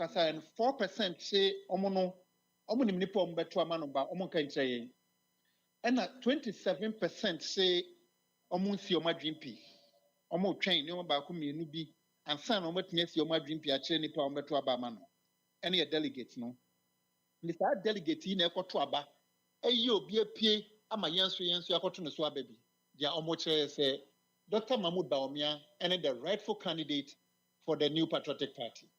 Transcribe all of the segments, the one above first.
kasa and 4% say omono omo nim nipa ombeto amano ba omo kan kyerɛ and 27% say omo si omadwin pi omo twɛn ne omo ba ko mienu bi ansa na omo tenya si omadwin pi a kyerɛ nipa ombeto aba amano ɛne yɛ delegate no ni saa delegate yi na ekoto aba eyi obi apie ama yenso akoto no so aba bi dia omo kyerɛ sɛ Dr. Mahmoud Bawumia and the rightful candidate for the New Patriotic Party.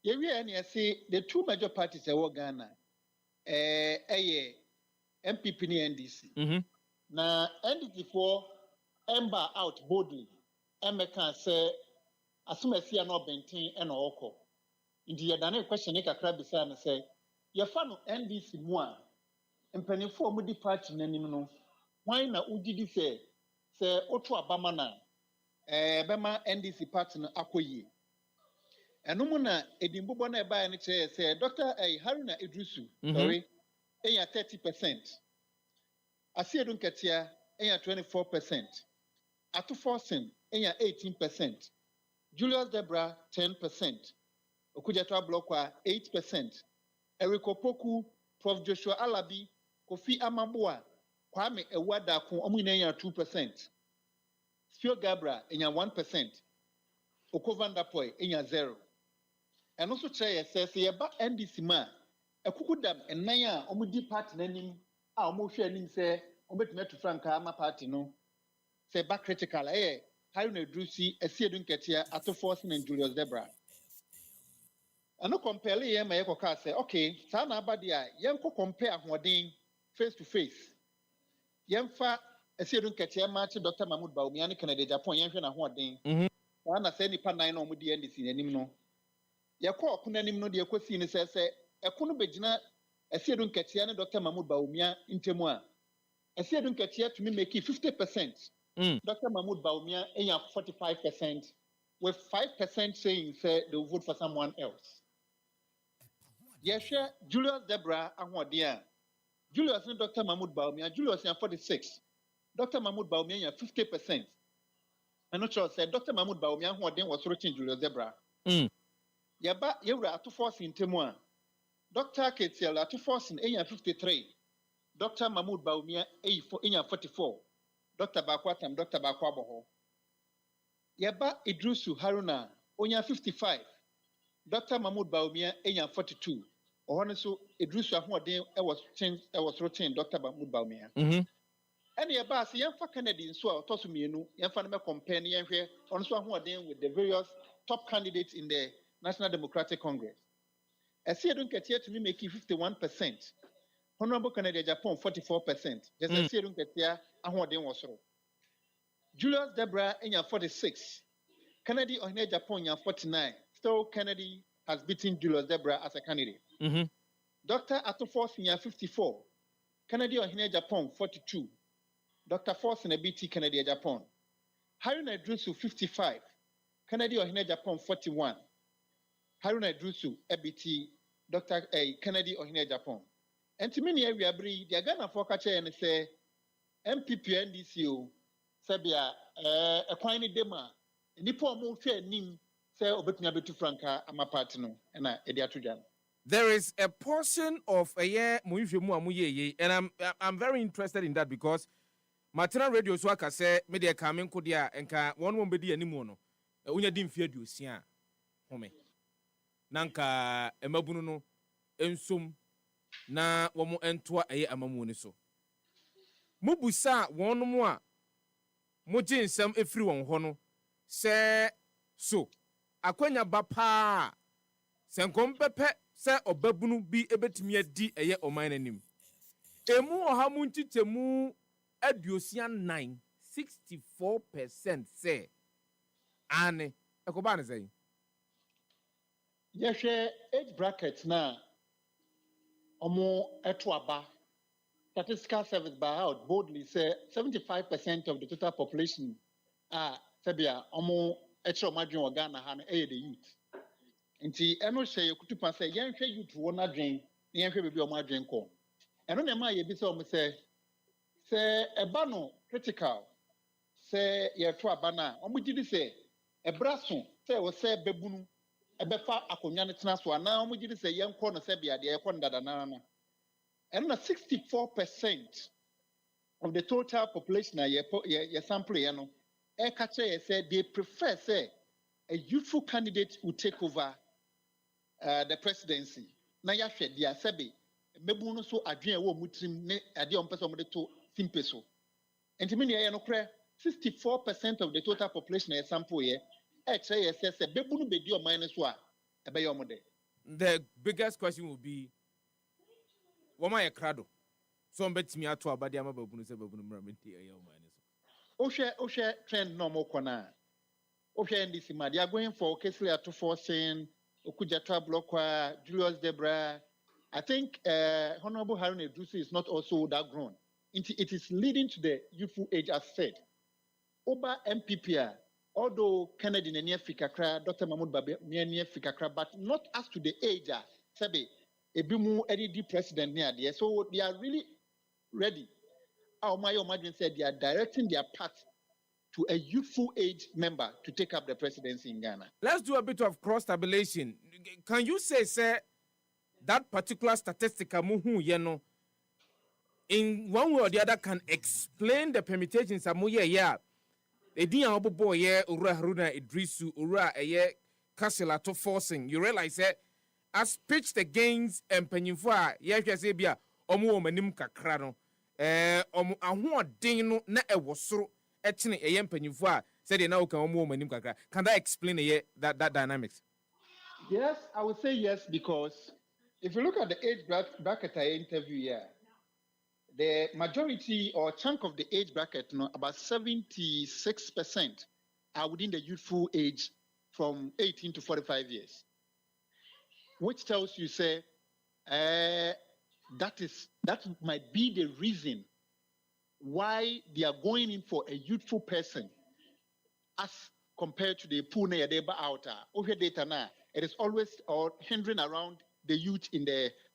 Here we say the two major parties in Ghana, MPP and NDC. Now, NDC for ember out boldly. Emeka say, assume si ano benten and oko. Indeed, you done a question. Eka krabisa and say, your fan NDC moi. Mpenifo mudi party nanimno. Why na ujidi say? Say otu abamana bema NDC party no akoyi eno na edimbobo na eba ne che say Dr. Haruna Idrisu sorry eya 30% Asiedun Ketia eya 24% Atuforsen eya 18% Julius Debra 10% Okujeto Ablokwa 8% Eriko Poku Prof Joshua Alabi Kofi Amamboa Kwame Ewada kun omunenya 2%. Spio Gabra enya 1%. Okovanda Poi enya 0. And also chair says yeba NDC ma ekukudam enaya omudi party nanim a omo hwe anim se ombetime to franka ama party no say back critical Haruna Idrisu Asiedun Ketia Atoforsen and Julius Debra. Ano compare ye ma yekoka say okay sa na aba dia yenko compare ahoden face to face. Yemfa Asiedun Ketia match Dr. Mahmoud Bawumia ne Canada Japan yemhwe na hoden na say nipa nan na omudi NDC nanim no yakọ ọkụ nanim no de ekosi ni se ẹkọ no begina Asiedun Ketia ne Dr. Mahmoud Bawumia ntemu a Asiedun Ketia to me make 50%. Dr. Mahmoud Bawumia enya 45% with 5% saying say they will vote for someone else. Yehwe Julius Debra ahoden a Julius and Dr. Mahmoud Bawumia, Julius is 46. Dr. Mahmoud Bawumia is 50%. And not sure said Dr. Mahmoud Bawumia who then was reaching Julius Debra. Yaba Yura to force in Temua. Dr. Ketiel to force in 53. Dr. Mahmoud Bawumia in 44. Dr. Bakwatam, Dr. Bakwaboho. Yaba Idrisu Haruna, Onya 55. Dr. Mahmoud Bawumia in 42. Ohoneso Idrisu ahoden was routine Dr. Mahmoud Bawumia. Any about yemfa Kennedy nso a otoso mienu yemfa na compare ne yenhwe onso ahoden with the various top candidates in the National Democratic Congress. Asiedun Ketia to me making 51%. Honorable Kennedy Japan 44%. Just Asiedun Ketia ahoden was ro. Julius Debra enya 46. Kennedy Ohene Japan nya 49. Still Kennedy has beaten Julius Debra as a candidate. Dr. Atoforsen 54. Kennedy Ohene Japan 42. Dr. Forsen BT Kennedy Japan. Haruna Idrisu 55. Kennedy Ohene Japan 41. Haruna Idrisu BT Dr. Kennedy Ohene Japan. And to many area bri the Ghana for kache and say MPP NDC Sabia a quine dema nipo mo hwe nim say obetumi abetu franka ama party no na e dia tojan. There is a portion of a year and I'm very interested in that because Maternal Radio so aka say media coming kodia enka one won bedi animu no unya di mfie aduosia home nanka emabunu no ensum na womo entoa eye amamu ni so mubusa wonu mu a moje nsam efiri won ho no se so akwanya bapa senkom pepe se obabunu bi ebetimi adi eye oman nanim emu ohamu ntitemu aduosia 9 64% say ane ekoba ne say yehwe age bracket na omo eto aba statistical service by out boldly say 75% of the total population sabia omo echo madwen Ghana ha na the youth nti eno hye yekutupa say yenhwe youth wo na dwen yenhwe bebi omo adwen ko eno na ma ye bi say omo say eba no critical say ye to aba na omo gidi say ebraso say wo say bebunu ebefa akonya ne tena so ana omo gidi say yenko no se bia de yekɔ ndada na and 64% of the total population ye sample ye no e ka che say they prefer say a youthful candidate will take over the presidency na ya hwɛ dia sebe mebu no so adwen wo mutrim ne ade on person de to simpe so enti me ye no kra 64% of the total population ye sample ye e kra ye say bebu no bedi o man no so a ebe ye omode. The biggest question will be wama ye krado so mbetimi ato abade ama babu no se babu no mramenti ye o man so ohwe trend no mo kona ohwe ndisi ma they are going for Kesli Atuforsen Okujato Blokwa Julius Debra. I think Honorable Harun Edrusi is not also that grown. It is leading to the youthful age as said. Oba MPP, although Kennedy near Fikakra, Dr. Mahmoud Babe near Fikakra, but not as to the age, Sabe, Ebimu EDD president near there. So they are really ready. Our Mayo Madrin said they are directing their path to a youthful age member to take up the presidency in Ghana. Let's do a bit of cross-tabulation. Can you say, that particular statistic, in one way or the other, can explain the permutations? Yeah. Edi an obobo ye Ura Haruna Idrisu Ura eye Kasilato forcing. You realize that as pitched against Empenyufua, ye hwese bia omo omanim kakra no. Omo ahoden no na ewosoro etene eye Empenyufua said na o kan omo omanim kakra. Can that explain that dynamics? Yes, I would say yes, because if you look at the age bracket I interview here, the majority or chunk of the age bracket, about 76% are within the youthful age from 18 to 45 years, which tells you, say, that might be the reason why they are going in for a youthful person as compared to the Pune Yadeba outer. Over data now, it is always hindering around the youth in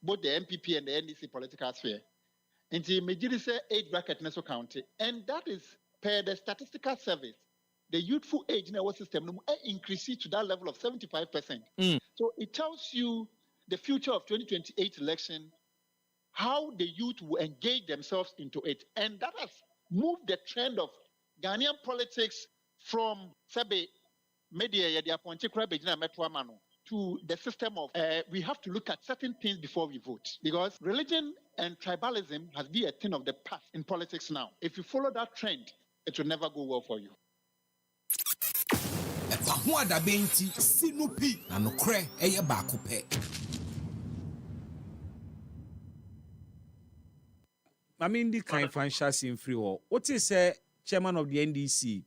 both the MPP and the NDC political sphere. And the majority say age bracket Neso County, and that is per the statistical service. The youthful age in our system increases to that level of 75%. So it tells you the future of 2028 election, how the youth will engage themselves into it, and that has moved the trend of Ghanaian politics from Sabe media to the system of we have to look at certain things before we vote, because religion and tribalism has been a thing of the past in politics now. If you follow that trend, it will never go well for you. EpaHoaDaben sinupi na nokre eye baako pe. Mamindi kind financial sim free ho. What is chairman of the NDC?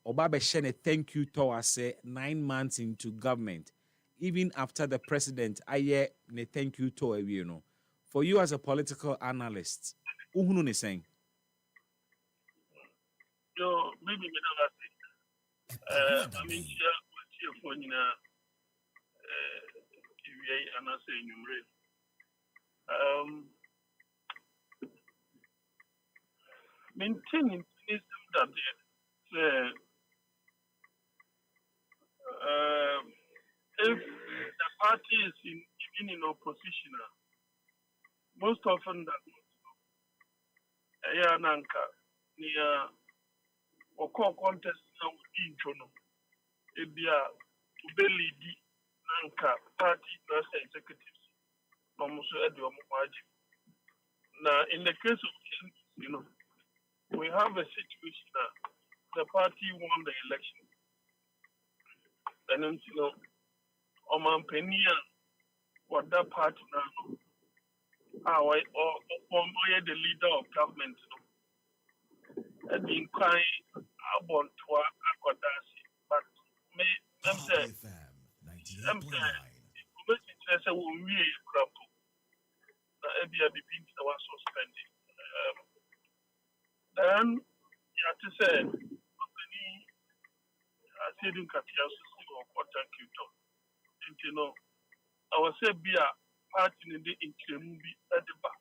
Obabe shene thank you to us 9 months into government. Even after the president, I ne thank you to you know. For you as a political analyst, uhunu ne saying? Yo, maybe me never think. I mean, here for Nina, and I say enumerate. Maintaining system that if the party is even in opposition, most often that nanka near or contest now in Chono, Ebia to belly nanka party plus executives, almost now in the case of we have a situation that the party won the election. And then, Oman Penia, what that party now, or the leader of government, and the inquiry about Akwadasi. But I'm saying, it's a weird grapple. The ABA begins to suspending. Then, you have to say, I said in Katia, thank you, Tom. And I was a beer party in the Incremubi at the back.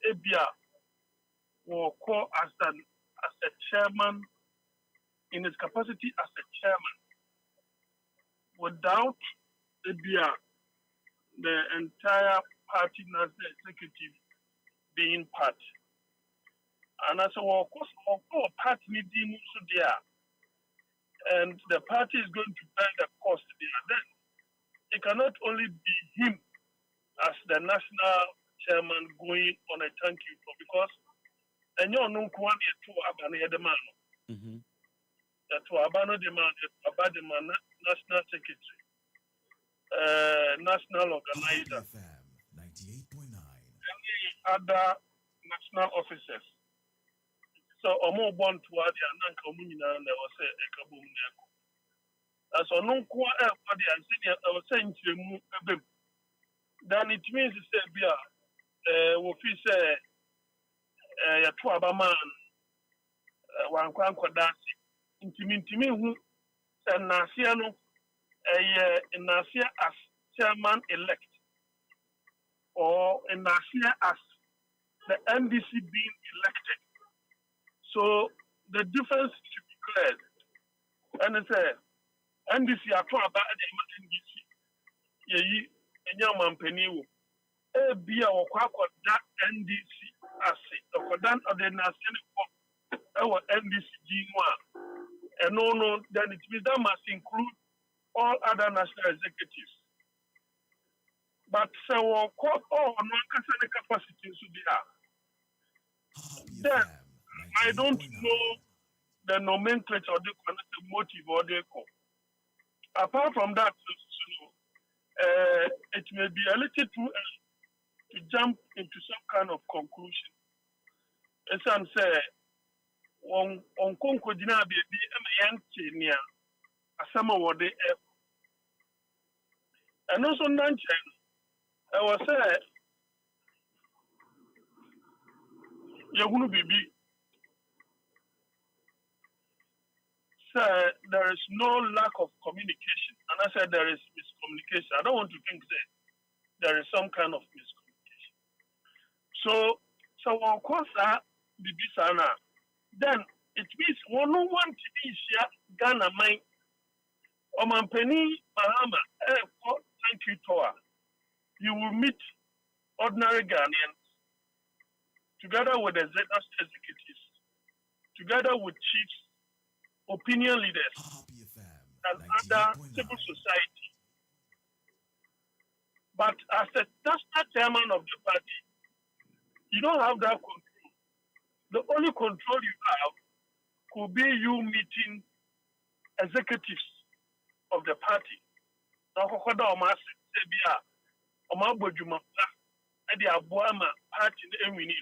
Ebia will call as a chairman in his capacity as a chairman. without the entire party national executive being part. And as a course, party meeting so there, and the party is going to bear the cost there. Then it cannot only be him as the national chairman going on a thank you for, because and you know one to abandon the man. To abandon the man, about the man, national secretary, national organizer, any other national officers. So omo born to adi ananka omunyina na wose ekabom na eko. As ono nko e kwadi ansini wose ntiremu ebem. Then it means say bia wo fi say ya to abaman wankwa nkodasi intimi hu say nasia no nasia as chairman elect or nasia as the NDC being elected. So the difference should be clear. And it's NDC are talking about the NDC. Ye man peniwo. Be our that NDC as it. Or that of the national our NDC G1. And no, then it means that must include all other national executives. But so all non-capacity should be there. Then I don't know the nomenclature or the motive or the call. Apart from that, it may be a little too early to jump into some kind of conclusion. As I say, on Conco Dina baby, near a summer or day. And also, Nanchen, I was saying, you're going to be big. There is no lack of communication. And I said there is miscommunication. I don't want to think that there is some kind of miscommunication. So of course, then it means one no one to be here, Ghana, my Omampeni, Bahama, thank you, Toa. You will meet ordinary Ghanaians together with the executives, together with chiefs, opinion leaders, and other civil society. But as a national chairman of the party, you don't have that control. The only control you have could be you meeting executives of the party.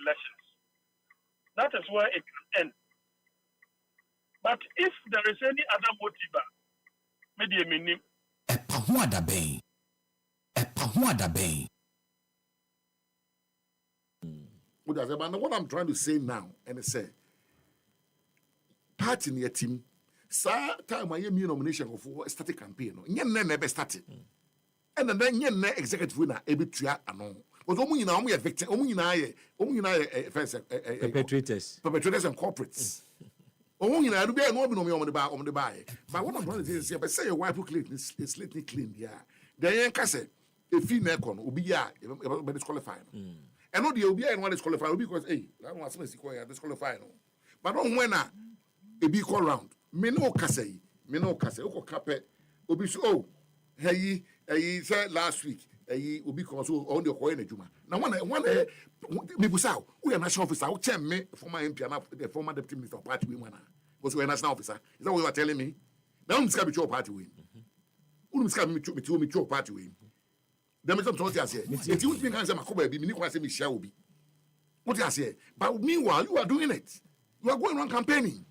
Elections. That is where it can end. But if there is any other motive, maybe EpaHoaDaben. What I'm trying to say now, and I say, party in your team, sa time I am nomination for static campaign. You never started, and then you never executive winner ebitria anon. But omu na omu ye victim, omu na perpetrators and corporates. Omu na do be no be no me on the buy. But what I'm trying to say is, say your wife clean is lately clean, yeah. Then you can say if you neck on obi ya be disqualified. And no the obi ya one disqualified because hey, that one say disqualified no. But don't when e be call round. Me no kase o kape obi so oh hey say last week obi cause on the coin ejuma. Now one me busa we are national officer who tell me former MP and the former deputy minister of party we mana because we are national officer. Is that what you are telling me? Now I'm scared to party we. Who scared me to party we. Dem is something I say. If you think I say makoba be me ni say me share obi. What you say? But meanwhile you are doing it. You are going around campaigning.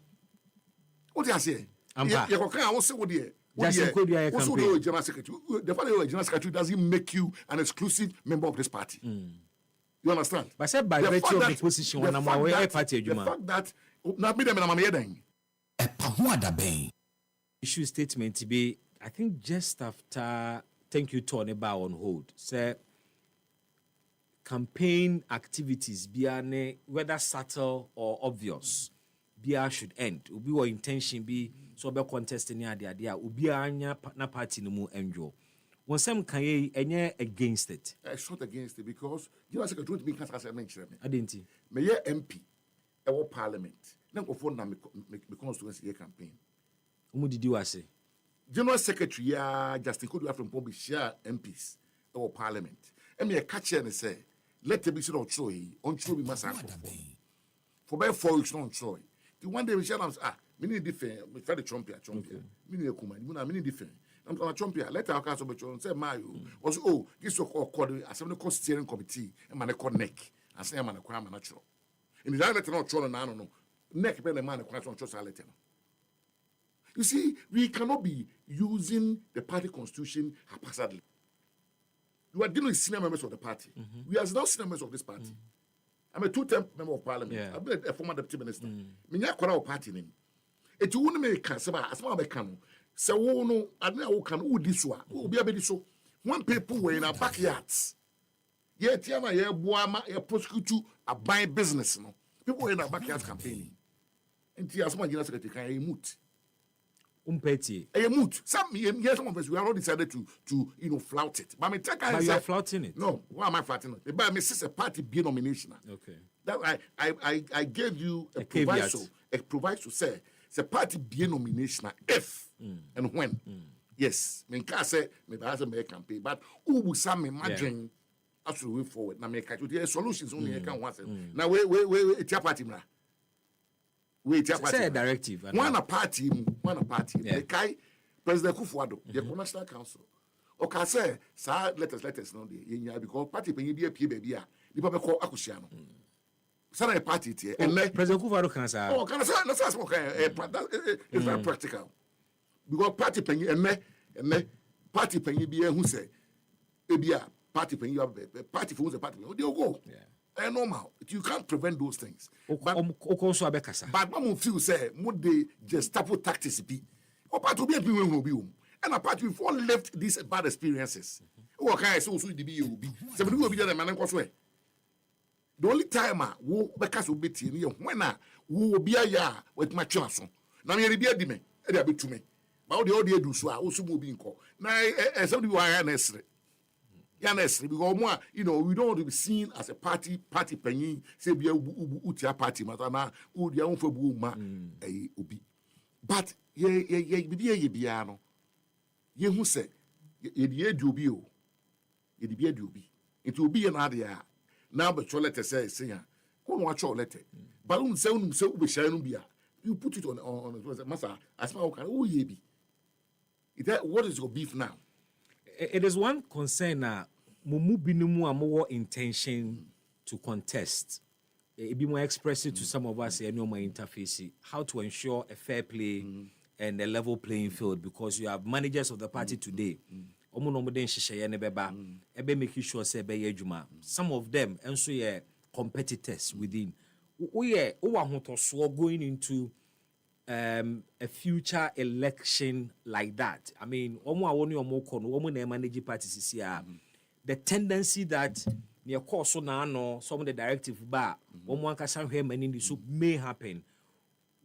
What you say? You can also what there. Also, general secretary. The fact that you're a general secretary doesn't make you an exclusive member of this party. You understand? But said by virtue of the position, when I'm aware party, the fact that not be them in Amamiyadang. EpaHoaDaben. Issue statement to be, I think, just after thank you Tony Bar on hold. Say campaign activities, whether subtle or obvious, bia should end. Obi wa intention be so be contesting the idea. Obi anya na party no mu enjoy. When some can ye against it. It's not against it because you know, secretary to be cancer mention me. I didn't. Me ye MP, our parliament. Then go for na me constituency campaign. Who did you say? General Secretary Justin Kodu from Pombi share MPs our parliament. And me a catcher and say, let the be sort of Troy on Troy be massacre. For by 4 weeks on Troy. The one day we shall many different, we find the champion, many a command, many different. I'm a champion. Let our council be say, Mayo was this so called assembly cost steering committee and man a neck and say, I'm a crime natural. In the other not troll and I don't know, neck ben a man a question on trust. You see, we cannot be using the party constitution haphazardly. You are dealing with senior members of the party. We are now senior members of this party. I'm a 2-term member of parliament. Yeah. I've been a former deputy minister. Me our party name. It won't make as small as can. So, no, I know can who this one. Who be a so. One people were in our backyards. Yet, Tiana, yeah, Boama, a prosecutor, a buying business. No, people were in our backyards campaigning. And Tiasma General Secretary can moot. Umpeti. A moot. Some of us we are not decided to flout it. But you are flouting it. No, why am I flouting it? But my sister party be nomination. Okay. That I gave you a proviso say the party be nomination if and when. Yes, me can say me has a campaign, but who will some imagine as we way forward? Now make the solutions only can once. Now we it's your party now. Wait, say a directive. One party. The guy, President Kufuor, the National Council. Okay, say, sir, let us know the because party when you be a baby, the people call Akusiano. Sana a party here, and President Kufuor can say, oh, can I say, let's it's very practical. Because party penny and me, party penny be who say, a party penny, party for who's a party, they go. Yeah. And normal, you can't prevent those things. But one feel say, would they just tapu tactics be? Or part to be a people will be and apart we've all left these bad experiences. What kind of so the be will be? Somebody will be there, man, and way. The only time who because will be teen, when who will be a ya with my chance. Now, you'll be a demon, and they'll be to me. But the audio do so, I also will be in call. Now, somebody will have necessary. Because we don't want to be seen as a party penny, say be a utia party, matana, their own for booma, a ubi. But ye biano. Ye who say, ye dubio, ye be a dubi. It will be another year. Now, but your letter says, singer, go watch your letter. Balloon sound so we shall be. You put it on massa, as well can oh ye be. What is your beef now? It is one concern mumu binumu amowo intention to contest. It be more expressive to some of us and no more interface. How to ensure a fair play and a level playing field because you have managers of the party today. Making sure say some of them and so competitors within. Going into a future election like that. I mean, manage parties the tendency that near course no some of the directive bar may happen.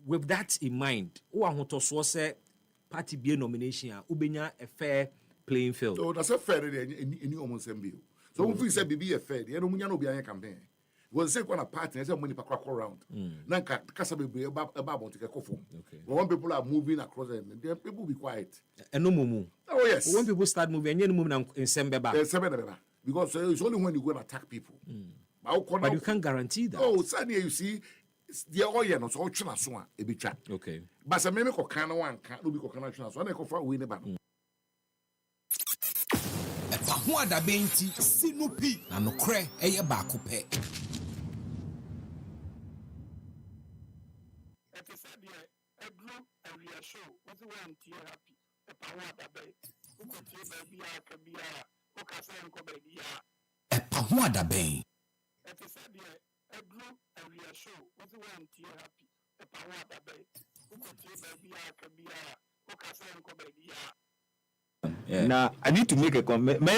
With that in mind, say party be nomination ubenya a fair playing field. So that's a fair in almost MBO. So if we say be a fair, you don't be a campaign. Was say when a party has money per crack around. Nanka Casabe about to get form. When people are moving across them, then people be quiet. And no mumu. Oh yes. When people start moving, and moving in Sembeba. Because it's only when you go and attack people. But you can't guarantee that. Oh, suddenly you see the oil no so chuna so a bit chat. Okay. But some maybe kokana one can't be kokana chuna so I go for win about. EpaHoaDaben ti sinupi na nokre eye baako pe. EpaHoaDaben. Yeah. Now I need to make a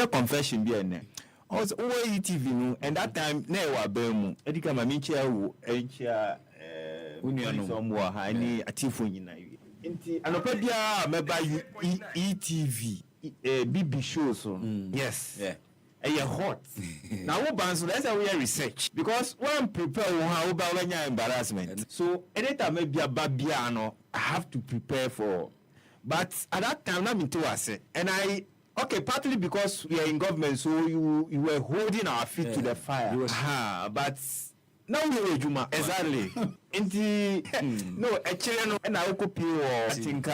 confession be ene. Also TV no and that time na e wa ba mu. Edika ma me chia wo enchia Union no more any atifo nyina wi. Nti anopa bia meba ETV BB shows on. Yes. Yeah. And you're hot. Now, what bands let's say we are research because when prepare how about embarrassment. So anytime maybe a babiano, I have to prepare for. But at that time, I'm into us, and partly because we are in government, so you were holding our feet to the fire. But now we are Juma exactly. No, actually, and I will I think.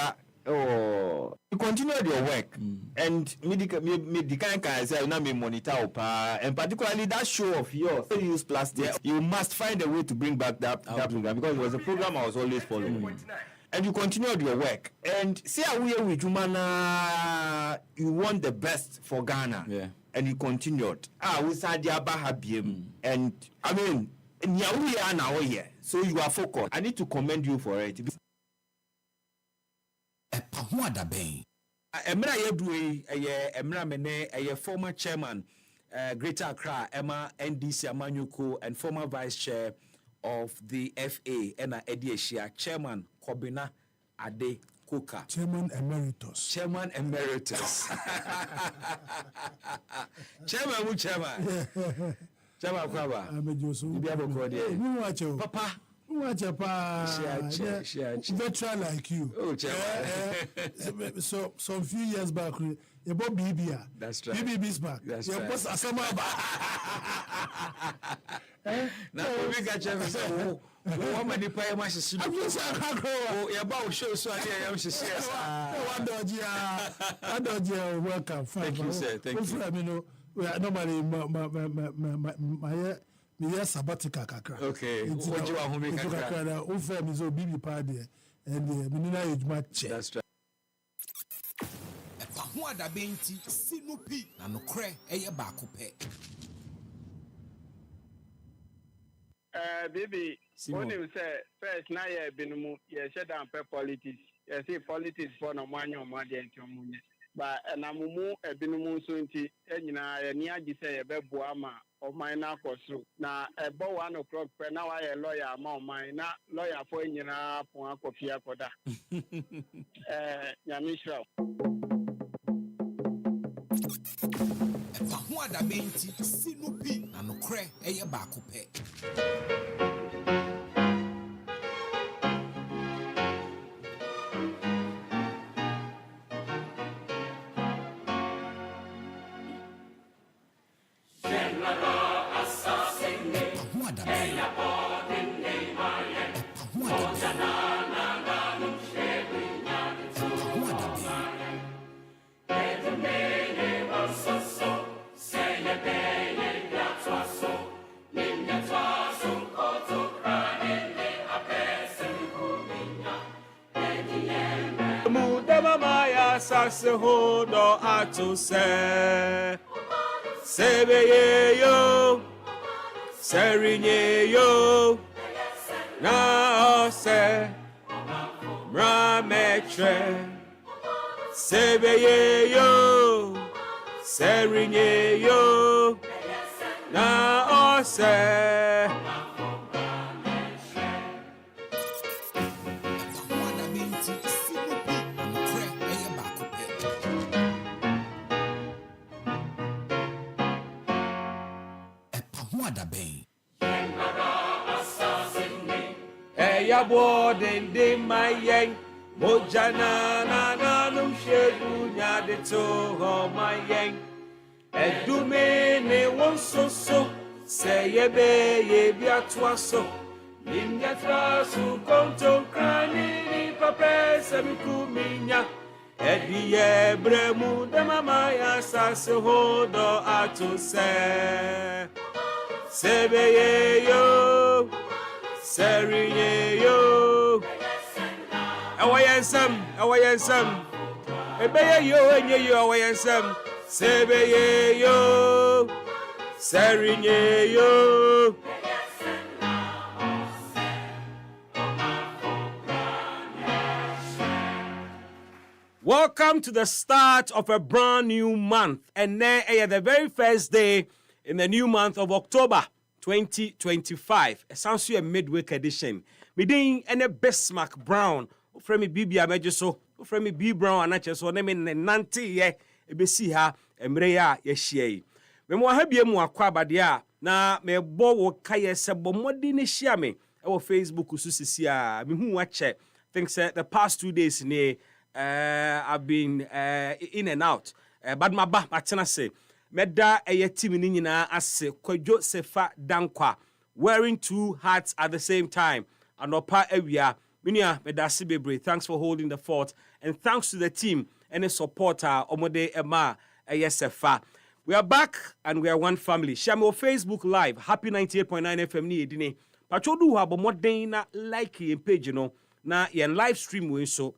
Oh, you continued your work and monitor and particularly that show of yours. You use plastic. You must find a way to bring back that program because it was a program I was always following. And you continued your work. And see how we are with Jumana, you want the best for Ghana. Yeah. And you continued. We said and I mean, we are now here. So you are focused. I need to commend you for it. EpaHoaDaben. Emra Yebui, Emra Mene, a former chairman, Greater Accra, Emma NDC Amanyuku, and former vice chair of the FA, Ena Edieshia, chairman Kobina Ade Kuka. Chairman Emeritus. Chairman Emeritus. Chairman, chairman. Chairman Kwaba. I'm a Josu. You be able to Papa. Watch a veteran like you. Oh, chairman. So some few years back, you bought BBA. That's right. BB Bismark. That's right. Now we got chairman. One man pay my sister. I'm just oh, you're about show so I am welcome. Thank you, sir. Thank you. I mean, we are normally my yes, sabbatical kakra. Okay. What you are home kakra. Ufem is obibi party and minina ejuma che. That's right. EpaHoaDaben ti sinupi na nokre eye baako pe. Baby, when you say first na ye binumu ye shed down pe politics. Ye say politics for no manyo made enti omunye. Ba na mumu ebinumu so nti enyina ye ni agi say ye beboa ma of my nakosu na about 1 o'clock per now I a lawyer among my na lawyer for in Pia Koda. Yamishra. EpaHoaDaben ti sinupi na nokre eye baako pe. Sasehodo atuse sebeye yo serinye yo na ose rametre sebeye yo serinye yo na ose. Ya boarding de my yang mojana na num shedu nya de to ho my yang edume ne won so say ye be ye bia to aso nim ya trasu konton krani ni papa sabiku minya edi ye bremu de mama ya sase hodo atuse sebe yo Serinye yo, awayensam, ebeye yo enye yo awayensam, sebeye yo, serinye yo. Welcome to the start of a brand new month, and then the very first day in the new month of October 2025. It sounds like a midweek edition. Midin ene Bismark Brown. Frame Bibi ameje so. Frame B Brown anache so ne me nante ye ebesi ha emre ya ye hie. Me mo ha bie mu akwa abade a na me bo wo kaye se bo modi ne hia me e wo Facebook so sisi a me hu wa che. Think say the past 2 days I've been in and out. But my ba matena say meda eye team ni nyina ase Kwadwo Sefa Dankwa wearing 2 hats at the same time. Anopa awia minia meda se bebre. Thanks for holding the fort and thanks to the team and the supporter omode ema eye Sefa. We are back and we are one family. Share me on Facebook Live. Happy 98.9 FM ni edine. Pachodu ha bomoden na like ye page no. Na yen live stream we so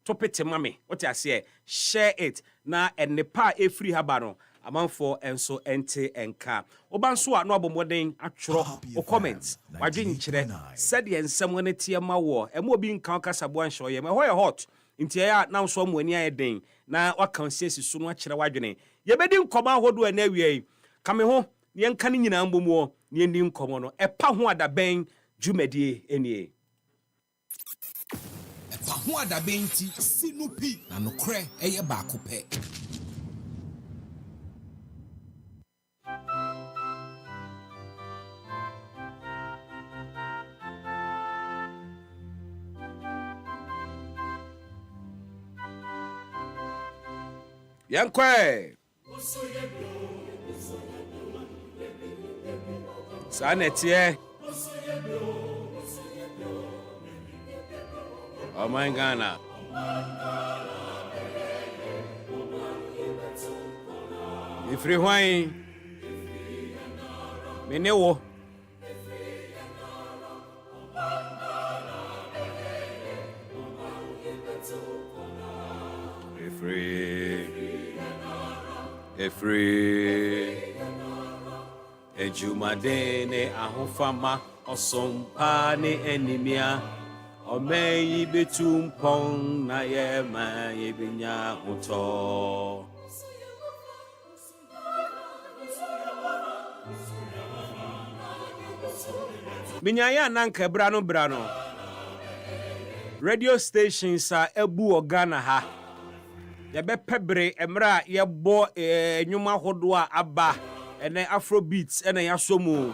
topete mame. What I say? Share it. Na enepa e free habano. Amanfo enso ente enka. Obanso a no abomoden atworo o comments. Wadwen kire. Said yen nsem ne tie ma wo. Emo obi nkan kasabo anhwo ye. Me ho ye hot. Nti ya na nso mo ani ayeden. Na waka nsesi so no akire wadwene. Ye bedi nkoma hodo na awie. Kame ho yen kan nyina mbomu ne ndi nkomo no. EpaHoaDaben dwumadie enie. EpaHoaDaben nti sinupi na nokre eye baako pe. Yankwe Sanetie Oh my Ghana Ifri wine Menewo Efre Ejumadene ahofama osompa ne enimia omeyi betumpon na yema yebenya uto Minyaya nanka brano radio stations a ebu ogana ha Yabe pebre emra yebo nyuma hodo a aba ene afrobeats ene yasomu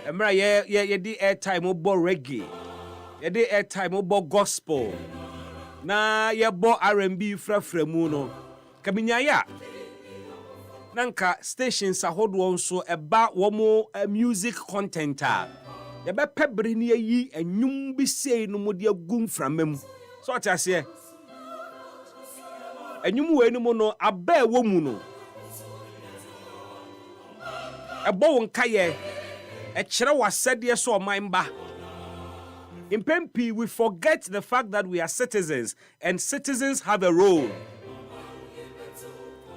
emra ye di airtime obo reggae ye di airtime obo gospel na yebo R&B fraframu no kaminyaya nanka stations ahodo nso eba womo music content a yabe pebre ni yi enwum bi sei no mode agum framam so atase Enyumu we no no aba wo mu no ebo won kaye e kire wasede so omanba impempi we forget the fact that we are citizens and citizens have a role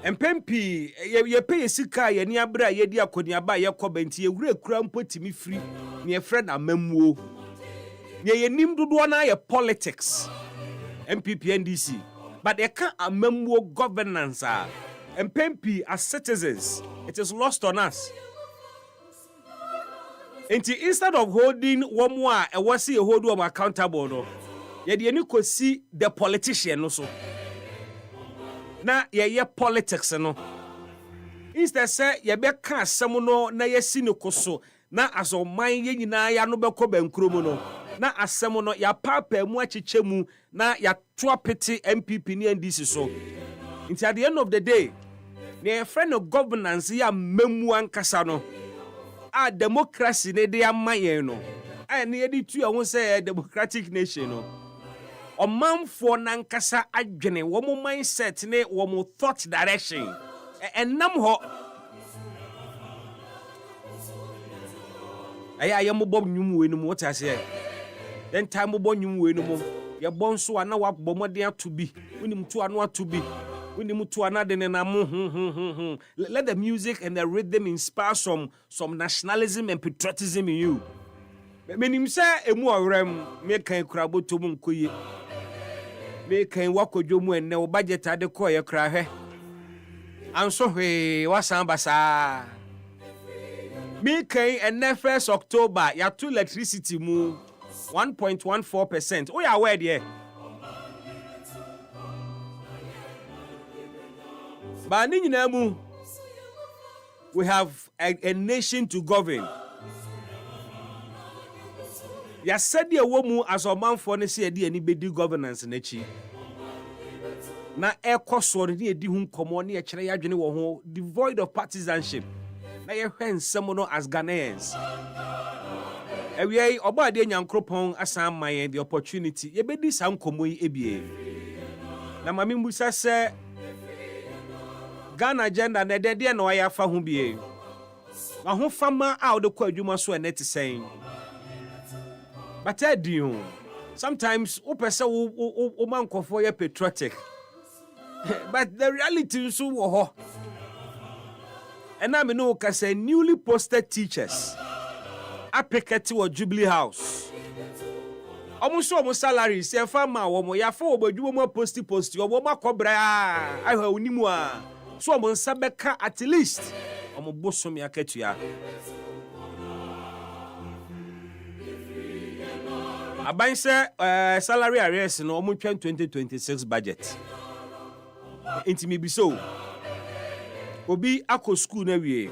impempi ye pay sika ye ni abra ye di akoniaba ye kobenti ye wura kura mpotimi free ne ye friend amamuo ne ye nim dodo na ye politics MPP NDC but they can't amemwo governance and PMP as citizens. It is lost on us. Instead of holding one more, I was see a hold one accountable. No, yet you could see the politician also. Now, ye politics no. Instead, say ye be can someone na ye sinokoso. Na as o mind ye na ya no be ko benkromo no. Na asemo no ya papa mu achichemu na ya twapete MPP ni NDC so. At the end of the day, ne friend of governance ya memu ankasa no. A democracy ne de amaye no. A ne yedi tu ya won say democratic nation no. Omanfo nankasa adwene wo mo mindset ne wo mo thought direction. Enam ho aya ya mo bob nyum we no mo tase then time mo nyum we no mo ye bon so ana wa bomode to be unim to anu to be unim to anade ne na mo let the music and the rhythm inspire some nationalism and patriotism in you menim say emu awrem me kan kuraboto mu nkoye me kan wakodwo mu enne wo budget ade ko ye kra hwe anso hwe wasan basa me kan enne 1st October ya to electricity mu 1.14%. We are aware there. But we have a nation to govern. Ya said the woman as a man for the say any bedi governance in echi. Na ekosori ni edi hu nkomo na ekere ya dwene wo ho devoid of partisanship. Na ye hwen semono as Ghanaians. Ewie oba de nyankropon asan man the opportunity. Ye bedi sa nkomo yi ebie. Na mami mbusa se Ghana agenda na de na ya fa ho bie. Wa ho fama a de kwa adwuma so ene te sen. But I do. Sometimes upesa wo man kofo ye patriotic. But the reality is so and I know because newly posted teachers applied to Jubilee House. Almost salary say farmer wo ya for obadwuma mo post yo wo makobra I ha onimu a so omo nsabeka at least omo bosom ya ketua. Aban say salary arrears no omo 2026 budget. Inti mi biso obi akọ school na wie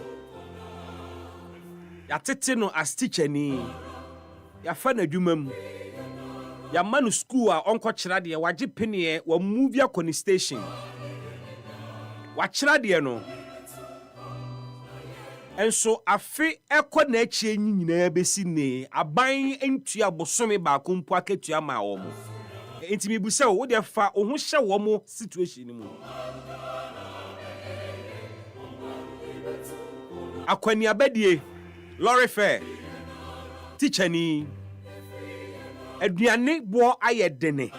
ya tete no as teacher ni ya fa na dwumam ya manu school a onko kira de waje pene wa move akọ ni station wa kira de no enso afi ekọ na achie nyina besi ne aban entua bosome ba ko mpo aketua ma wo mo inti mi busa wo de fa wo ho hye wo mo situation ni mu akwani abadie lorry fare teacher ni aduane bo ayedene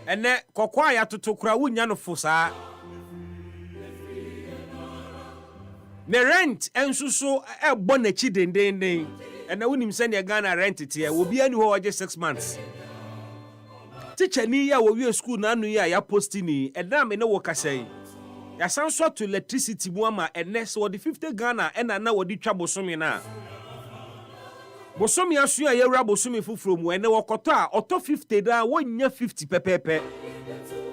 ene kokwa ya totokura wunya no fosa ne rent ensuso ebo na chi dendenden ene wonim se ne Ghana rent tie obi ani ho oje 6 months teacher ni ya wo wie school na anu ya post ni edam ne wo kasai ya sanso to electricity mu ama ene so the 50 Ghana ena na wo di twa bosomi na bosomi asu ya yewra bosomi fufuro mu ene wokoto a oto 50 da wonya 50 pepepe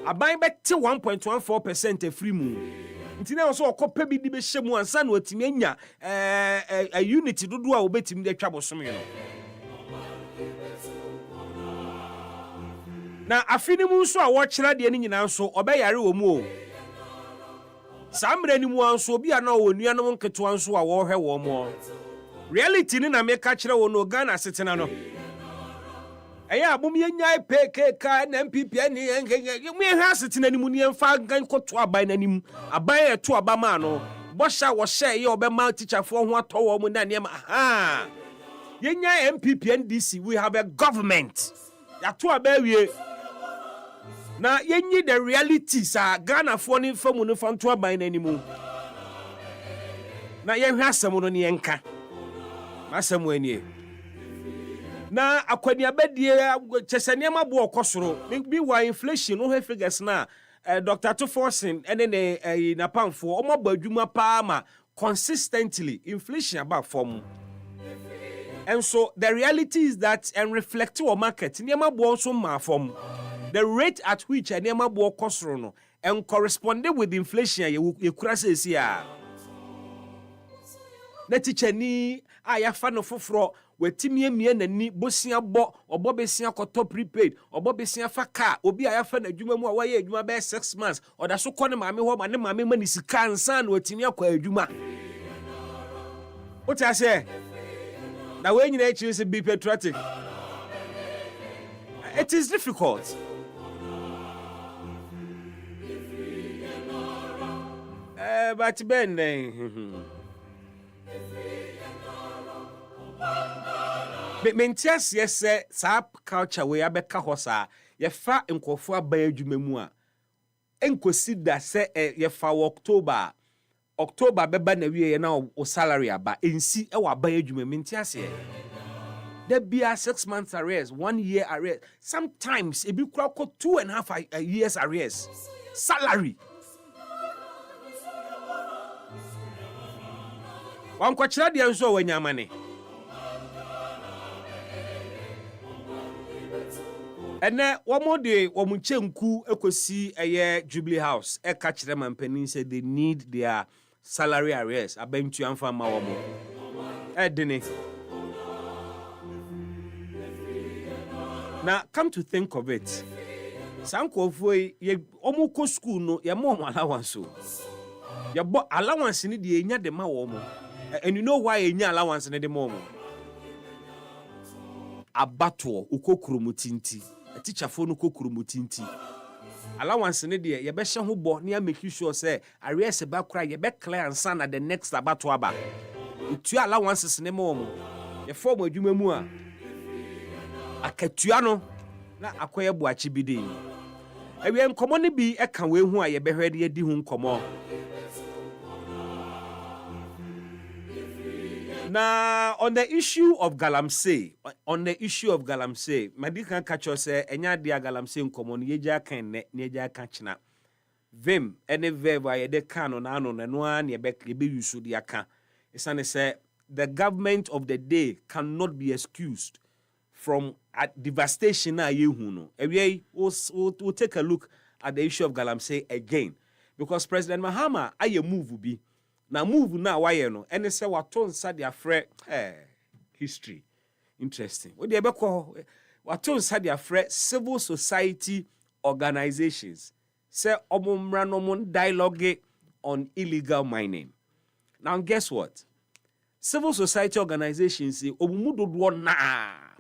aban bete 1.14% free mu ntine wo so okopa bi di be hyemu ansa na otimi anya a unit dodo a obetimi de twa bosomi no na afini mu nso a wo kira de ni nyina nso obeyare wo mu o samre ni mu anso obi a na wo nuanom nketo anso a wo hwe wo mo reality ni na me ka kira wo no Ghana setena no eya abom yenya PKK na MPP ni mu ehwa setena ni mu ni emfa gan koto aban nanim aban eto abama no bosha wo hye ye obema teacher fo ho ato wo mu na ne ma yenya MPP NDC we have a government ya to abawie na yenyi the realities a Ghana for ni famu no fanto aban nanimu na yenhwe asem no ne yenka asem anie na akwani abadie chesane mabo okosoro bi wa inflation no he figures na Dr. Toforson ene ne na pamfo o mabo adwuma pa ma consistently inflation about form. And so the reality is that and reflect our market ne mabo also ma form. The rate at which a nema bo kosoro no and corresponded with inflation ye kura sesi a na teacher ni aya fa no foforo watimi emie nani bosia bo obo besia koto prepaid obo besia fa car obi aya fa na adwuma mu a waye adwuma be 6 months oda so kɔ ne maame ho ma ne maame mani sika ansa na watimi akɔ adwuma what I say na we nyina echi se be patriotic. It is difficult. But Ben, Mentias, yes, sap culture we abeka hosa, ye fa nkofo abaya adwuma mu a enkosi se ye fa October beba na wie na o salary aba ensi e wa abaya adwuma mentias ye. There be a 6 months arrears, 1 year arrears, sometimes it be 2.5 years arrears. Salary. One kwachira de anso wanya mane ene womo de womo chenku ekosi eye Jubilee House e ka kire mampanin say they need their salary arrears abentu amfa ma womo edene. Now come to think of it, sankofo ye omo ko school no ye mo allowance so ye bo allowance ni de enya de ma womo. And you know why enya allowance ni de ma womo? Abato ukokromutinti a teacher phone ukokromutinti allowance ne de ye be hye ho bo ne make sure say arrears ba kra ye be clear and san at the next abato aba utu allowances ne mo ye form adwuma mu a akatua no na akoye boachi bi de ewe nkomo ne bi e ka we hu a ye be hwede ye di hu nkomo. Now, on the issue of Galamsey, Medican catcher say, enya dia Galamsey nkomo yeja kan ne yeja kan china. Vim, any veva ye de kan on ano na no an ye be yusu dia kan. Isane say the government of the day cannot be excused from devastation na ye hu no. We'll take a look at the issue of Galamsey again, because President Mahama aye move bi. Na move na why no ene se wato nsa dia frɛ history interesting we dey be call wato nsa dia frɛ civil society organizations say omumra no mon dialogue on illegal mining. Now guess what, civil society organizations omumu dodo na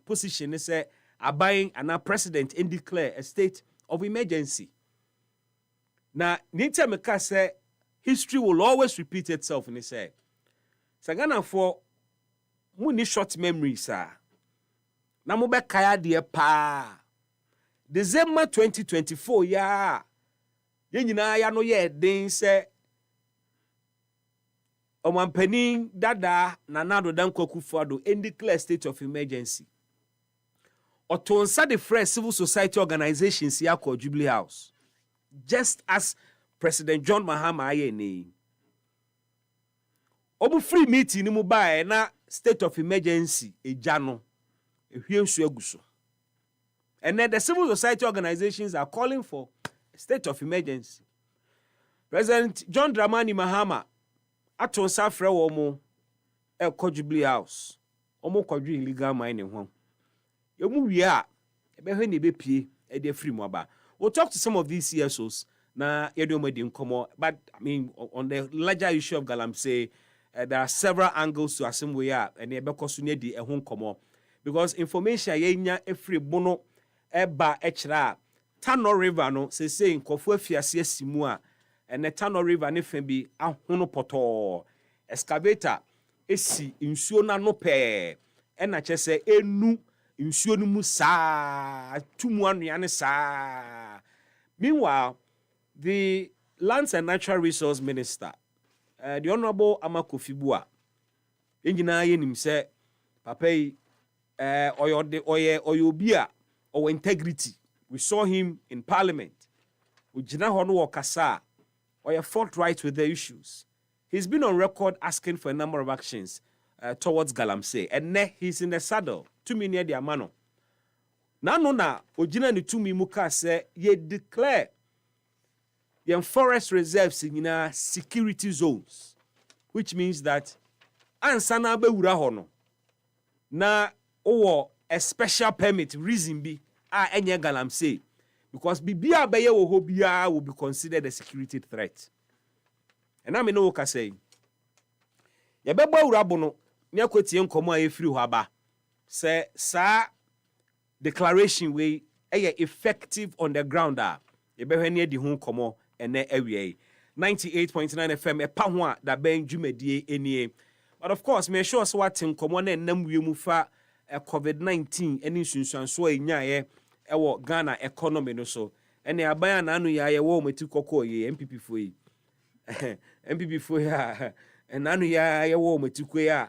position say abayin and our president in declare a state of emergency. Now nita meka say history will always repeat itself in his head. Sagana for muni short memories, sir. Namube kaya de pa. December 2024, ya. Yenyina ya no ye den se. Omampeni dada nanado danko kufuado in declare state of emergency. Otonsa the fresh civil society organizations ya called Jubilee House. Just as President John Mahama aye ni. Obu free meeting ni mu bae na state of emergency ejano. Ehwie nsu aguso. And then the civil society organizations are calling for a state of emergency. President John Dramani Mahama aton safre wo mo e Jubilee House. Omo kwadwe illegal mining ho. Emu wie a ebehwe ne bepie e de free mo aba. We'll talk to some of these CSOs. Na but I mean on the larger issue of Galamsey, there are several angles to assume we are and di ehun komo because information yenya every bono eba echra Tano River no say nkofo afiase asimu a and the Tano River ne fa bi ahono poto excavator esi nsuo na no pe e na chese enu nsuo no mu saa tumu anua ne saa. Meanwhile, the Lands and Natural Resource Minister, the Honorable Amakofi Bua, engineer yenim say, Papa, oyobia or integrity. We saw him in Parliament. Ujina hono wakasa, or forthright with the issues. He's been on record asking for a number of actions towards Galamsey, and now he's in the saddle. 2 million the amano. Na ojina ni 2 muka say ye declare the forest reserves in security zones, which means that ansana be wura hono na a special permit reason be enye Galamsey, because bibia be ye wo hobia will be considered a security threat. And I know what say ye be wura bono ne akotie nkomo a efiri ho aba say sa declaration we effective on the ground ye be hwe ne di ho nkomo ene awie 98.9 FM EpaHoaDaben dwumadie enie. But of course me sure so what nkomo na enam wiemu fa COVID-19 eni sunsuanso enyae ewo Ghana economy no so ene aban na anu ya ye wo mati kokko ye MPP fo yi MPP fo ya enanu ya ye wo mati ko ya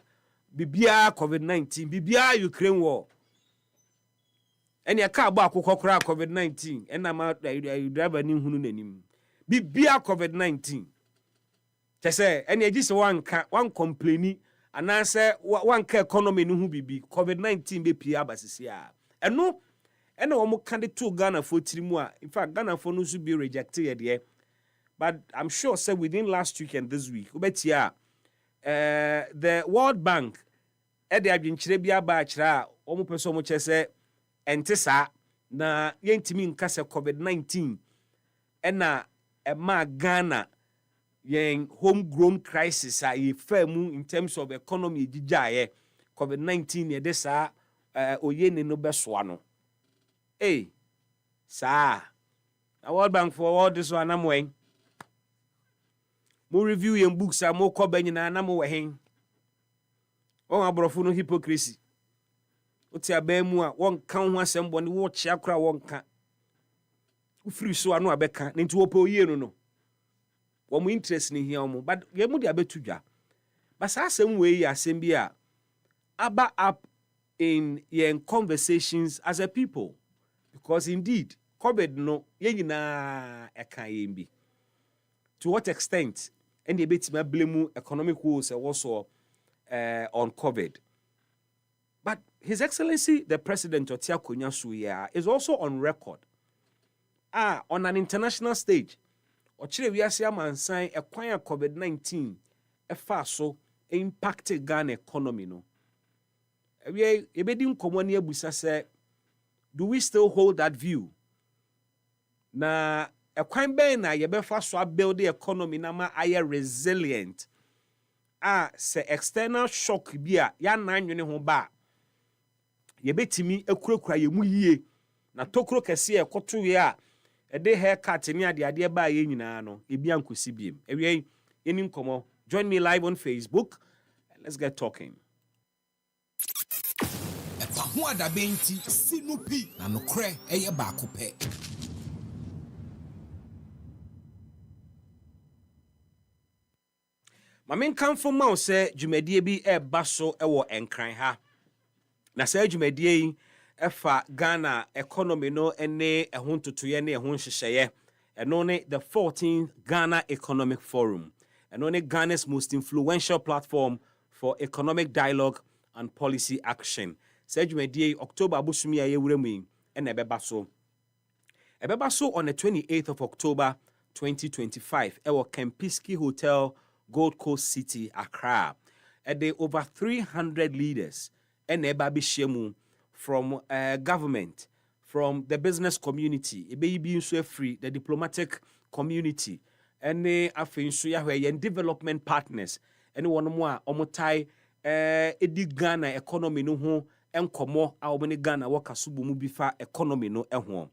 bibia COVID-19 bibia Ukraine war ene aka agba akokko kora COVID-19 ena ma driver ni hunu nanim bibia COVID-19 tese ene agi se wan complaini anase wan ka economy no hu bibi COVID-19 be pia basisi a eno ɛna wɔn ka de to Ghana for tirimu in fact Ghana for no should be rejected there. But I'm sure say within last week and this week the World Bank ɛde adwenkyerɛ bi aba akyerɛ wɔn pɛ so wɔn kyerɛ sɛ ɛnte saa na yɛntumi nka sɛ COVID-19 ɛna ɛma Ghana yɛn homegrown crisis a yɛfa mu in terms of economy gyigyaaeɛ COVID-19 yɛde saa oyene no bɛsoa no saa na World Bank for all this one amwɛn mo review yɛn books a mo kɔ ba nyinaa na mo wɔ hen wɔn aborɔfo no hypocrisy wote aban mu a wɔn ka ho asɛm bɔ ne wɔkyea kora wɔn ka wofiri so ano abɛka ne nti wɔpɛ oyie no wɔn interest ne hia wɔn but yɛn mu de abɛtu dwa but saa asɛm wei yɛ asɛm bi a aba up in yɛn conversations as a people because indeed COVID no yɛn nyinaa ɛka yɛn bi to what extent and the bit blame economic woes also on COVID. But His Excellency the President Otia Konyasu is also on record. On an international stage, Ochire wiase man sign acquire COVID-19 so impacted Ghana economy no. We ebedi nkomo na ebusa say do we still hold that view? Na ekwan ben na yebefa so build the economy na ma aye resilient se external shock bi a ya na anwene ho ba yebetimi akurakura yemu yie na tokro kese ekoto we a ede haircut ni ade ba ye nyina no ebi ankosi biem ewie eni nkomo. Join me live on Facebook and let's get talking. EpaHoaDaben ti sinupi na nokre eye baako pe. Mamen kan for ma say dwumadie bi eba so ewo enkran ha. Na say dwumadie yi efa Ghana economy no ene ehon totoye ne ehon hyehyeye. Eno ne the 14th Ghana Economic Forum. Eno ne Ghana's most influential platform for economic dialogue and policy action. Say dwumadie October abusumi aye wuremu ene ebeba so. Ebeba so on the 28th of October 2025 ewo Kempinski Hotel, Gold Coast City, Accra. There over 300 leaders and shemu from government, from the business community, free, the diplomatic community, and the development partners, and one more omotai edi Ghana economy no ho enkomo a obene Ghana waka subu mu bifa economy no ehwo.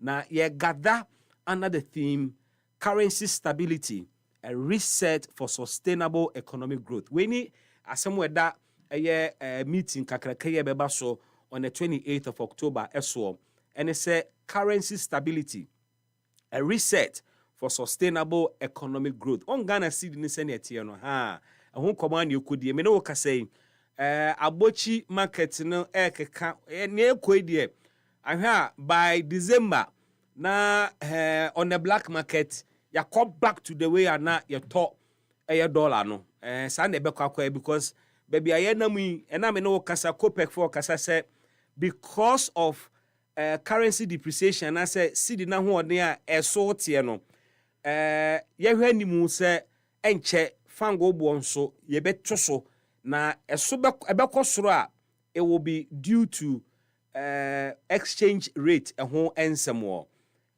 Na ye gather under the theme currency stability, a reset for sustainable economic growth. We need asem a meeting kakrakeye beba so on the 28th of October eso and it say currency stability, a reset for sustainable economic growth. On Ghana seed ni senate no ha ehun command you could me no ka say abochi market no ekeka ne ekoidie ahwa by December na on the black market ya come back to the way na you talk dollar no sa na be kwakwa because baby aye na mu na me no kasa copec for kasa say because of currency depreciation na say cedi na ho odin a eso tie no ye hwa nimu say enche fango bo nso ye beto so na eso be kosoro a it will be due to exchange rate ho ensemo.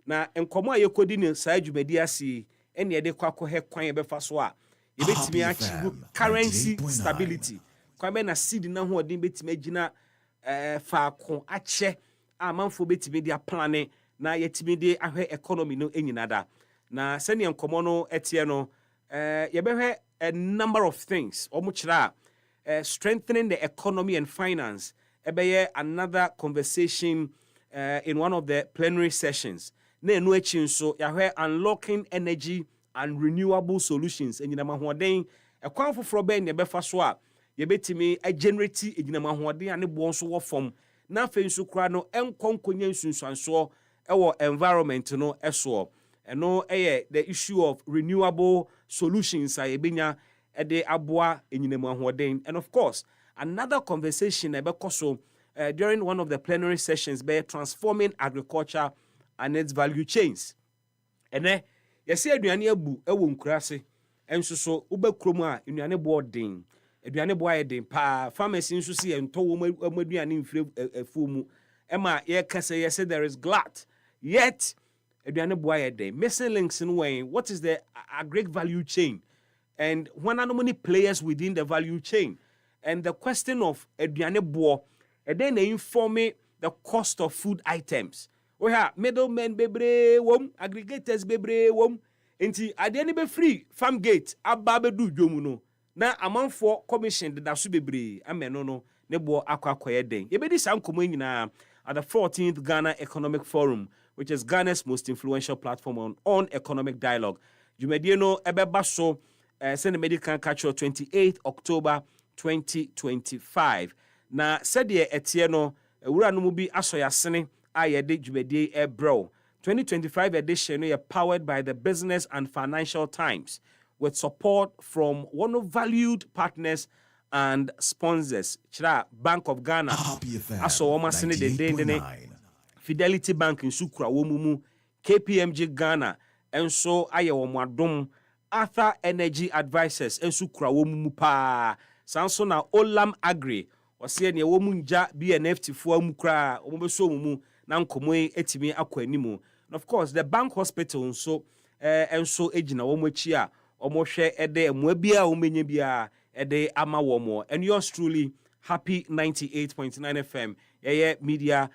Na enkomo ayekodi ne saa dwumadi ase ene yede kwakọ he kwan ye befa so a ye betimi achieve currency stability kwan be na seed na ho odin betimi agina faako ache amanfo betimi dia plane na yetimi de ahwe economy no enyinada na sene enkomo no etie no ye behwe a number of things omo kira strengthening the economy and finance ebeye another conversation in one of the plenary sessions. Na enu echi nso yahwe unlocking energy and renewable solutions enyinama hoden ekwan foforo be ne befa so a ye betimi generate enyinama hoden ane bo nso wo fom na afa nso kura no enkonkonya nsunsuanso ewo environment no eso eno the issue of renewable solutions a yebenya ede aboa enyinama hoden. And of course another conversation ebekoso during one of the plenary sessions by transforming agriculture and its value chains. And then you see aduane abu ewo nkurase enso so ubekrom a aduane boarding aduane boy den pa pharmacy nso see ento wo aduane mfire afu mu ema ye kase ye say there is glut yet aduane boy den missing links in way what is the agri value chain and when are many players within the value chain and the question of aduane boy and then they inform me the cost of food items. We have middlemen bebre wom, aggregators bebre wom. Enti ade be free farm gate aba bedu dwomu no. Na amount for commission da su bebre ameno no ne bo akwakoye den. Ye be di sam komo nyina at the 14th Ghana Economic Forum, which is Ghana's most influential platform on economic dialogue. Jumedie no ebeba so send medical catch 28th October 2025. Na sede etie no ewura no mu bi asoyasene ayede jumedie ebro 2025 edition is powered by the Business and Financial Times with support from one of valued partners and sponsors. Chira Bank of Ghana, aso woma sene de Fidelity Bank in Sukra womumu, KPMG Ghana, enso aye womadom, Arthur Energy Advisors enso kura womumu pa. Sanso na Olam Agri, wase ne womunja BNFT fo amukra, omobeso mumu na nkomo etimi akwanimu. And of course, the bank hospital so enso ejina womochi a omohwe ede emwabia omenye bia ede ama womo. And yours truly, Happy 98.9 FM, media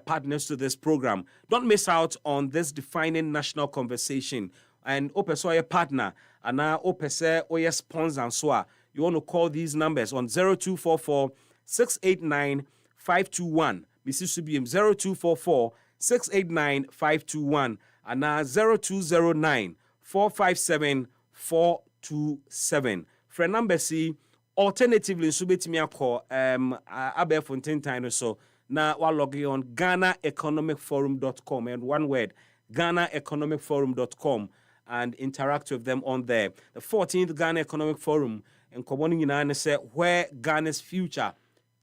partners to this program. Don't miss out on this defining national conversation. And opeso a partner, and now opese oye sponsor so you want to call these numbers on 0244 689 521. Mississippi 0244 689 521 and now 0209 457 427. For number C, alternatively, subetimi call Abe Fontaine Time so now while logging on GhanaEconomicForum.com and one word GhanaEconomicForum.com and interact with them on there. The 14th Ghana Economic Forum in Komoni United say where Ghana's future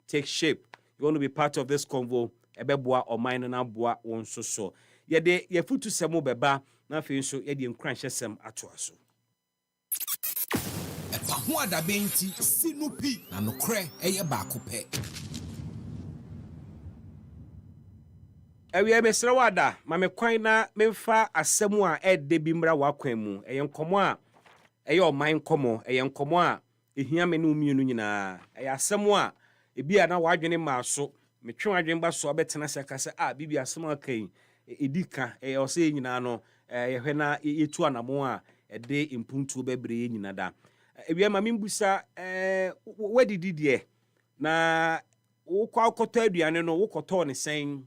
takes shape. You want to be part of this convo? Ebeboa or mine na boa won so. Yede ye futu semo beba na fe so yede nkranhye sem ato aso. EpaHoaDaben ti sinupi na nokre eye baako pe. Ewe mesre wada ma me kwan na memfa asemu a ede bi mra wakwan mu eye nkomo a eye oman nkomo eye nkomo a ehia me no mienu nyina eye asemu a ebi a na wadwene ma so metwe wadwen ba so obetena se ka se bibi asem akan edika ose nyina no yehwe na yetu anamo a ede impuntu bebre nyina da ebi ma mimbusa wadidi de na wokọ akoto aduane no wokọtọ ne sen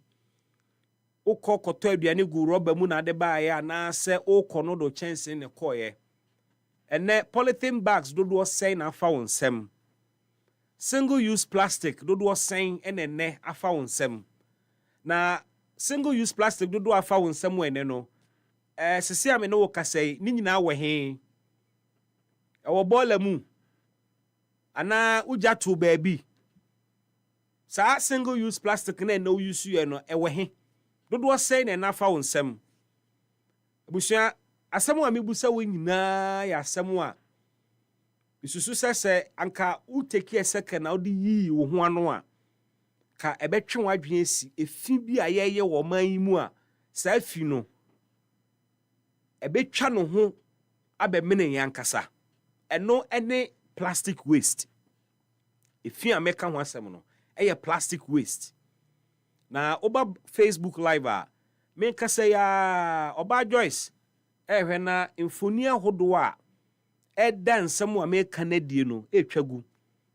wokọkọtọ aduane gu roba mu na de ba ya na se wokọ no do chance ne koye ene polythene bags dodo sen na fa wonsem single-use plastic dodo sen ene afa wonsem na single-use plastic dodo afa wonsem ene no sisi ame no kasai ni nyina we he ewo bola mu ana uja to baabi sa single-use plastic na no use you no ewe he dodo sen ene afa wonsem busia asemu a mebusa wo nyina ya asemu a isusu sese anka uteki a second na odi yi wo ho ano a ka ebetwe wadwen esi efi bi a yeye wo man yi mu a sa afi no ebetwa no ho abemene yankasa eno ene plastic waste efi a meka ho asem no eye plastic waste na oba Facebook live a menkasa ya oba Joyce ehwe na infonia hodo a eda nsem a me kanadie no etwagu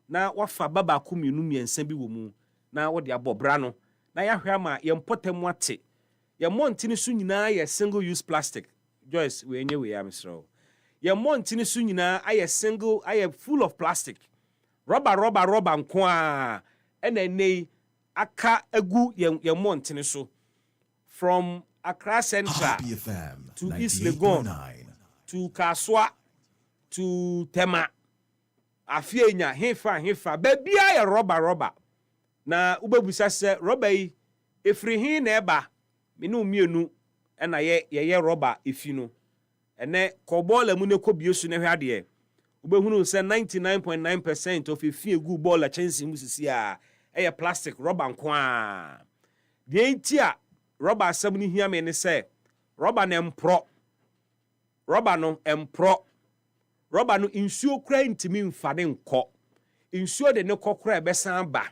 na wafa baba ko mienu miensa bi wo mu na wo de abobra no na yahwe ama ye mpotam ate ye montini so nyina ye single use plastic Joyce we enye we am sro ye montini so nyina aye single aye full of plastic rubber nko a enenei aka agu ye montini so from Accra Central to East Legon to Kaswa to Tema afienya hefa bebia ya rubber na ubebusa se rubber yi efiri hin na eba me no mienu na ye rubber efi no ene kobola mu ne kobiesu ne hwade ye ubehunu se 99.9% of efi egu ball chance mu sisi a plastic rubber nko a de nti a rubber asem ni hia me ne se rubber na empro rubber no empro rubber no insuo kura ntimi mfade nko insuo de ne kokora ebesan ba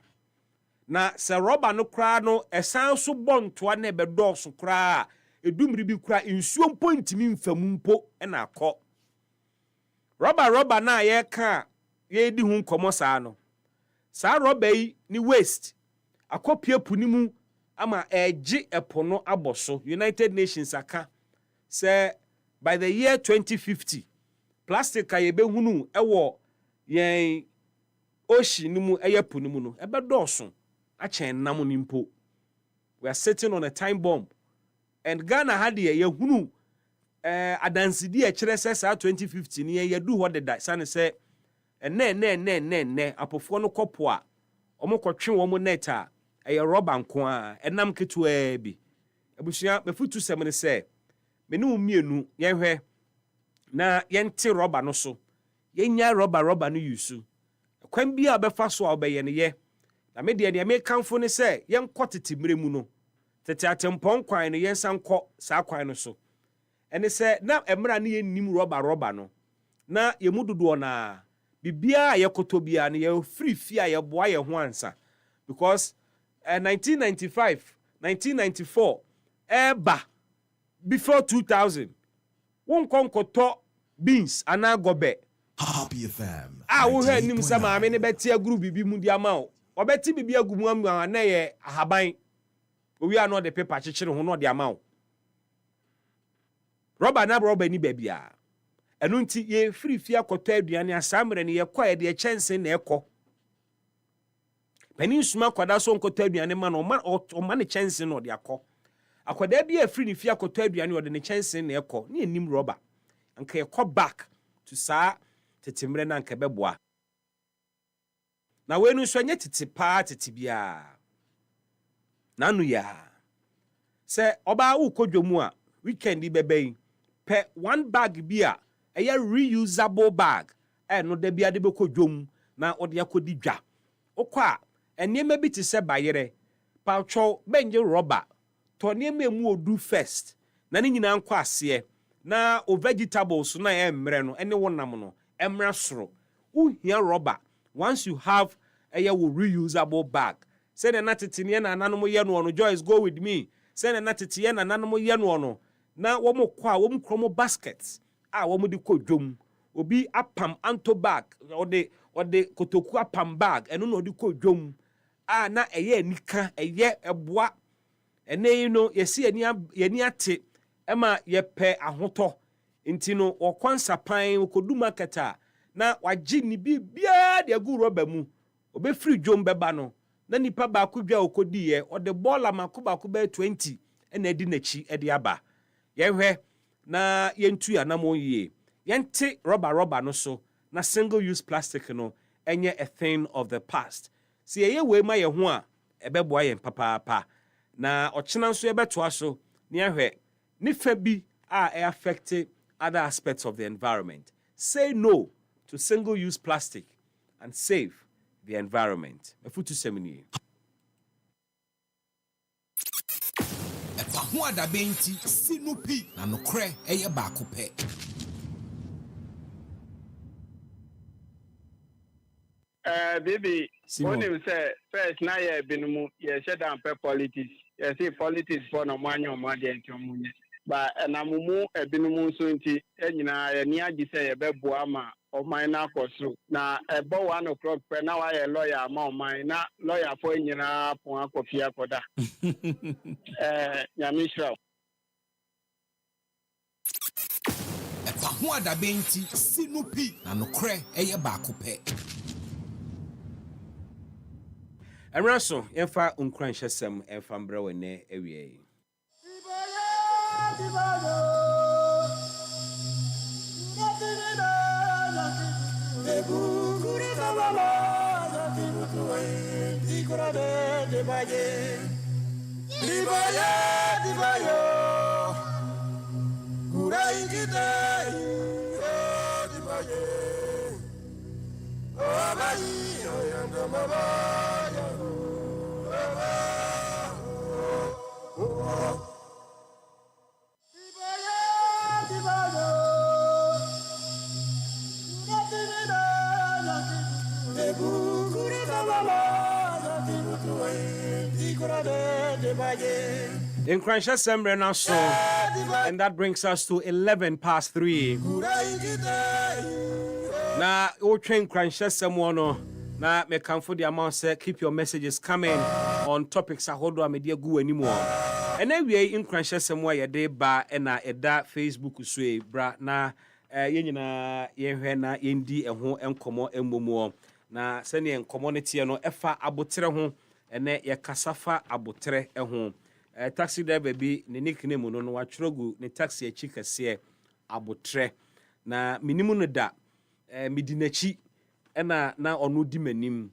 na se rubber no kura no esan so bontoa na ebedoso kura edumri bi kura insuo mpo ntimi mfamu mpo na akọ rubber na ye ka ye di hu nkomo saa no saa rubber yi ni waste akopie punimu ama eji epo no aboso United Nations aka say by the year 2050 plastic ka ye behunu ewo yen ocean mu eyepo nimu no ebedoso achen nam ni mpo. We are sitting on a time bomb and Ghana had ye hunu adansidi e kire se saa 2050 ni ye du what the sane say ne apofo no kopo a omokotwe wo mo net a eye rubber nko a enam ketua bi abusua mefutu sem ne se me ne umienu ye hwe na yente rubber no so yenya rubber no yusu kwan bi a befa so a obeye ne ye na me de me kanfo ne se yenkọ tetemire mu no tete atempon kwan no yensan kọ saa kwan no so ene se na emra ne yennim rubber no na yemudodo na bibia yekoto bia ne ye free fee a ye boa ye ho ansa because 1995 1994 eba before 2000 won konkoto beans ana gobe Happy FM. Wo hwe nim sa maame ne beti aguru bibi mu di ama o obeti bibi agumu amu na ye ahaban owi ano de paper chichire ho no de ama o rubber ni babia enu nti ye free fie akoto aduane asamre ne ye kwa ye de chense na ekọ panin suma kwada so nkoto aduane ma no o ma ne chense no de akọ akwada bia free ne fie akoto aduane o de ne chense na ekọ ne enim rubber anka ye kọ back to saa tetemre na nka beboa na wenu so anye tetipa tetibia nanu ya se oba wo kodwomu a weekend bebe pe one bag bia eye reusable bag no da bia de be kodwom na ode akodi dwa okwa enema bi ti se bayere pacho benje rubber to niema emu odu first na ni nyina nkwa ase na o vegetables na emre no ene wonam no emra soro uhia rubber once you have a reusable bag say na tetene na nanom ye no no Joyce go with me say na tetene na nanom ye no no na wo mo kwa wo mo kromo baskets a wo mo di kodwom obi apam anto bag ode kotoku apam bag eno no di kodwom a na eye anika eye eboa ene no yesi ani ate ema yepe ahoto nti no okwansa pan okodu market a na wagye ni bibia de agu rubber mu obe free dwom beba no na nipa ba akudwa okodi ye ode bola makoba ko be 20 ena edi nachi edi aba yehwe na yentu ya na mo yie yente rubber no so na single use plastic no enye a thing of the past si ye we ma ye ho a ebeboa ye papa na ochena so ebetoa so ne yehwe ni fa bi a affect other aspects of the environment. Say no to single use plastic and save the environment. Mefutu semini. EpaHoaDaben ti sinupi na nokre eye baako pe. Baby, when you say first na ye binumu ye shut down pe politics. Ye say politics for no manyo made entomunye. But na mumu ebinumu so nti enyina ye ni agi say ye beboa ma oman na akoso na ebo 1 o'clock pe na wa ye lawyer ma oman na lawyer for enyina pon akofia koda nyamishra EpaHoaDaben ti sinupi na nokre eye baako pe. Enraso yemfa unkran hyesem emfa mbra wene ewie. In Cransha Sembre now so, and that brings us to 3:11. Now, you train Cransha Semono. Now, me come for the amount say keep your messages coming on topics I hold on media go anymore. And then we in Cransha Semwa ya day ba and na eda Facebook so bra na yenina yenhwe yendi eho enkomo emmomo na sene enkomonity no efa abotre ho ene ye kasafa abotre eho taxi driver bi ne nickname no no watrogu ne taxi achi kase abotre na minimu no da midinachi ena na onu di manim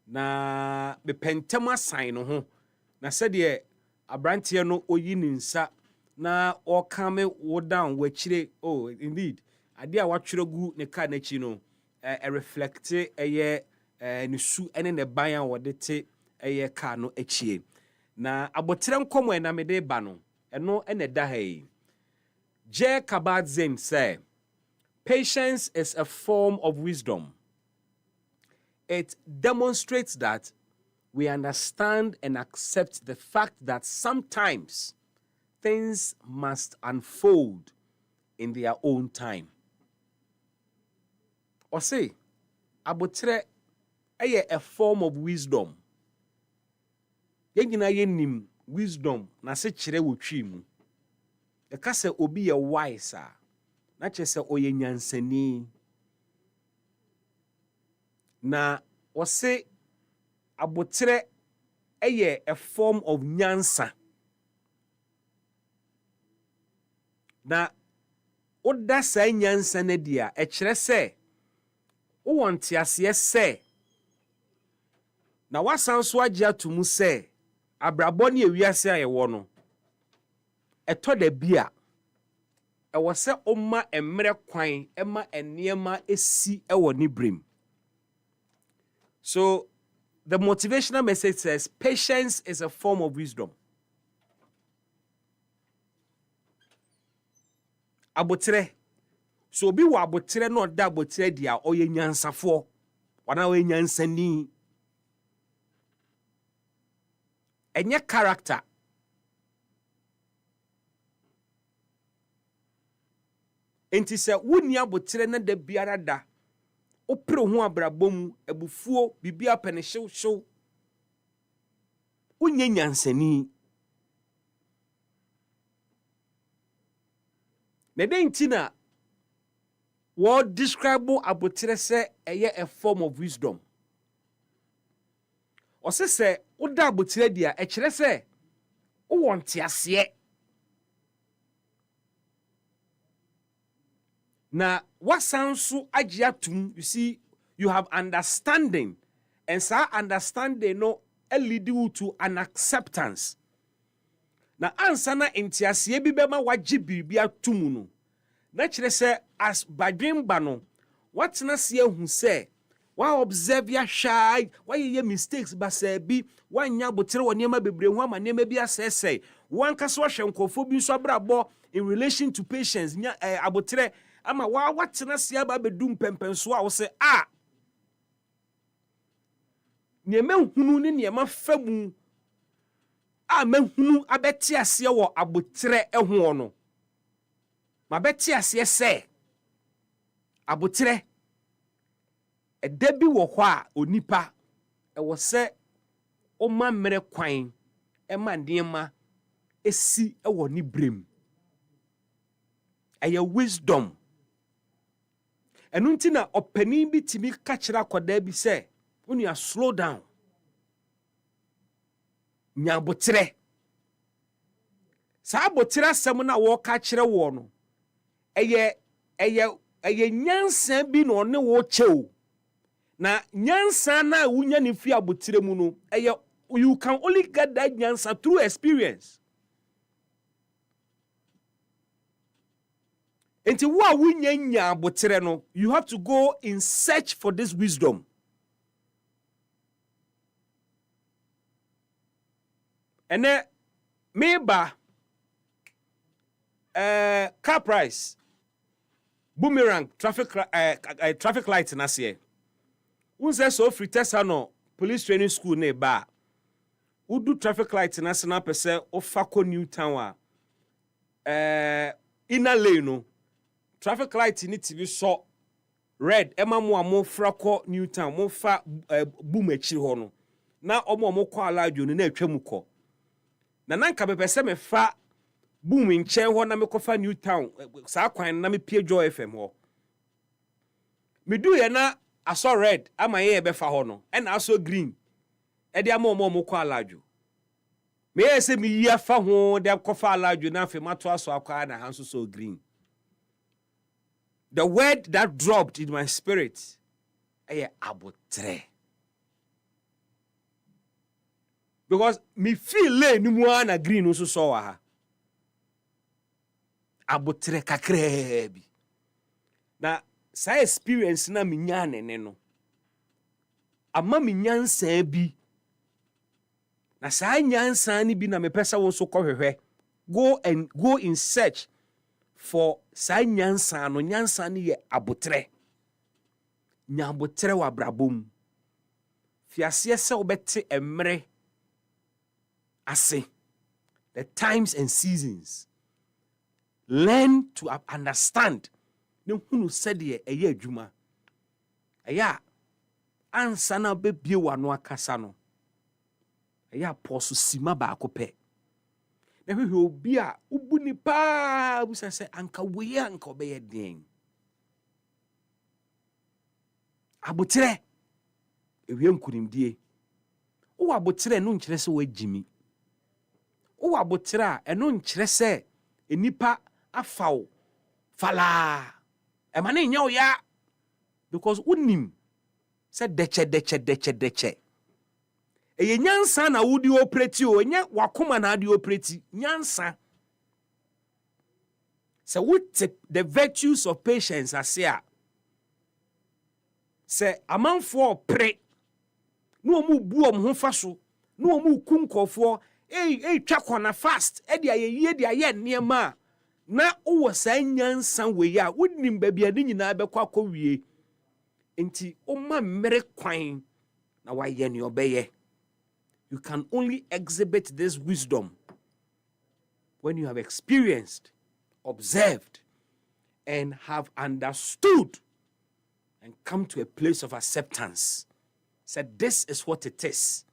na bepentema sign no ho na sede abrantie no oyi ni nsa na o kame wo down wachire oh indeed ade a watrogu ne ka na chi no reflect eye ne su ene ne ban a wodete eye ka no achie na abotre nkomo na mede ba no eno ene da hai Je Kabat-Zinn say patience is a form of wisdom. It demonstrates that we understand and accept the fact that sometimes things must unfold in their own time. Or say, abotre eye a form of wisdom. Yengina yenim wisdom na se kire wotwi mu. E ka se obi ye wise a na che se oye nyansani. Na wose abotre eye a form of nyansa. Na oda sa nyansa na dia e kire se wo wonte ase se na wasan so agya tumu se abrabọ ne ewiase ayewo no eto da bia e wo se omma emre kwan ema enema esi ewo ni brim. So the motivational message says patience is a form of wisdom. Abotre so bi wa abotre no da abotre dia oye nyansafo wana oye nyansani enye character enti se woni abotre na da biara da opre ho abrabom ebufuo bibia pene hyew unye nyansani ne dentina what describe abotre se eye a form of wisdom. O se woda abotre dia e kire se wo wonte ase na wasanso agiatum. You see, you have understanding, and so understanding no lead you to an acceptance. Na ansana entiasie bi bema wagye bibia tumu no na kire se as badwemba no watena se ahu se wa observe ya shy wa ye mistakes ba se bi wanya botere woniema bebre hu ama niema bi asese wankaso hwenkofo bi so abrabo in relation to patience nya abotere ama wa watena se aba bedum pempenso a wo se niema hunu ne niema famu a mahunu abeti ase wo abotere eho no mabeti ase se abotere edabi wo hɔ a onipa wo se o ma mere kwan e ma ndema esi wo ni brem aya wisdom enunti na opani bi timi ka kira koda bi se when you slow down nya botere sa botere asem na wo ka kire wo no eye nyansa bi no ne wo cheo Na nyansa na wunya ne fi abotire mu no you can only get that nyansa through experience. Enti wo a wunya nya abotire no, you have to go in search for this wisdom. And then meba car price boomerang traffic light na se. Unse so free test no police training school ne ba. Udu traffic light na se na pese ofako Newtown inner lane no. Traffic light ni ti bi so red ema mo frako Newtown mo fa boom echi ho no. Na omo kwa aladio no na atwam ko. Na nanka bepese me fa boom nchen ho na me kofa Newtown sa kwan na me pie Joy FM ho. Me do ye na aso red ama ye be fa ho no e na aso green e de ama omo kwa aladio. Me ye se me yi afa ho de kofa aladio na afi mato aso akwa na hanso so green. The word that dropped in my spirit eye abotre. Because me feel le ni mu na green so so wa ha. Abotre kakra bi. Na sa experience na me nya ne no. Ama me nyansa bi. Na sa nyansa ni bi na me pesa wo so kohwehwe. Go in search for sa nyansa no nyansa ni ye abotre. Nya abotre wa brabom. Fiase se obete emre ase. The times and seasons. Learn to understand. Ne hunu said ye eye adwuma. Eya ansa na bebie wano akasa no. Eya poso sima ba akope. Na hwe obi a ubu ni pa busa se anka weye anka obeye den. Abotre ewie nkunimdie. Wo abotre no nkyere se wagimi. Wo abotre a eno nkyere se enipa afaw fala emane nya oya because unim se deche eye nyansa na wudi operate o enya wakoma na adi operate nyansa se what the virtues of patience asia se amanfo pre no mu bu ho fa so no mu kunkofo twakona fast e dia ye dia ye niema na uwo sa nyansa we ya wonim ba bia ni nyina bekwa wie enti o ma mere kwan na wa ye ni obeye. You can only exhibit this wisdom when you have experienced, observed, and have understood and come to a place of acceptance. Said, this is what it is.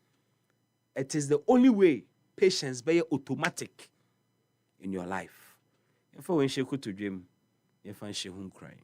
It is the only way patience be automatic in your life. If when she could to dream, if I she home crying.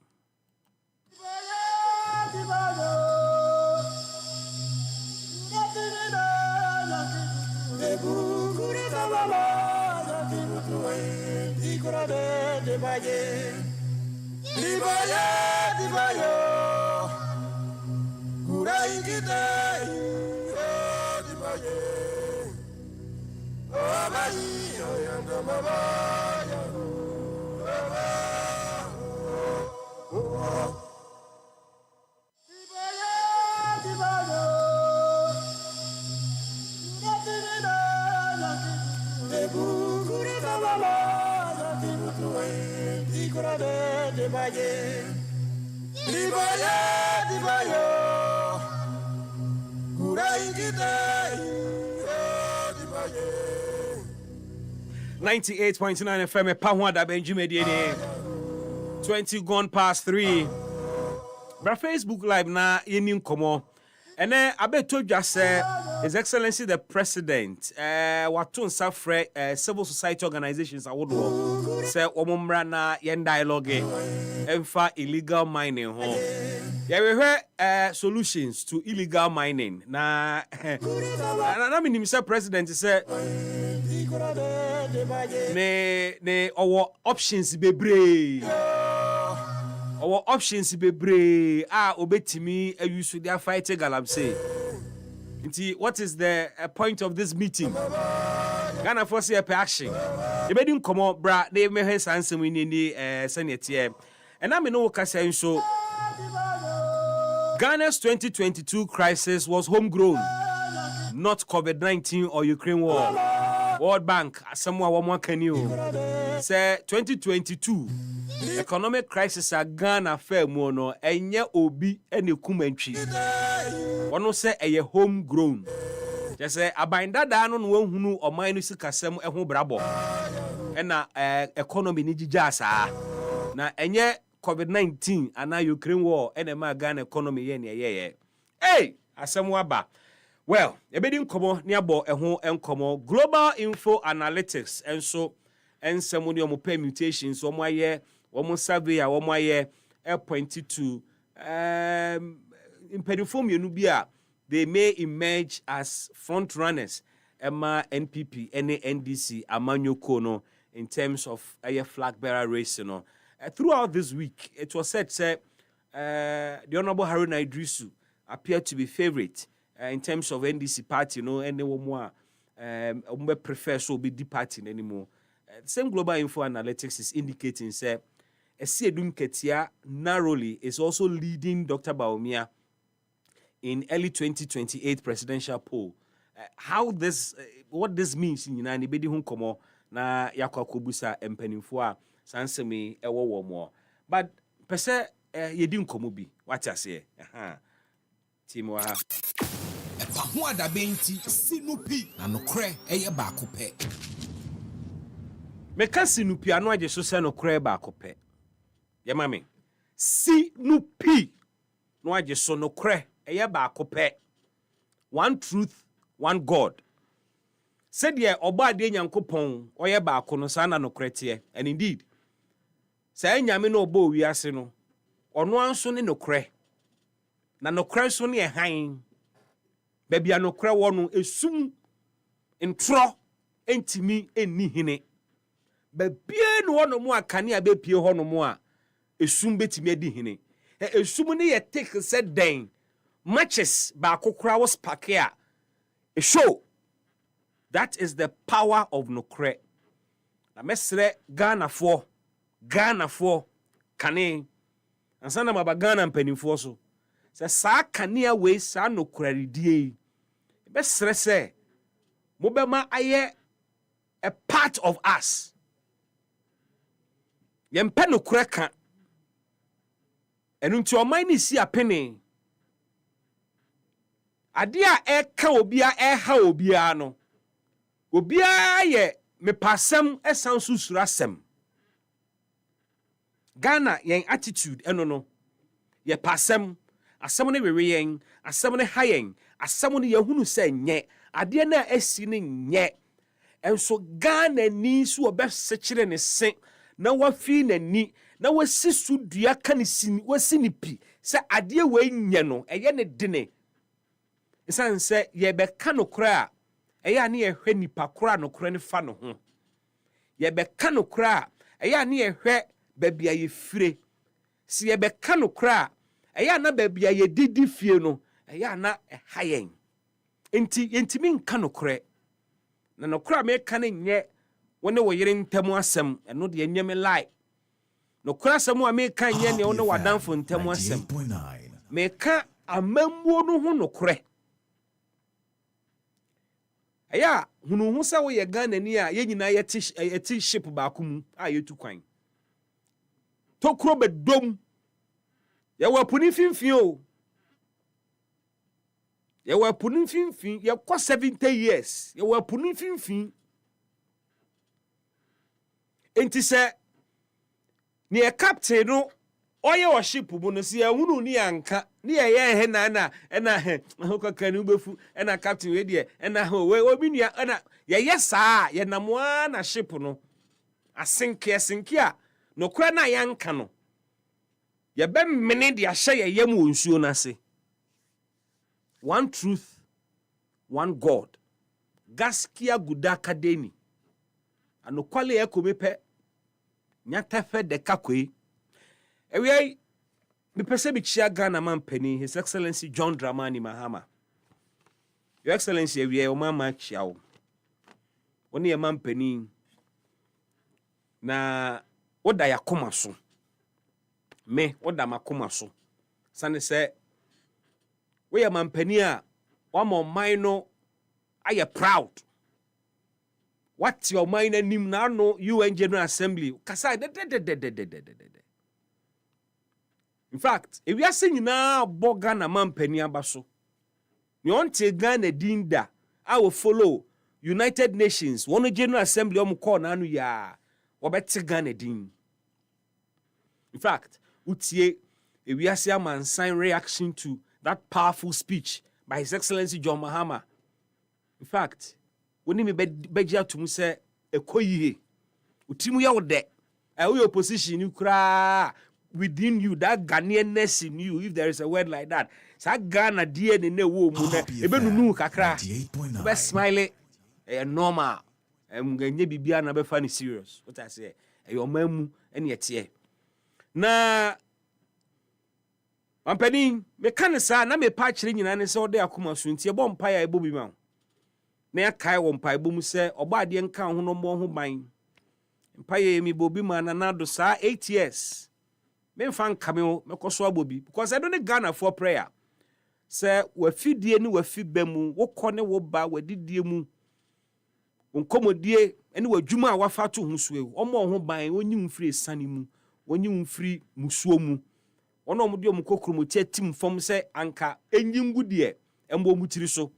.9 FM EpaHoaDaben Jumediene 20 gone past 3. Bra Facebook live na yeni nkomo. Ene abeto dwa se His Excellency the President wato nsa frɛ civil society organizations awodo se omomra na yen dialogue emfa illegal mining ho. Yɛhwehwɛ solutions to illegal mining na na minim se president se ne owo options bebree our options bebre obetimi use their fight galamsey. What is the point of this meeting? Ghana for say action. You bedim come on, bra. They may have answer in the Senate here. And I know Kasen so. Ghana's 2022 crisis was homegrown, not COVID-19 or Ukraine war. World Bank, someone one can you say 2022 economic crisis at Ghana fair mono enye obi ene kumentri. One say a homegrown. Just say abinda da no hunu oman no sikasem eho brabo. Na economy ni jijasa. Na enye COVID-19 and Ukraine war and ma Ghana economy ye. Hey, asem waba. Well, ebedi nkomo ni abo eho enkomo global info analytics enso ensemo ni omo permutations omo aye omo survey a omo aye point to impediform yenu bia they may emerge as front runners ema NPP and NDC amanyoko no in terms of a flag bearer race no. Throughout this week it was said say the Honorable Haruna Idrisu appeared to be favorite in terms of NDC party, and no more prefer so be the party anymore. The same global info analytics is indicating say Esiedum Ketia narrowly is also leading Dr. Baumia in early 2028 presidential poll. What this means in United Bedi Hunkomo na yakwa kubusa empenifua sansemi ewo womo. But pese yedi nkomo bi what I say. Timo ha. EpaHoaDaben ti sinupi na nokre eye baako pe. Meka sinupi anu aje so se nokre baako pe. Ye mame. Sinupi no aje so nokre eye baako pe. One truth, one God. Said ye oba de Nyankopon oye baako no sa na nokre tie. And indeed, say nyame no obo wiase no, ono anso ne nokre. Na nokre so ne han. Baby anokre wono esum ntro entimi enni hene. Babie no wono mu akane a bepie ho no mu a esum betimi adi hene. Esum ne ye take said den matches ba kokora was pakea. A show that is the power of nokre. Na mesre Ghana for kane ansana maba Ghana mpanimfo so. Se sa kane we sa nokre ridie. Be stress mobema aye a part of us. Yempe nokre ka. Enu nti oman ni si apene. Ade a eka obia eha obia no. Obia ye mepasem esan susurasem. Ghana yen attitude eno no. Ye pasem asem ne wewe yen, asem ne hayen, asem ne yehunu se nye. Ade na esi ne nye. Enso Ghana ni so obesechire ne sen na wafi nani na wasisu dua kanisini wasinipi se ade we nye no eye ne dene. Isan se ye be kanokra eye ane ye hwe nipa kora nokra ne fa no ho. Ye be kanokra eye ane ye hwe babia ye fire. Si ye be kanokra eye na babia ye didi fie no eye na hayen. Enti nka nokra. Na nokra me ka ne nye wone wo yere ntemu asem eno de nyeme lie. Nokra asem a me ka nye ne wone wadanfo ntemu asem. Me ka amammuo no ho nokra. Aya hunu hu sa wo ye Ghana ni a ye nyina yeti ship baako mu a yetu kwan. Tokro bedom. Ye wapuni finfin o. Ye wapuni finfin ye kwa 70 years. Ye wapuni finfin. Enti se ni e captain no oye wo ship mu no se hunu ni anka ni ye he na he hokaka ni ubefu na captain we de na we obi nua na ye saa ye namoa na ship no asinke a no kura na yanka no ye be mene de ahye ye yam wonsuo na se. One truth, one God. Gaskia gudaka deni. Anokwale ekomepe nyatafe de kakwe. Ewe me pese bi chia Ghana man penny His Excellency John Dramani Mahama. Your Excellency we o mama chiao. Oni e man penny na oda yakoma so. Me oda makoma so. Sane say we a man penny a one more minor I proud. What's your mind and him now? No, UN General Assembly. Kasa in fact, if we are saying now, Bogana man penny abaso. You want to Ghana dinda? I will follow United Nations. One General Assembly call nanu ya. Wabetse Ghana din. In fact, utie if we are saying man sign reaction to that powerful speech by His Excellency John Mahama. In fact, when me begia to say ekoyiye utimu ya ode your opposition you cry within you that Ghanaianness in you, if there is a word like that, sa Ghana die ne wo mu na ebe nunu kakra be smile normal ngenye bibia na be funny serious what I say your mamu ene etie na ampani me kan sa na me pa kire nyina ne se ode akoma so ntie bo mpa ya ebo bi ma na yakai wo mpa ebo mu se oba ade nka ho no mo ho ban mpa ye mi bobi ma na nado sa 8 years me fan kameo me koso abobi because I don't Ghana for prayer say wa fidie ni wa fiba mu wo kone wo ba wa didie mu onkomodie ene wa dwuma a wa fa to ho suwe omo ho ban onyim firi sane mu onyim firi musuo mu ono omde omkokromotia tim fom se anka enyim gudie embo mutiri so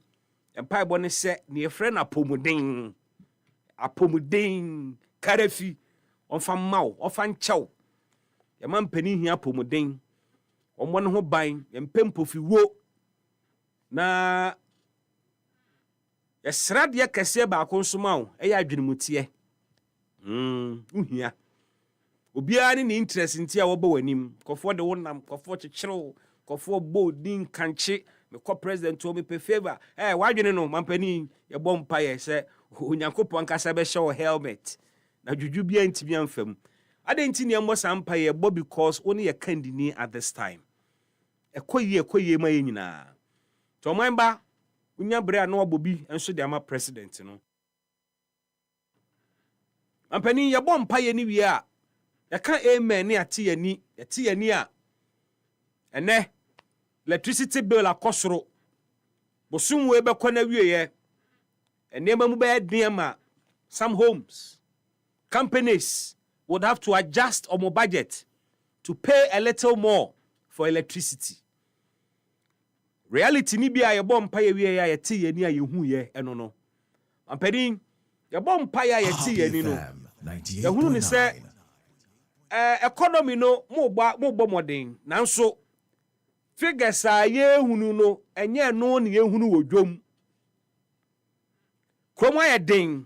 empa bo ne se ne efre na apomuden karefi onfa maw onfa nchaw yama mpani hia apomuden ommo ne ho ban empempofi wo na esrade kese ba akonsoma wo eya adwenemutie uhia obiara ni interest ntia wo ba wanim kofo de wonam kofo chechero kofo bodin kanche me ko president o me pe favor wadwene no mampani ye bom paye se onyankopon kasa be show helmet na juju bia ntimi amfam ade ntini ambo sampa ye bo because oni ye kandini at this time ekoye ma ye nyina to manba unya bre na obobi enso de ama president no mampani ye bom paye ni wi a yaka amen ni ati yani a ene electricity bill akosoro bosumwe be kona wieye enema mu be diama some homes companies would have to adjust on budget to pay a little more for electricity. Reality ni bia ye bom pa ye wieye ya yete yani a yehu ye eno no ampedin ye bom pa ya yete yani no ye hunu ni se economy no mo bo modern nanso figures a ye hunu no enye no ne ye hunu wodwom kromo aye den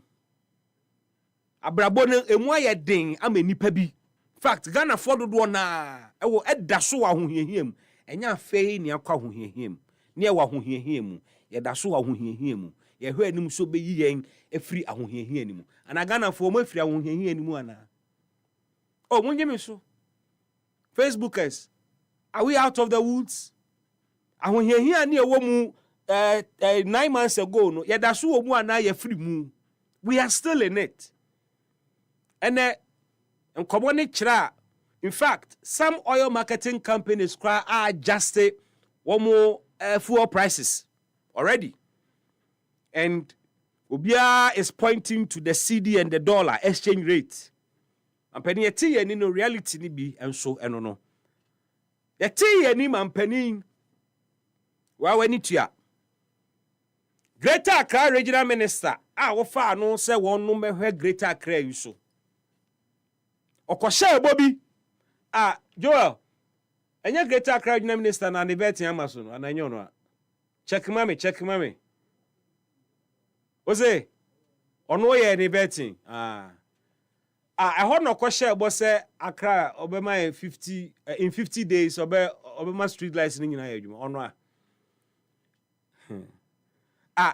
abrabo no emu aye den ama nipa bi fact Ghana for dodo na ewo edaso wa hohiahiem enya afei ne akwa hohiahiem ne e wa hohiahiem ye daso wa hohiahiem ye hwe anim so be yiyen efiri ahohiahiem anim ana Ghana for mo efiri ahohiahiem anim ana oh munye me so Facebookers, are we out of the woods? And when you hear near womu 9 months ago, no, yeah, that's who na ye free mu. We are still in it. And common chra. In fact, some oil marketing companies are adjusted one more fuel prices already. And Ubia is pointing to the CD and the dollar exchange rate. Ampani yeti ye ni no reality ni bi enso eno no yeti ye ni mampani wa wani tua Greater Accra Regional Minister wo fa no se won no mehwe Greater Accra yi so okosha ebobi Joel enya Greater Accra Regional Minister na debate amaso no ananyo no check mame Ose ono ye debate I heard no question about say Accra obema 50 in 50 days obema street lights ni nyina adwuma ono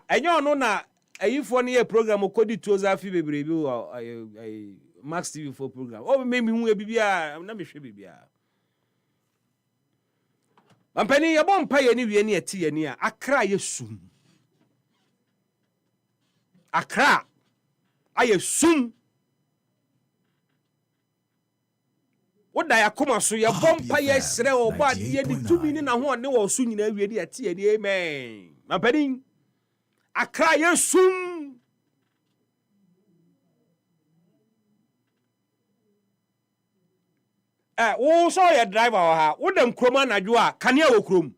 enyo no na ayifo ne ye program okodi toza afi bebre bi Max TV for program me hu e bibia na me hwe bibia Mampani ya bompa ye ni wie ni eti ye ni a Accra ye sum. Accra aye sum. Woda ya koma so ya bompa ye sere oba ye di tumi ni na ho ne wo so nyina wie di eti ye di amen. Mampani Accra ye sum. Wo so ye driver wa ha wo dem kroma na dwo a kanea wo krom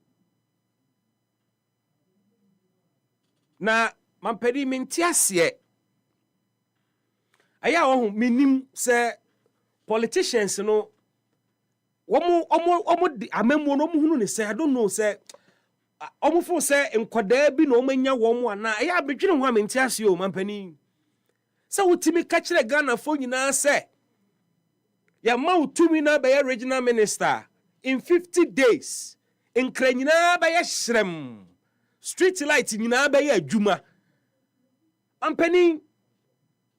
na mampedi mentiase aya wo hu menim se politicians no omo amemmo no hunu ne se I don't know se omo fo se enkodaa bi na omanya wo mo ana aya bedwene ho mentiase o mampani se wotimi ka kire Ghana fo nyina se ya mau tumi na be regional minister in 50 days in kranyina be shrem street light nyina be adwuma ampani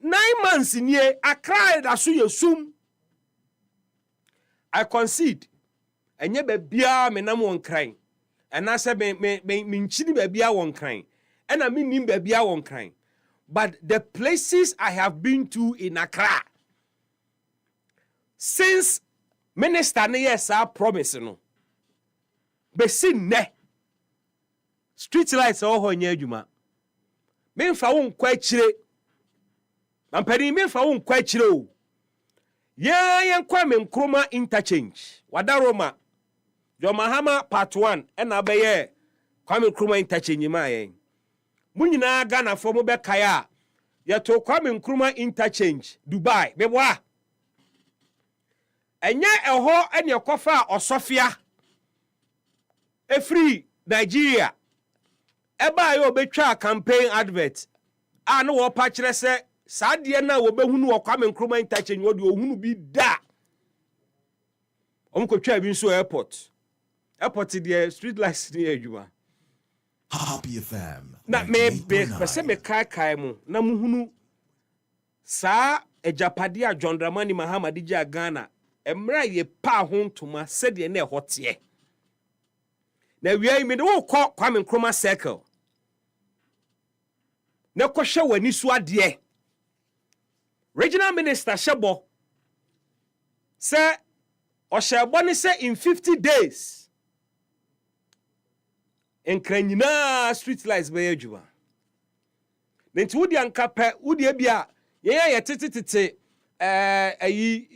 9 months nie Accra da so yesum I concede enye be bia me nam won kran ena se me nchini be bia won kran ena me nim be bia won kran but the places I have been to in Accra since minister ne yes our promise no be sin ne street lights all ho nya adwuma me mfa won kwa akire mampani me mfa won kwa akire o yen kwa me nkroma interchange wadaroma Jomahama part 1 ena be ye kwa me nkroma interchange ma yen munyina Ghana fo mo be kaya ye to kwa me nkroma interchange Dubai be boa enye eho ene ekofa osofia efri Nigeria eba yo betwa campaign advert no wo pa kire se saade na wo behunu wo kwame nkroma interchange wo de ohunu bi da omkotwa bi nso airport the street lights ni adwuma Happy FM na me be pese me kai mu na muhunu sa ejapade a John Dramani Mahama di Ghana emra ye pa ho ntoma sede na ehote na wiai me de wo kɔ kwame nkroma circle na kɔhwɛ wani so ade regional minister Shebo say Oshebo ni say in 50 days en kranyina street lights be adwuma nti wodi anka pɛ wodi bia ye tetetete ayi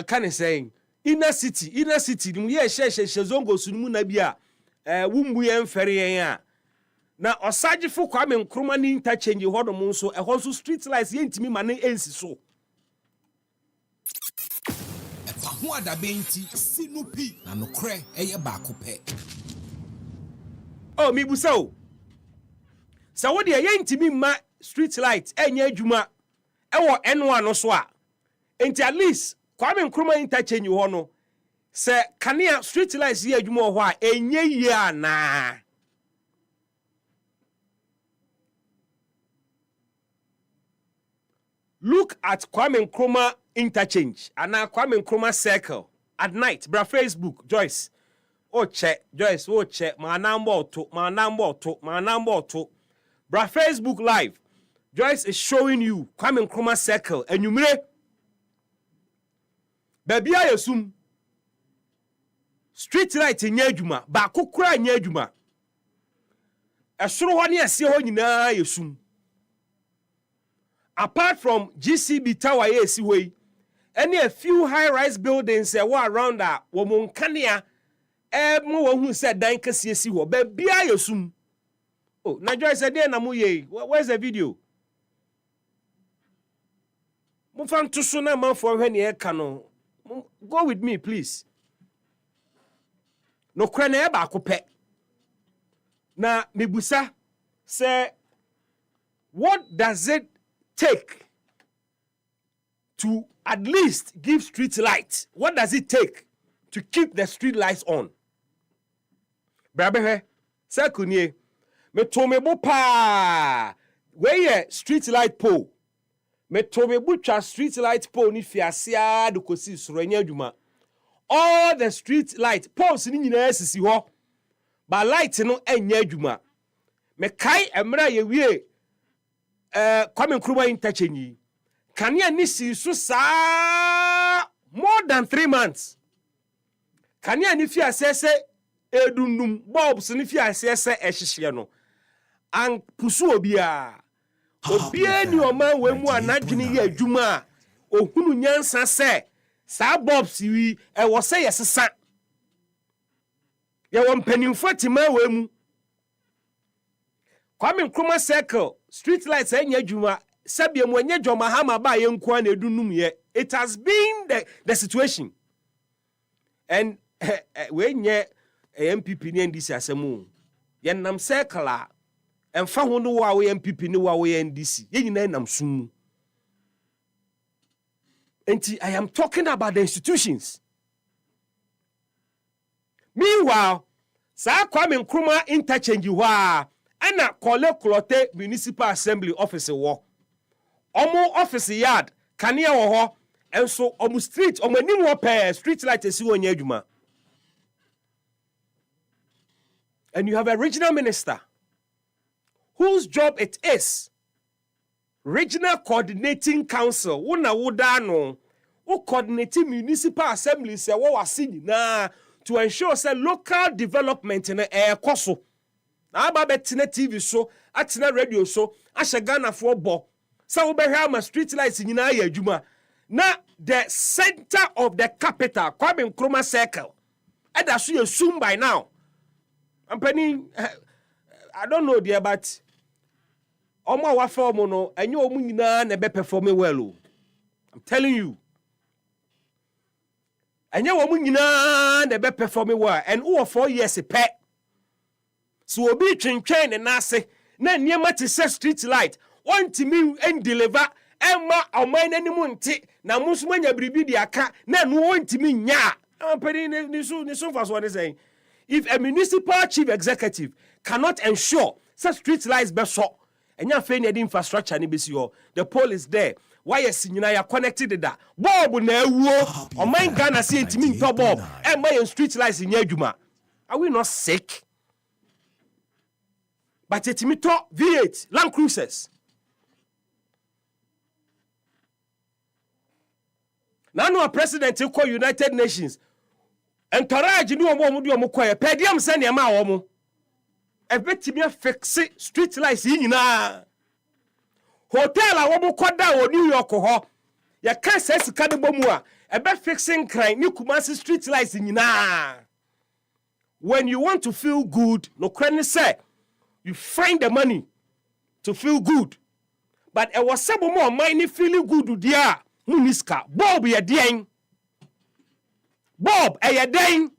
can saying inner city mu ye hye zongo sunu na bia wumbu ye mfere yen a na osagefo kwame nkroma ni interchange hodom nso ehon so street lights ye ntimi ma ne ensi so EpaHoaDaben ti sinupi na nokre eye baako pɛ oh mi busa o sa wo de ye ntimi ma street light enye adwuma ewo N1 no so a enti at least kwame nkroma interchange ho no se kanea street lights ye adwuma ho a enye yi ana look at Kwame Nkrumah interchange and Kwame Nkrumah circle at night bra Facebook Joyce oh check Joyce oh check my number to bra Facebook live Joyce is showing you Kwame Nkrumah circle and you mere baby ayesum street light nya adwuma ba kokura nya adwuma esoro ho ne ase ho nyina yesum apart from GCB Tower yesi way any a few high rise buildings were around that womun kanea mo wo hu said dan kase esi ho ba bia yesum oh na Joy said na mo ye where's the video mo fan to so na man for hwe ne e ka no go with me please no kra na e ba akopɛ na mebusa say what does it take to at least give street lights? What does it take to keep the street lights on? Brabehe, sekunye, me tomebo pa, weye street light pole, me tomebo cha street light pole ni fiasia do kosi surenya juma. all the street light poles ni nyina sisi ho ba light no enya adwuma me kai emra ye wie Kwame Nkrumah interchange kanea ni si so saa more than 3 months kanea ni fi asese edunum bulbs ni fi asese ehihye no an pusu obia ni oman we mu anadwene ye adwuma ohunu nyansa se saa bulbs wi wo se yesesa ye wo mpanimfo tima we mu Kwame Nkrumah circle street lights enya adwuma sabia mu enya John Mahama ba ye nko na edunum ye. It has been the situation and we nye MPP ni NDC asemu ye nam circle a emfa ho no wa we MPP ni wa we NDC ye nyina nam sum. And I am talking about the institutions. Meanwhile, sa Kwame Nkrumah interchange wa ana Kole Klote Municipal Assembly office wo. Omo office yard kanea wo ho enso omo street omo anim wo pe street light esi wo nya adwuma. And you have a regional minister whose job it is regional coordinating council wona woda no wo coordinating municipal assembly se wo wase nyina to ensure say local development in koso na aba betina TV so atina radio so ahye Ghana for bo say wo behwa ma street lights nyina ya adwuma na the center of the capital Kwame Nkrumah circle eda so ye soon by now ampani I don't know there but omo wa fa omo no enye omo nyina na be perform well. I'm telling you. Enye omo nyina na be perform well and who 4 years pe. So obi twentwen na ase na niema te set street light ontimi en deliver emma oman animu nti na musuma nya bribi di aka na no ontimi nya. Ampani ni so fast what they saying. If a municipal chief executive cannot ensure such street lights be so and you have any infrastructure ni bisi yo, the pole is there. Why is nyina ya connected that? Bob na ewo. O man Ghana say intimi nto bob. E my street lights in adwuma. Are we not sick? But intimi to V8 Land Cruisers. Now no president call United Nations. Entourage ni omo di omo koye. Pediam se ne ma omo. Ebetimi fix street lights nyina. Hotel a wobo koda o New York ho. Ya ka se sika de bomu a ebe fixing crime ni Kumasi street lights nyina. When you want to feel good, no crane say you find the money to feel good. But e was sabo mo mind feeling good dia. Muniska Bob ye den. Bob ye den.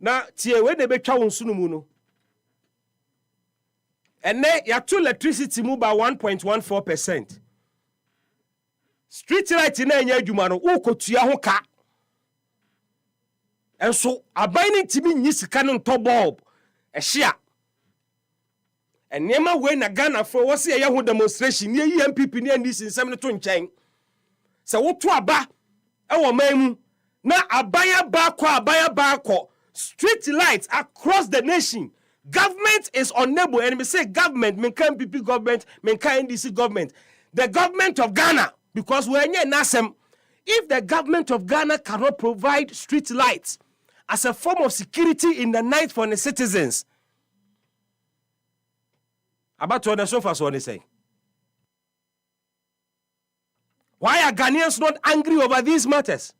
Na tie we de betwa won sunu mu no. And then you have to electricity move by 1.14%. Street light in any jumano, ukotia hoka. And so, a binding to me canon top bulb, a share. And never when a Ghana for was a young demonstration near MPP near this in 72 chain. So, what to a ba? Our memu. Now, a buyer barco. Street lights across the nation. Government is unable, and we say government, menka MPP government, menka NDC government. The government of Ghana, because we're in NASEM, if the government of Ghana cannot provide street lights as a form of security in the night for the citizens, about to the sofa, so they say. Why are Ghanaians not angry over these matters?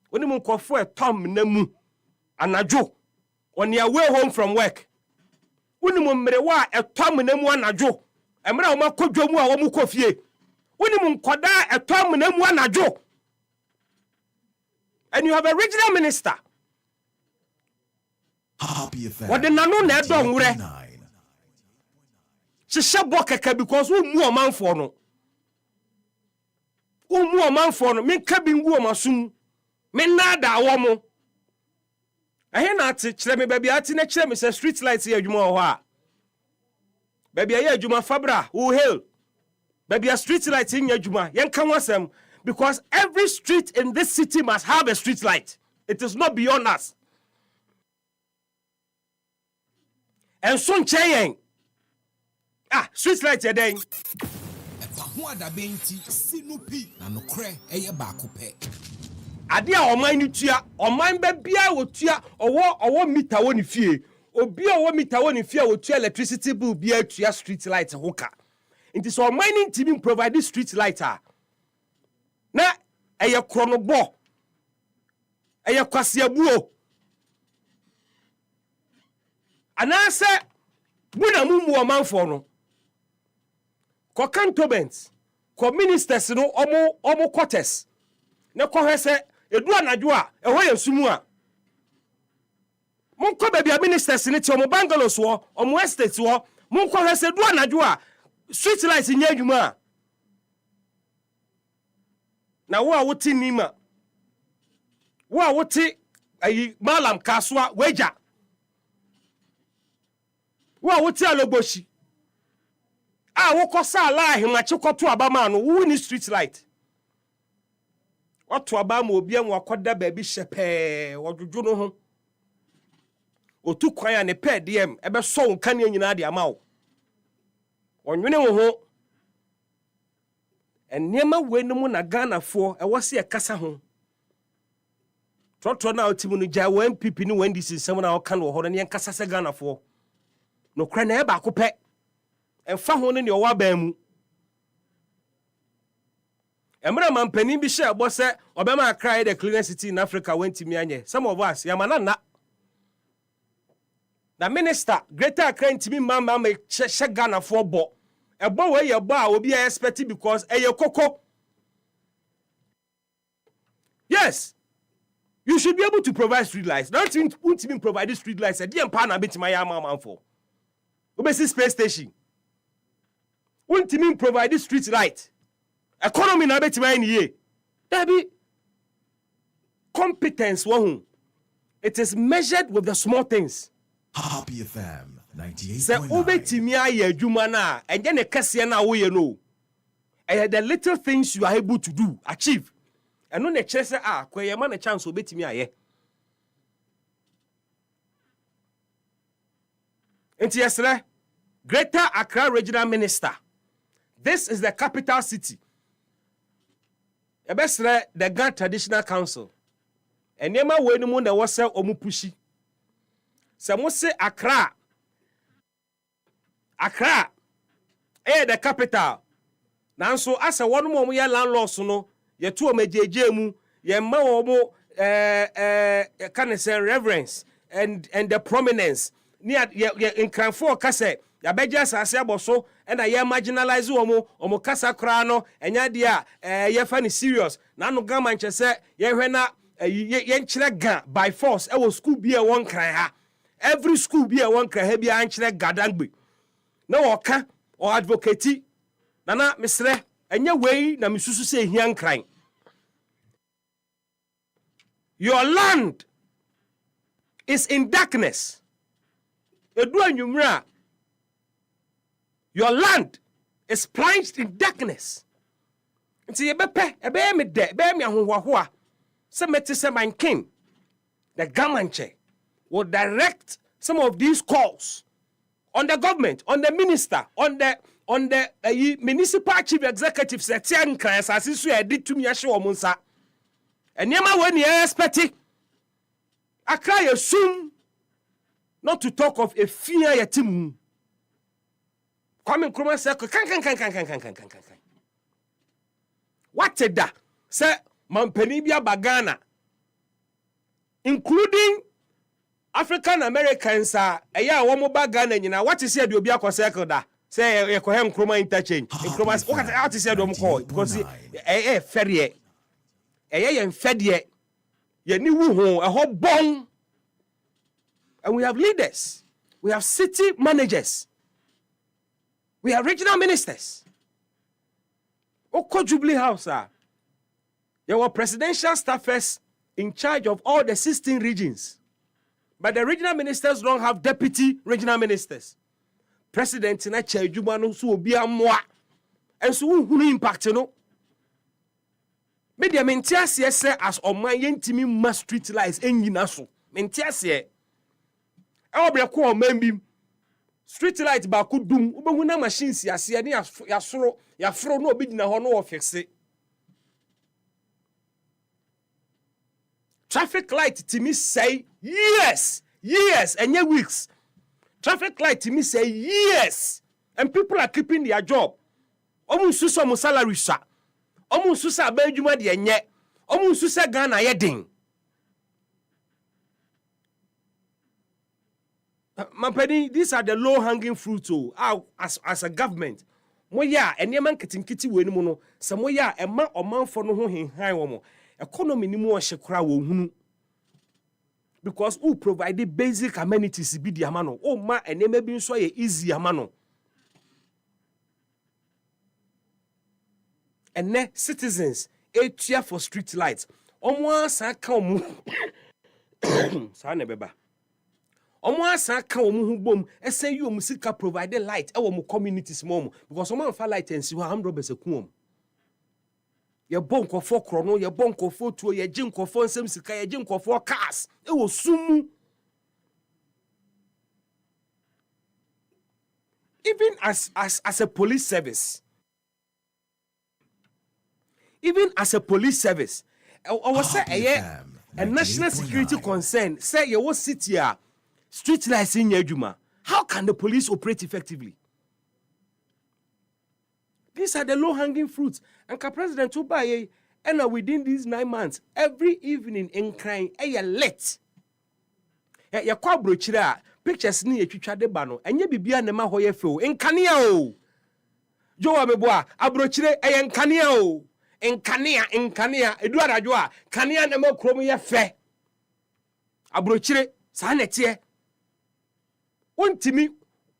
When you call for a Tom Nemu and a Joe on your way home from work. Unimu mrewa etom nemu anajo emra o makodwo mu a wo mu kofie unimu koda etom nemu anajo. And you have a regional minister what the nanu na edo nwure shebo keke because umu omanfo no me ka bi ngu omasum me nada wo mo. I na ati kire me baby ati na kire me say street lights here adwuma ho a baby aye adwuma fabra who hail baby a street lights in adwuma yen kan wasem because every street in this city must have a street light. It is not beyond us. And so chain. Street light then. EpaHoaDaben ti sinupi na nokre eye baako pe. Ade a oman ni tua, oman ba bia wo tua, owo meter wo ni fie. Obi owo meter wo ni fie wo tua electricity bill bia tua street light hoka. It is oman ni team provide this street light na eye kronobo. Eye kwasiabuo. Anase buna mumu omanfo no. Ko cantonments, ko ministers no omo quarters. Ne ko hwese edu anadwo a eho ye sumu a. Mon ko ba bia ministers ne ti omo bungalows wo, omo estates wo, mon ko hwese edu anadwo a street lights nya adwuma a. Na wo a wote nima. Wo a wote ayi malam kaswa weja. Wo a wote aloboshi. Woko sa la himachi koto abama no wo ni street light. Oto abama obi an wakoda ba bi shepe wodwodwo no ho. Otu kwan ya ne pe dem ebe so nka ne nyina de ama wo. Onwene wo ho. Enema we no mu na Ghana fo e wose e kasa ho. Trotro na otimu no ja wan pipi ni wan disi sem na oka no ho ne nkasa se Ghana fo. No kra na e ba ko pe. And Fahon in your wabamu. Emra mampeni bi share boss say Obama cried the cleanest city in Africa went to me. Some of us, Yamanana. The minister, Greater Accra to me, Mamma make check Ghana for bo. A boy where your bar will be expected because a your cocoa. Yes, you should be able to provide street lights. Not even provide street lights. I didn't pan a bit my mama for. Obesi space station. Won't mean provide street light. Economy na beti man ye. There be competence one. It is measured with the small things. Happy FM 98.9. Say obeti mi aye adwuma na enye ne kese na wo ye no. The little things you are able to do, achieve. And no ne kire say kwaye ma na chance obeti mi aye. Enti yesre Greater Accra Regional Minister. This is the capital city. Ebesre the Ghana Traditional Council. Enema we no mu na wo se omupushi. Se mo se Accra. Accra the capital. Nanso asa wonu mo ye landlords no, ye to o mejeje mu, ye ma wo mo can say reverence and the prominence. Ni in Cranford kase ya beja asase aboso na ye marginalize omo kasa kra no enya dia ye fa ni serious na no ga manche se ye hwe na ye nkyere ga by force e wo school bi e won kran ha every school bi e won kran ha bi an kyere gadangbe na wo ka o advocate na mesre enya wei na misusu se hian kran. Your land is in darkness. Edu anwumra. Your land is plunged in darkness. Nti yebepe ebe me de ebe me ahohoahoa se meti se man king the government will direct some of these calls on the government, on the minister, on the municipal chief executive setian kran asase so e dit tumi ahye wo nsa enema we ne expect Accra yesum not to talk of a fear yetimu. Kwame Nkrumah circle kan. What da? Say mampani bia bagana including African Americans eya wo mo bagana nyina what is here de obi akọ circle da say ye ko hem Nkrumah interchange Nkrumah what is here de mo call because ferie ye fedie ye ni wu ho ho bon. And we have leaders, we have city managers, we have regional ministers. Oko Jubilee House, there were presidential staffers in charge of all the 16 regions. But the regional ministers don't have deputy regional ministers. President in a chair, Jumano, so be a moi. And so who impact, you know? Media mentiasie say as oman yentimi ma street lights enyina so. Mentiasie. E obre ko oman bi street light ba ko dum ubehu na machine si ase ne yafro no obi gina ho no wo fixe. Traffic light timi say yes, and ye weeks. Traffic light timi say yes, and people are keeping their job. Omu susa mo salary sa. Omu susa ba adwuma de enye. Omu susa Ghana ye den. Mampedi, these are the low hanging fruits as a government. Moya enema nkitinkiti we ni mu no. Se moya ema omanfo no ho henhan wo mo. Economy ni mu o hyekora wo hunu. Because who provide the basic amenities bi di amano. O ma enema bi nso ye easy amano. And ne citizens etia for street lights. Omo asa ka omu. Sa ne beba. Omo asa ka omu hu bom esen you omu sika provide light e wo mu communities mo because omo anfa light ensi ho am robbers ekum. Ye bon kofo krono, ye bon kofo tuo, ye gin kofo nsem sika, ye gin kofo cars e wo sumu. Even as a police service. Even as a police service, I was say a national security concern. Say you was city street lights in Yejuma. How can the police operate effectively? These are the low-hanging fruits. And President Ubaye, and within these 9 months, every evening in crying, let. Ya kwa brochira pictures ni etwitwa de ba no enye bibia ne ma hoye fe o enkanea o jo wa meboa abrochire enkanea o enkanea edu arajo a kanea na ma krom ye fe abrochire sa na tie wontimi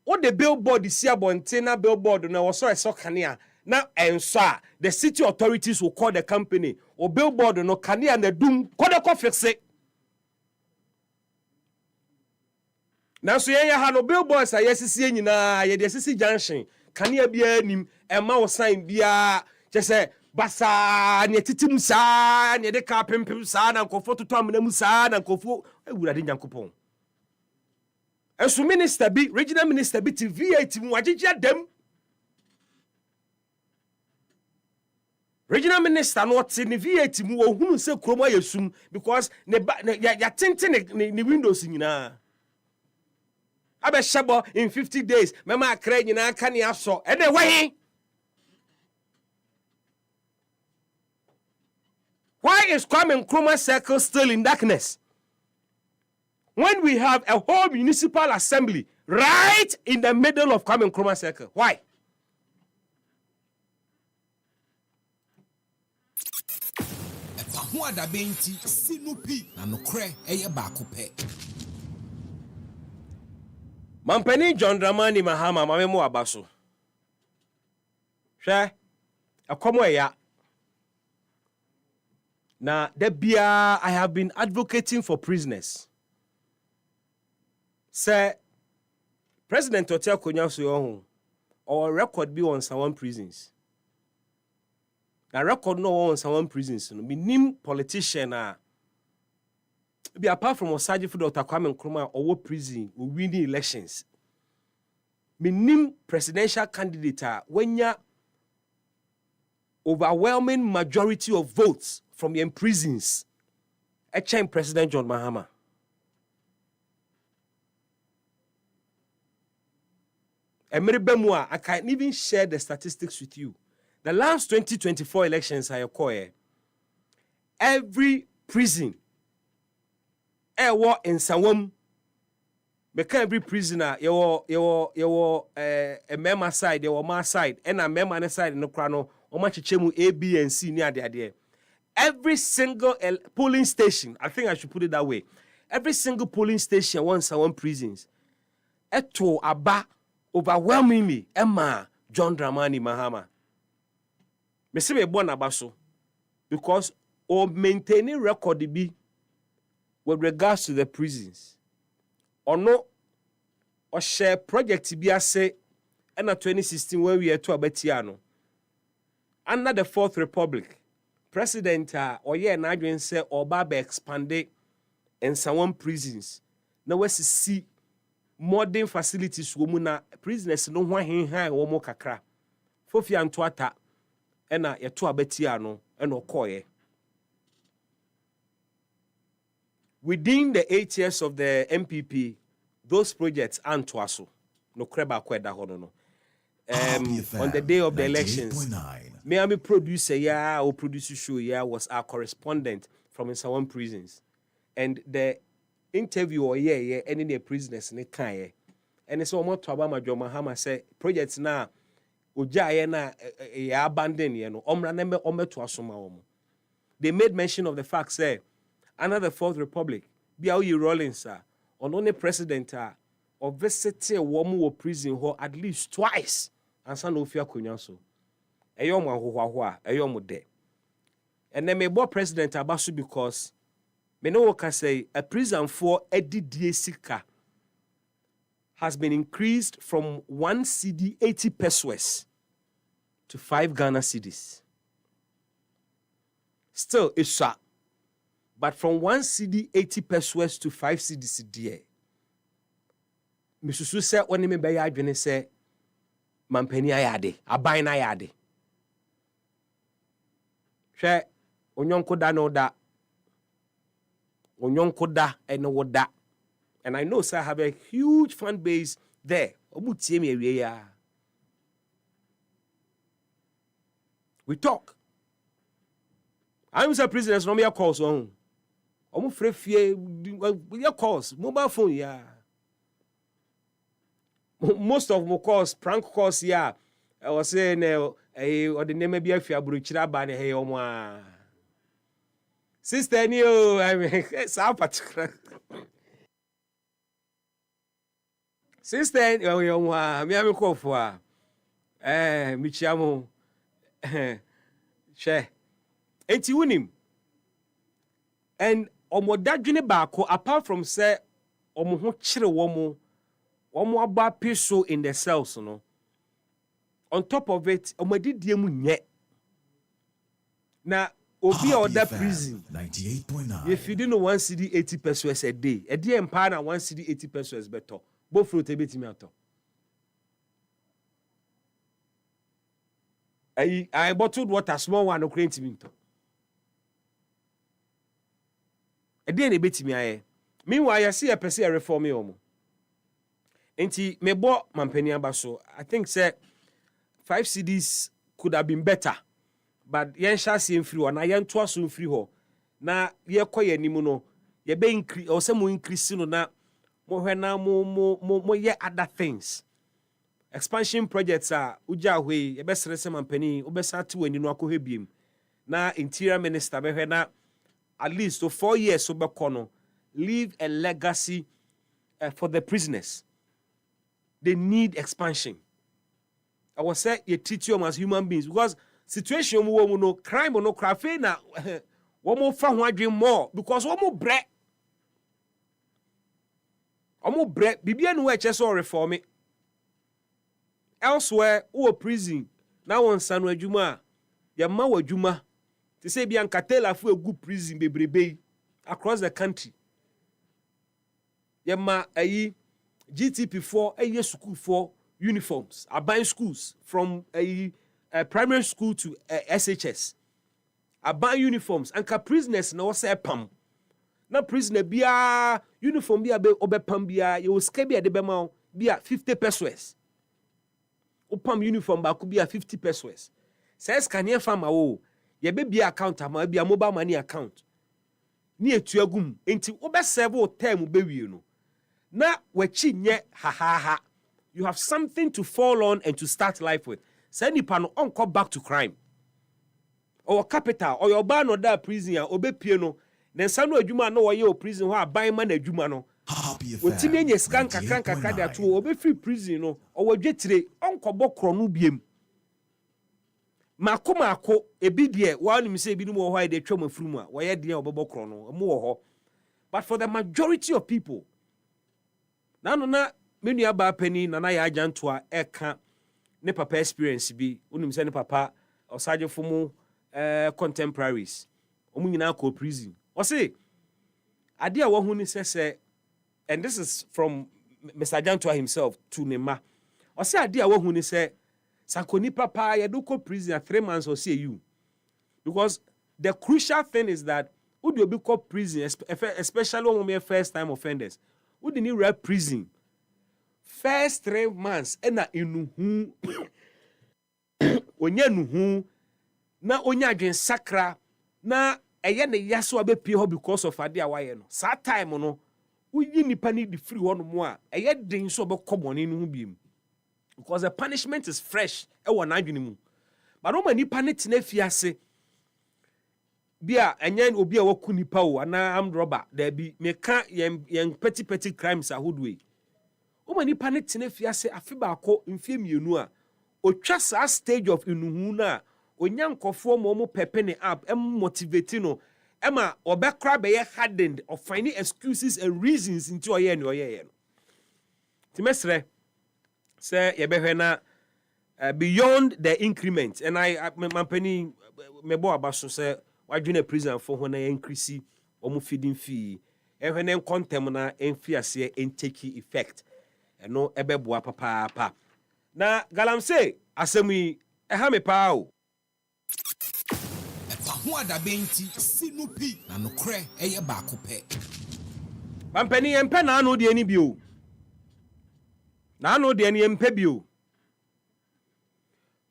wo de billboard si abonte na billboard na wo so eso kanea na enso a the city authorities will call the company or billboard no kanea na dum kodeko fixe. Now so ye ha no billboards ayesisi nyina ye de sisi junction kanea bia nim ema wo sign bia je se basa ne titim sa ne de ka pempem sa na nkofo toto amena mu sa na nkofo ewurade nyankopon esu minister bi regional minister bi ti VAT mu agegea dem regional minister no ti ne VAT mu ohunu se kromo ayesum because ne ya tente ne windows nyina abe shabo in 50 days mema akra nyina aka ne aso e de wahi. Why is Kwame Nkrumah Circle still in darkness? When we have a whole municipal assembly right in the middle of Kwame Nkrumah Circle. Why? EpaHoaDaben ti sinupi na nokre eye baako pe. Mampani John Dramani Mahama mamemo abaso. Hwe akomo eya. Now, I have been advocating for prisoners. Sir, President Otel Konyasu or record be on some prisons. Now, record no on some prisons. Minim politician be apart from Osaji for Dr. Kwame Nkrumah or prison will win the elections. Minim presidential candidate when ya overwhelming majority of votes from your prisons, HM President John Mahama. I can't even share the statistics with you. The last 2024 elections I acquire, every prison, in Sawam, because every prisoner, you a member side, you my side, and a member side in the crano, or much chemu A, B, and C near the idea. Every single polling station, I think I should put it that way. Every single polling station wants one prisons. Eto aba overwhelmingly Emma John Dramani Mahama. Me se me bon abaso because o maintaining record be with regards to the prisons. Or no or share project be say in 2016 when we are to Abetiano under the Fourth Republic. president or yeah na adwen say oba be expanded in some prisons na wasi see modern facilities wo mu na prisoners no ho ahenhan wo mo kakra fofi anto ata ena yeto abatia no ena okoye. Within the 8 years of the MPP, those projects anto aso no kreba kweda hono no. On the day of the elections, me producer or producer show was our correspondent from Nsawam prisons, and the interview any the prisoners ne kan and it's almost to Obama Mahama say projects na oja na abandon no omra na to asoma. They made mention of the fact say another Fourth Republic bia you rolling sir on only president or visited wo prison ho at least twice. And son of your kunyaso. A young one who a young de. And then may board president Abasu because me no can say a prison for Eddie Sika has been increased from 1 CD 80 pesos to 5 Ghana cedis. Still it's shot. But from 1 CD 80 pesos to 5 CDs dear. Misusu said when me be adwene say mampeni ayade aban na ayade hwe onyonko da no da onyonko da ene woda. And I know sir have a huge fan base there. Omutie me awie ya. We talk. I'm say prisoners no me calls on. Omu frɛ fie your calls mobile phone ya. Most of my calls, prank calls, yeah. I was saying, or the name be a Fiabuchira Bani, hey, Oma. Sister, I mean, it's our particular. Sister, oh, me have a call for Michiamo. Share. Ain't you him? And Omodajine Bako, apart from say, Omo Chire Womo. Omo aba peso in the cells, no. On top of it, omadi diemu nye. Na obi order prison. 98.9. If you didn't 1 CD 80 pesos a day, a day empire 1 CD 80 pesos better. Both fruit a bit me out. I bottled water small one okay to me. A day a bit me. Meanwhile, I see a person reform me. Enti me bo mampeni abaso. I think say 5 CDs could have been better, but yen sha see free ho na yen to aso free ho na ye koye nimu no ye be increase or say mo increase no na mo hwe na mo ye other things. Expansion projects are uja hwe ye be sere se mampeni obesate wani no akohwe biem na interior minister be hwe na at least so 4 years so be kono leave a legacy for the prisoners. They need expansion. I was say you treat them as human beings because situation we no crime or no craft na one more fan one dream more because one more bread. Bibi no HSO so reform it. Elsewhere, who prison now on sanu adwuma ya ma wadwuma to say bi ankatela fu a good prison bebrebe across the country. Ya ma ayi GTP4 a year school for uniforms, buying schools from a primary school to SHS. Buying uniforms and prisoners no say pam. Na prisoner bia uniform bia obe pam bia you will be at the bema bia 50 pesos. Upam uniform ba could be 50 pesos. Says can you farm o ye be account ama bia mobile money account. Ni etuagum enti obe serve o term be wi no. Na wechi nye ha. You have something to fall on and to start life with. Say nipa no onko back to crime. Or capital or your ban or that prison or obe pie no. Then sanu adwuma no wo ye prison ho aban ma na adwuma no. Wotimi enye scan kakra dia to obe free prison no or dwetire onko bokro no biem. Mako ebi de one mi say ebi no wo ho de twam afuru a wo ye de obobokro no mo wo ho. But for the majority of people na menu aba pani na ya ajanto a eka ne papa experience bi unim se ne papa osagefo mu contemporaries omu nyina ko prison o say ade a wo hu ni say and this is from Mr. Jantua himself to Nema o say ade a wo hu ni say sankoni papa ye do ko prison 3 months or say you because the crucial thing is that would you be called prison especially when we first time offenders would you need prison first 3 months na inuhu onya nuhu na onya adwen sakra na eye ne yaso abepie ho because of ade awaye no sa time no uyi nipa ni di free ho no mo a eye den so obekobone no hu biem because the punishment is fresh e wo na adwene mu but no ma nipa ne tena fiase bia enyen obi a waku nipa o ana am robber da bi meka yen petty crimes ahodwe o ma nipa ne tena fiase afi ba akọ mfie mienu a otwa sa stage of inuhu na onyankofo mo pepe ne up motivate no ema obekra be ye hardened of finding excuses and reasons into oye no timesre say ye behwe na beyond the increment and I mampani mebo abaso say wadwene prison for ho na increase omo feeding fee ehwe na contem na enfiase en take effect eno ebeboa papa na galamse asemi eha me pa o EpaHoaDaben ti sinupi na nokre eye baako pe mampani empe na anu de ni bio na anu de ni empe bio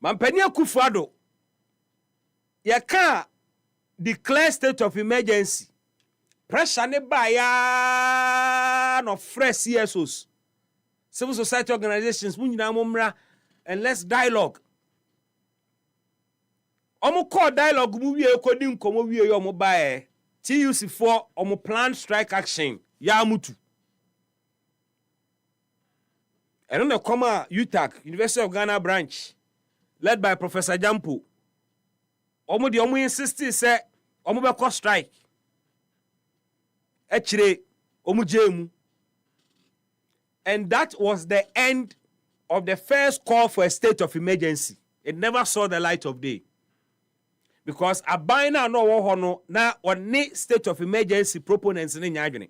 mampani Akufo-Addo ye ka declare state of emergency pressure ne ba ya no fresh CSOs civil society organizations mu nyina momra and let's dialogue omo call dialogue mu wie ko di nkomo wie yo mo bae TUC for omo plan strike action ya mutu eno na koma UTAC University of Ghana branch led by Professor Jampo omo di omo insist say omo be call strike echire omo jemu. And that was the end of the first call for a state of emergency. It never saw the light of day. Because abina no wo no na oni state of emergency proponents ni nyadwene.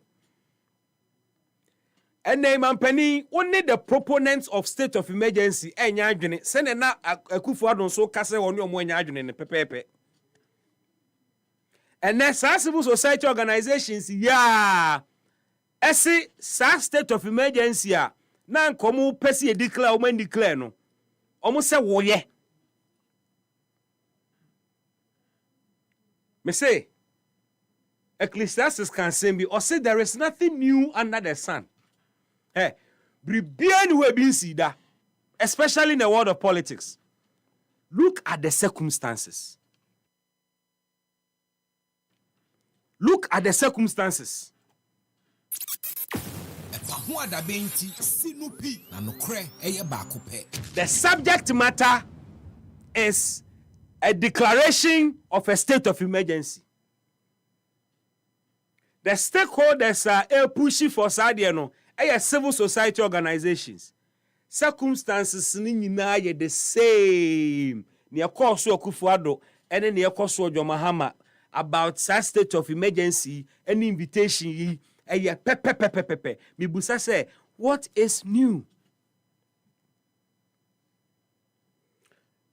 And then mampani only the proponents of state of emergency nyadwene se na Akufo-Addo so kase woni omo nyadwene ne pepepe. And then civil society organizations esi sa state of emergency a na nkomo pesi e declare o man declare no omo se woye me say Ecclesiastes can say be or say there is nothing new under the sun bribian we been see that especially in the world of politics. Look at the circumstances. Look at the circumstances. EpaHoaDaben ti sinupi na nokre eye baako pe. The subject matter is a declaration of a state of emergency. The stakeholders are pushing for Sadia civil society organizations. Circumstances ni nyina ye the same. Ni akoso Akufo-Addo and ni akoso John Mahama about state of emergency and invitation yi pepe. Mibusa say, what is new?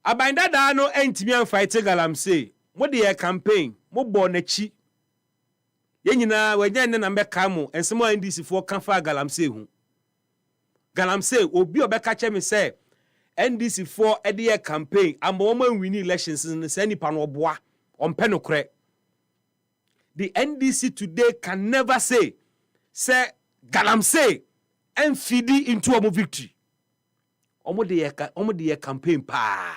Abinda da no entimi an fight galamse. Mo de campaign, mo bo nachi. Ye nyina wanya ne na mbeka mo, ensemo NDC fo kan fa galamse hu. Galamse obi obeka che me say NDC for e de campaign amba mo win elections in se nipa no boa ompe no kre. The NDC today can never say galamse and feed into a victory. Omo de campaign pa.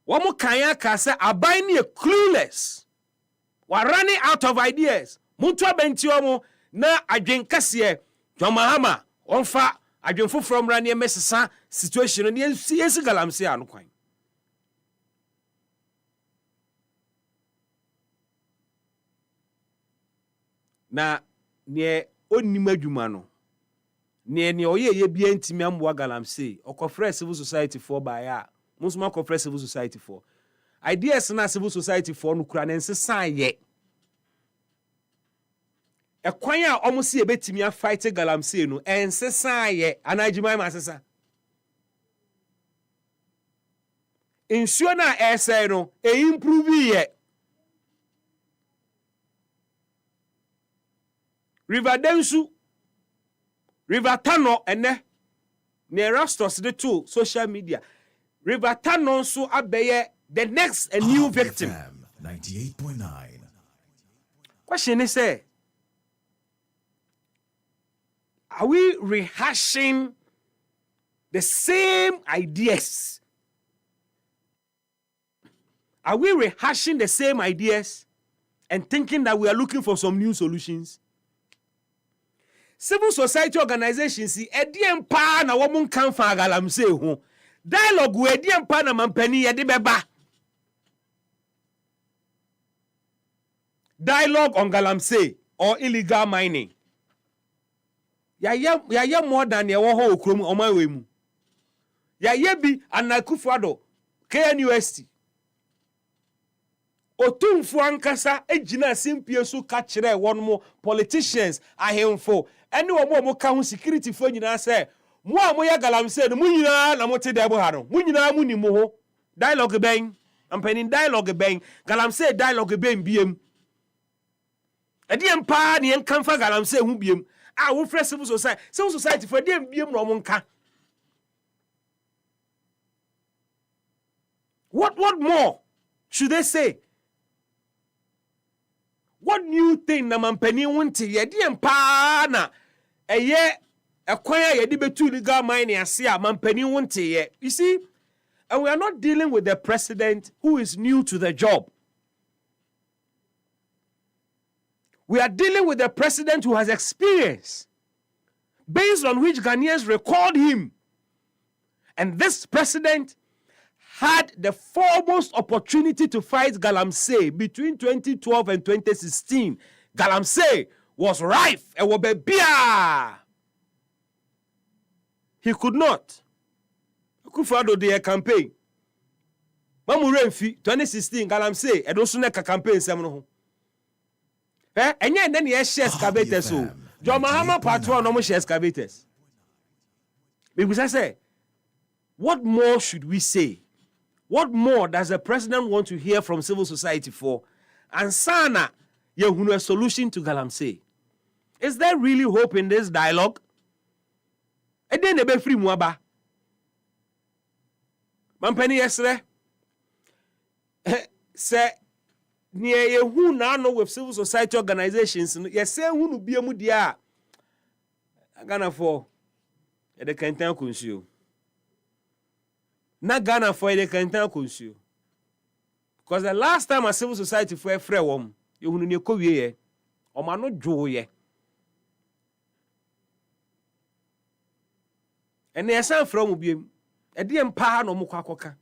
Wamo kanya ka say aban ne clueless. We're running out of ideas. Muntu abenti omo na adwen kase John Mahama onfa adwen from run mesesa situation ne yensi galamse anu kwan. Na ne onima adwuma no ne oye bia ntimi amboa galamse okofre civil society for baya Musma conference civil society for. Ideas na civil society for no kura nense san ye. E kwan a almost see betimi a fight galamsey no ense san ye anajima ma sesa. Insuo na essay no e improve ye. River Densu, River Tano, ene ne Rastos the two social media. River Tano so abeye the next a new victim. 98.9. Question is say, are we rehashing the same ideas? Are we rehashing the same ideas and thinking that we are looking for some new solutions? Civil society organizations see ediem pa na wo mun kan fa galamsey ho dialogue we ediem pa na mampani ye de beba dialogue on galamsey or illegal mining ya more than ye wo ho okrom omanwe mu ya bi anakufuado KNUST otumfu ankasa ejina simpie so ka kire won mo politicians ahemfo ene wo ka ho security fo nyina se mo amoya galamsey no mo nyina na mo te debo ha no mo nyina mo ni mo ho dialogue ben ampani dialogue ben galamsey dialogue ben biem ediem pa ne enkamfa galamsey hu biem a wo fresh civil society for dem biem no mo nka. What more should they say? What new thing na mampani wonte ye de empa na eye ekwan ye de betu legal mining ase a mampani wonte ye. You see, and we are not dealing with the president who is new to the job. We are dealing with the president who has experience, based on which Ghanaians recalled him. And this president had the foremost opportunity to fight galamsey between 2012 and 2016. Galamsey was rife. He could not. Akufo-Addo did a campaign. Mamu Remfi 2016 galamsey edoso na campaign sem no ho. Enye then ye share excavators so. John Mahama Patron no mo share excavators. Because I say, what more should we say? What more does the president want to hear from civil society for? And sana, yehunu a solution to galamsey. Is there really hope in this dialogue? Ede nebe free muaba. Mampeni yesre. Se niye yehu na no with civil society organizations. Yese hunu biemu dia. Agana for ede kentan kunsiyo. Na Ghana for the Kantan Kunsu. Because the last time a civil society for a free wom, you will need to ye, or man not joy. And there's some from be a DM pa no mukwakoka.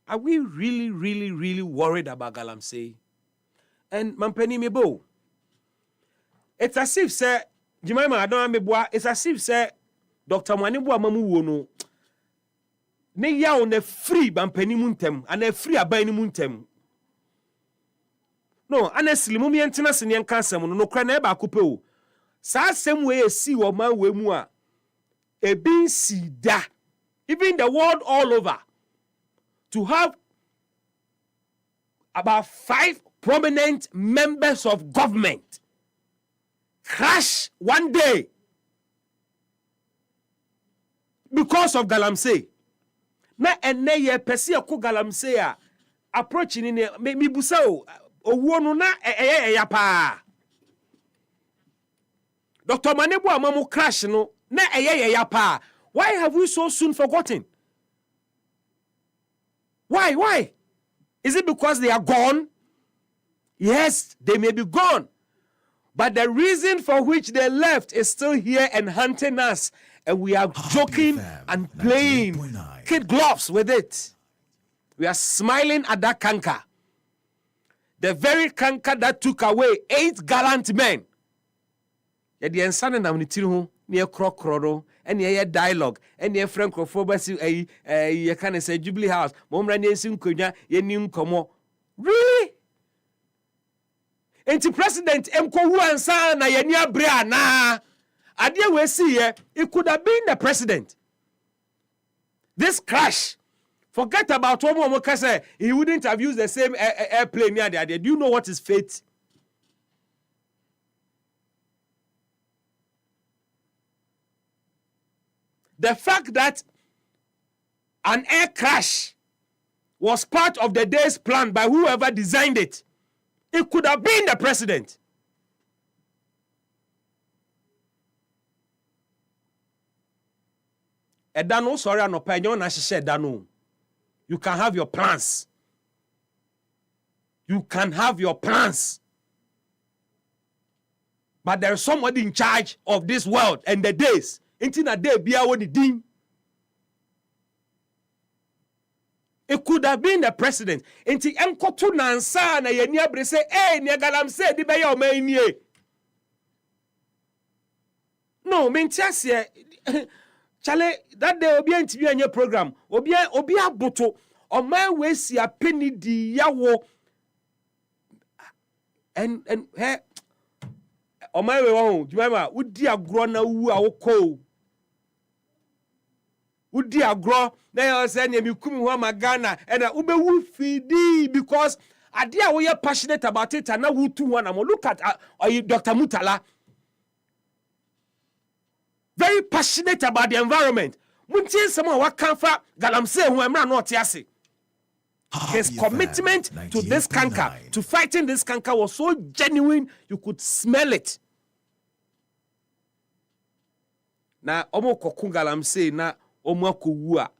Are we really worried about galamsey? And Mampeni Mebo. It's as if, sir, Jemima, I don't know, it's as if, sir, Dr. Manibu Mamu wono. Ne ya on a free bampani muntem and a free abani muntem. No, honestly, mumi antina senian cancer no crane ba coupe. Sa same way see or man we mua. A bin si da. Even the world all over. To have about 5 prominent members of government crash one day because of galamsey. Na ene ye pesi ko galamsey a approach ni me busa owuo no na ya pa. Dr. Manebu amamu crash no na ya pa. Why have we so soon forgotten? Why? Is it because they are gone? Yes, they may be gone. But the reason for which they left is still here and hunting us. And we are joking and playing kid gloves with it. We are smiling at that canker. The very canker that took away 8 gallant men. ya de ensa ne nam ne tiri ho ne krokro no ene ye dialogue ene ye frank crofobasi ye kan say Jubilee House momra ne ensi nkonwa ye ni nkomo really enti president enkowu ansa na ye ni abre ana ade we see ye it could have been the president. This crash, forget about what Momoka said. He wouldn't have used the same airplane near there. Do you know what is fate? The fact that an air crash was part of the day's plan by whoever designed it, it could have been the president. Edano, sorry, an opinion, I said, Edano. You can have your plans. You can have your plans. But there is somebody in charge of this world and the days. Until a day, be our ding. It could have been the president. Until Enkotu Nansa na yenya bre say, "Hey, Niagalam say di be your main." No, mentia Chale, that day obi interview anya program. Obi aboto. O man we si a penny di yawo. And he o man we won. Remember, udi agro na wu awoko. Udi agro na you say na mi kumi ho magana and ube wu fidi because adia we are passionate about it and now wu tu one am. Look at Dr. Mutala. Very passionate about the environment. Muntin someone what can for galamse who am not yasi. His commitment to this canker, to fighting this canker was so genuine, you could smell it. Na omo kokun galamse na omo kuwa.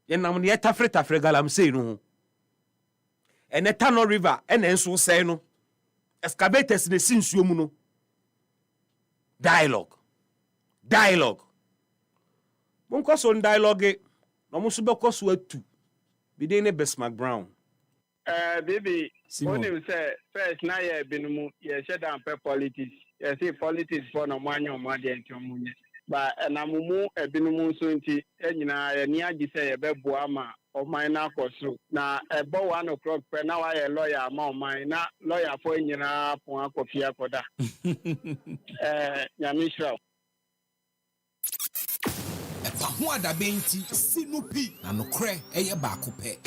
Yen nam ne tafre galamse no. And Etano River and enso say no. Excavators ne sinsuo mu no. Dialogue. Monko on dialogue no musu beko so atu. Bi dey ne Bismark Brown. Baby, when you say first na ye binumu ye shut down politics. Ye say politics for no manyo made entomunye. But na mumu binumu so nti enyina ye ni agi say ye bebo ama o man na koso. Na ebo 1 o'clock pe na wa ye lawyer ama o man na lawyer for enyina pon akofia koda. Nyamishra. EpaHoaDaben ti sinupi na nokre eye baako pe.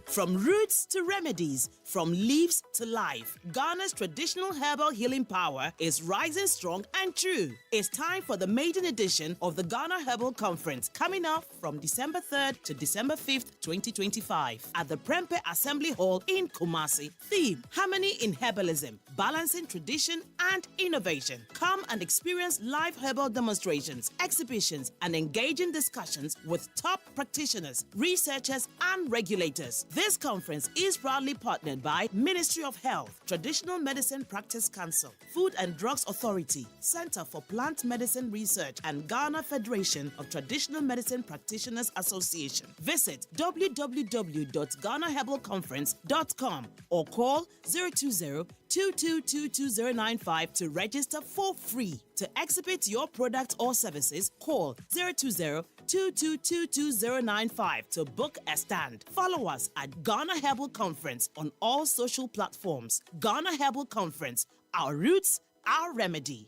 From roots to remedies, from leaves to life, Ghana's traditional herbal healing power is rising strong and true. It's time for the maiden edition of the Ghana Herbal Conference, coming up from December 3rd to December 5th, 2025, at the Prempeh Assembly Hall in Kumasi. Theme: Harmony in Herbalism, Balancing Tradition and Innovation. Come and experience live herbal demonstrations, exhibitions, and engaging discussions with top practitioners, researchers, and regulators. This conference is proudly partnered by Ministry of Health, Traditional Medicine Practice Council, Food and Drugs Authority, Center for Plant Medicine Research, and Ghana Federation of Traditional Medicine Practitioners Association. Visit www.ghanaherbalconference.com or call 020-2222-095 to register for free. To exhibit your product or services, call 020-2222-095 to book a stand. Follow us at Ghana Herbal Conference on all social platforms. Ghana Herbal Conference, our roots, our remedy.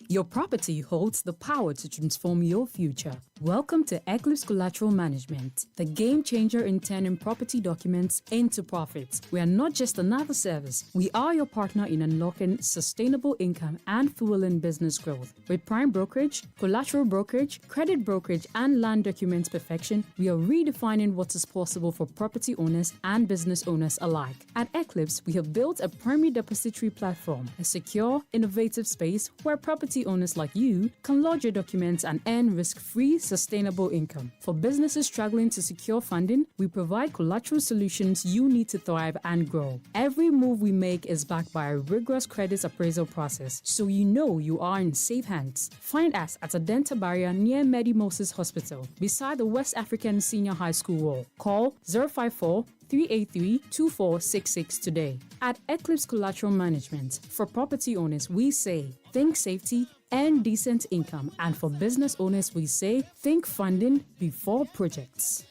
Your property holds the power to transform your future. Welcome to Eclipse Collateral Management, the game changer in turning property documents into profits. We are not just another service. We are your partner in unlocking sustainable income and fueling business growth. With prime brokerage, collateral brokerage, credit brokerage, and land documents perfection, we are redefining what is possible for property owners and business owners alike. At Eclipse, we have built a primary depository platform, a secure, innovative space where property property owners like you can lodge your documents and earn risk-free, sustainable income. For businesses struggling to secure funding, we provide collateral solutions you need to thrive and grow. Every move we make is backed by a rigorous credit appraisal process, so you know you are in safe hands. Find us at Adenta Barrier near Medi Moses Hospital, beside the West African Senior High School wall. Call 054-383-2466 today. At Eclipse Collateral Management, for property owners, we say think safety and decent income. And for business owners, we say think funding before projects.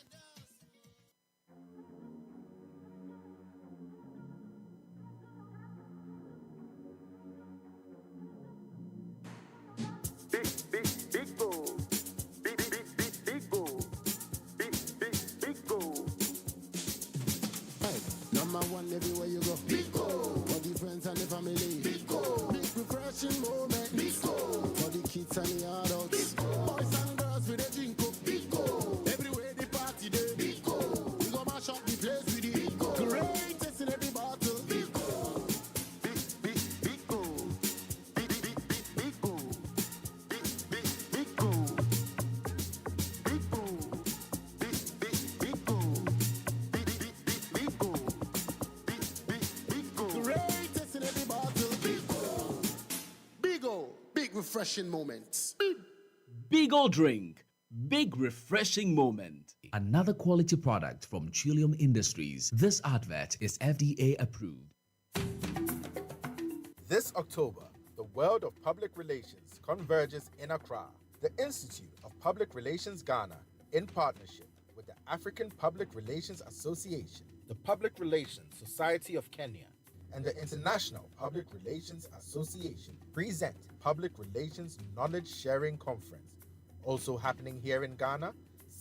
Everywhere you go, big goal for the friends and the family. Big goal, big refreshing moment. Big goal for the kids and the adults. Big goal, boys and girls with a drink up. Big goal, everywhere the party day. Big goal, we go mash up the place with it. Big goal, greatest in every battle. Big goal, big goal, big goal, big goal, big goal, big goal. Refreshing moments. Big old drink, big refreshing moment. Another quality product from Trillium Industries. This advert is FDA approved. This October, the world of public relations converges in Accra. The Institute of Public Relations Ghana, in partnership with the African Public Relations Association, the Public Relations Society of Kenya, and the International Public Relations Association, present Public Relations Knowledge Sharing Conference. Also happening here in Ghana,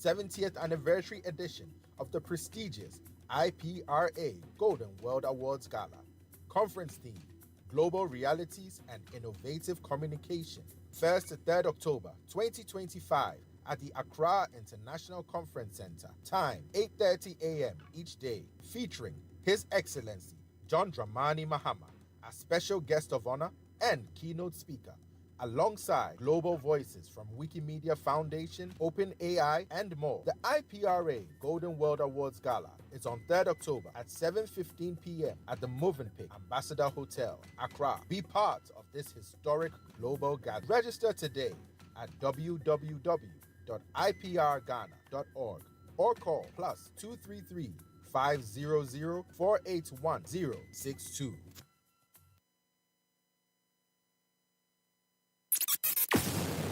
70th anniversary edition of the prestigious IPRA Golden World Awards Gala. Conference theme, Global Realities and Innovative Communication. 1st to 3rd October 2025 at the Accra International Conference Center. Time, 8:30 a.m. each day, featuring His Excellency John Dramani Mahama as special guest of honor and keynote speaker, alongside global voices from Wikimedia Foundation, OpenAI, and more. The IPRA Golden World Awards Gala is on 3rd October at 7:15 p.m. at the Movenpick Ambassador Hotel, Accra. Be part of this historic global gathering. Register today at www.iprghana.org or call +233 500 481 062.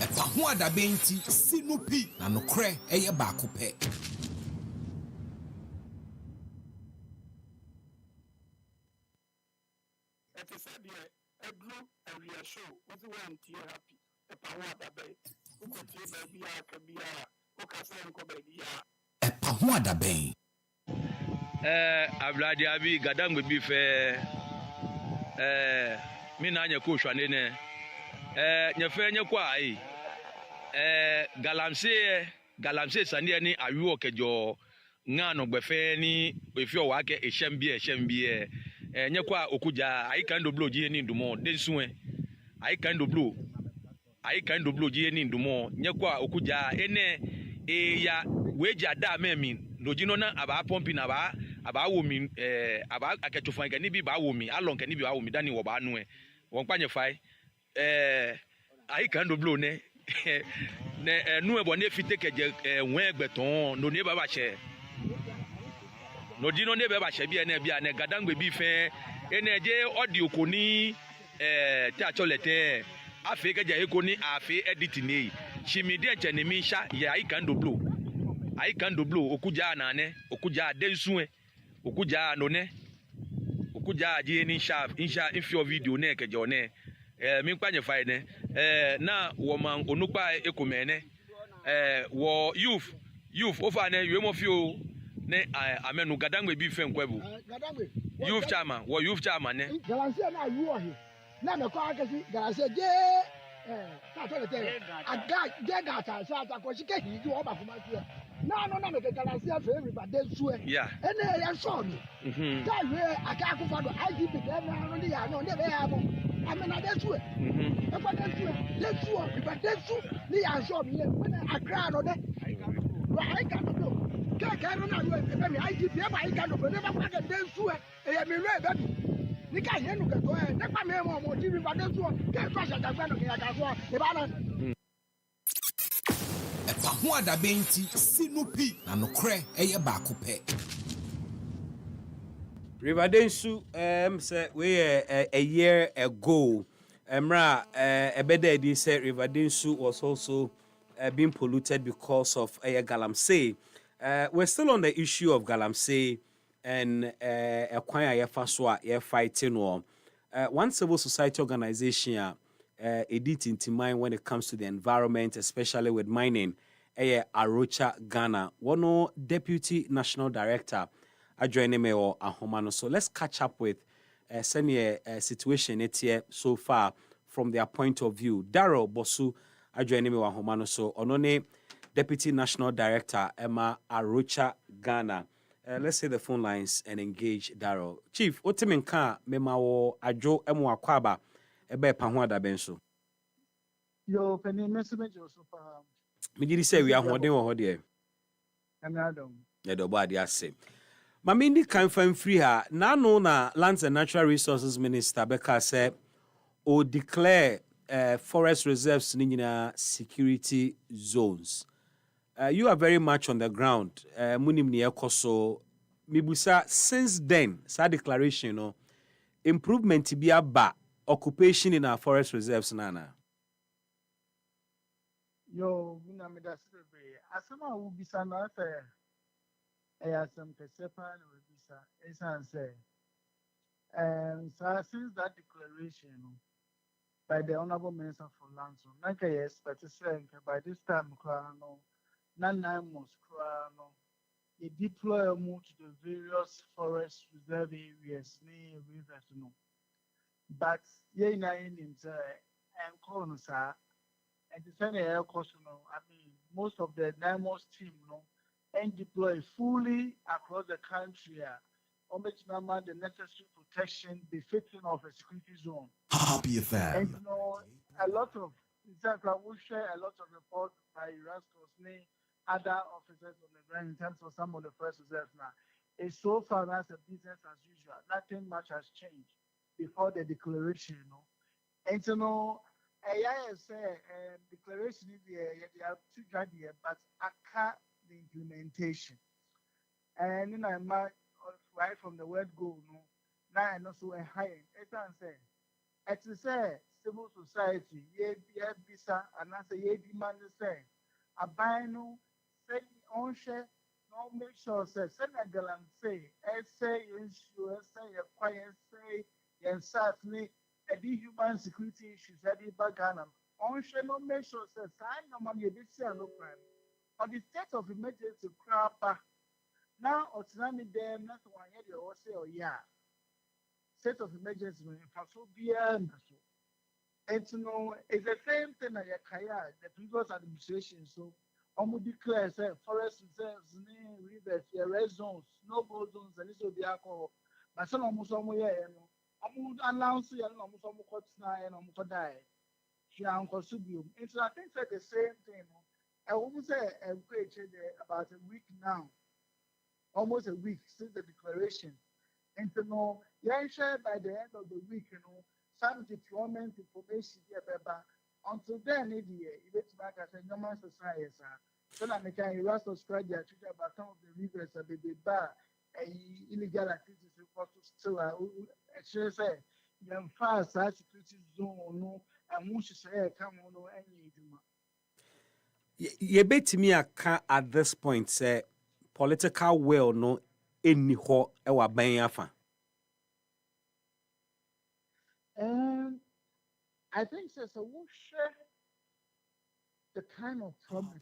EpaHoaDaben ti sinupi na nokre eye baako pe. EpaHoaDaben. Abladi abi gadangwe bi fe mi na anya ko hwane ne nya fe nya kwa ai galamse sane ni awi okejo ngano gbefe ni efi o wa ke ehyambie nya kwa okuja ai kan do bloji ni ndumo densuwe ai kan do bloji ni ndumo nya kwa okuja ene ya weja da memi lojino na aba pompi na aba wo mi aba aketufan ga ni bi ba wo mi alon ka ni bi ba wo mi dani wo ba nu won panye fai ai kan do blow ne ne nu e bo ne fite keje wen egbeton no ne ba she no dino ne ba she bi ene bia ne gadangbe bi fe ene je audio ko ni ti acholete afi keje e ko ni afi edit ni shimi de che ne mi sha ya ai kan do blow okuja nane okuja densuwe okuja none okuja je ni insha info video ne keje one mi kwanye fai ne na wo man onukpa ekumene wo youth ofa ne yemo fio ne amenu gadangwe bi fe nkwebu youth chairman ne galanse na yu ohe na me kwa akesi galanse je ta to le te aga je gata sa ta ko shike hi ju oba kuma tu na me ke galanse fe everybody sue ene ya so mi ta we aka akufado IGP ke na no ni ya no ne be ya mo I mean, that's what. But that's what. But that's what. They are short. When I cry on that, I can't do. Can't know. I give you my kind of never forget that's what. I mean, baby. You can't hear no go. Never me more TV, but that's what. Can't crash at the front of me. I can't go. EpaHoaDaben ti sinupi na nokre eye baako pe. Rivadensu say we a year ago Emra Ebede said Rivadensu was also being polluted because of galamsey. We're still on the issue of galamsey and Kwanya Yefaswa you're fighting war. One civil society organization edit into mind when it comes to the environment, especially with mining, Arocha Ghana. One deputy national director joining me or Ahomano. So let's catch up with senior situation here so far from their point of view. Darrell Bosu joining me or Ahomano. So Onone Deputy National Director Emma Arocha Ghana. Let's say the phone lines and engage Darrell. Chief, Otiminka Memawo Ajo Emu Akwaba Ebe EpaHoaDaben so. Yo, penny message so far. Me did say we are holding or hodie. And I don't. Yeah, the body I say. Mamindi can find free her. Now no na Lands and Natural Resources Minister Becca said or declare forest reserves in security zones. You are very much on the ground. Munim ni ekoso. Mibusa since then, sa declaration no improvement to be about occupation in our forest reserves nana. Yo, we na me da sebe. Asema wo bisa na say asem kesepa na wo bisa. Esan say so since that declaration by the Honorable Minister for Lands, like I expect to say by this time, no, they deploy more to the various forest reserve areas near rivers, no. But yeah, na in and columns are and the same air cost, I mean, most of the NIMOS team, and deploy fully across the country. The necessary protection befitting of a security zone. Happy FM. And a lot of, exactly, we share a lot of reports by Erasmus, other officers on the ground in terms of some of the first reserves now. It's so far as a business as usual. Nothing much has changed before the declaration, And declaration is they are too good here, but I can't the implementation. And then I might right from the word go, now I know so a high. It's a civil society, bisa, and I say, demand the same. A bino, say, on share, no make sure, say, Senegal and say, say, insurance, say, a quiet, say, and certainly, a human security issues, a bagana. On share, no make sure, say, sign no money, a bit, no crime. On the state of emergency, crap. Now, autonomy them, not one year or say, oh, yeah. State of emergency, and it's the same thing that the previous administration. So, declare forest reserves, rivers, red zones, no go zones, and this will be alcohol. But some almost somewhere, announce you almost and almost die. She uncle Subium. And so I think that the same thing. I almost say about a week now. Almost a week since the declaration. And shared by the end of the week, some deployment information here, until then, you get back as a normal society, so that they can subscribe their children about some of the rivers and the bar, illegal activities report to still, actually say, you fast security zone, and once you say, come on, any. You bet me at this point, say, political will no any ho ewa ban yafa. I think so. We'll share the kind of promises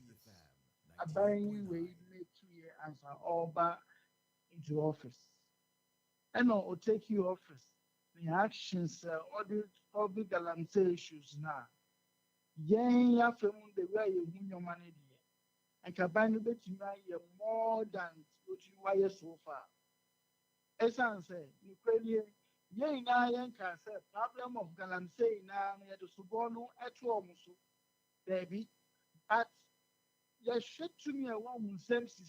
a buying way make 2 years answer all back into office. And will take you office. The actions, all the galamsey issues now. Yeah, from the way you win your money. And combine it to more than what you were so far. As I say, Ukrainian Yea, now, Yanka said, problem of Galamsey now, near the Subono at Womusu, baby. But you should to me a woman seems to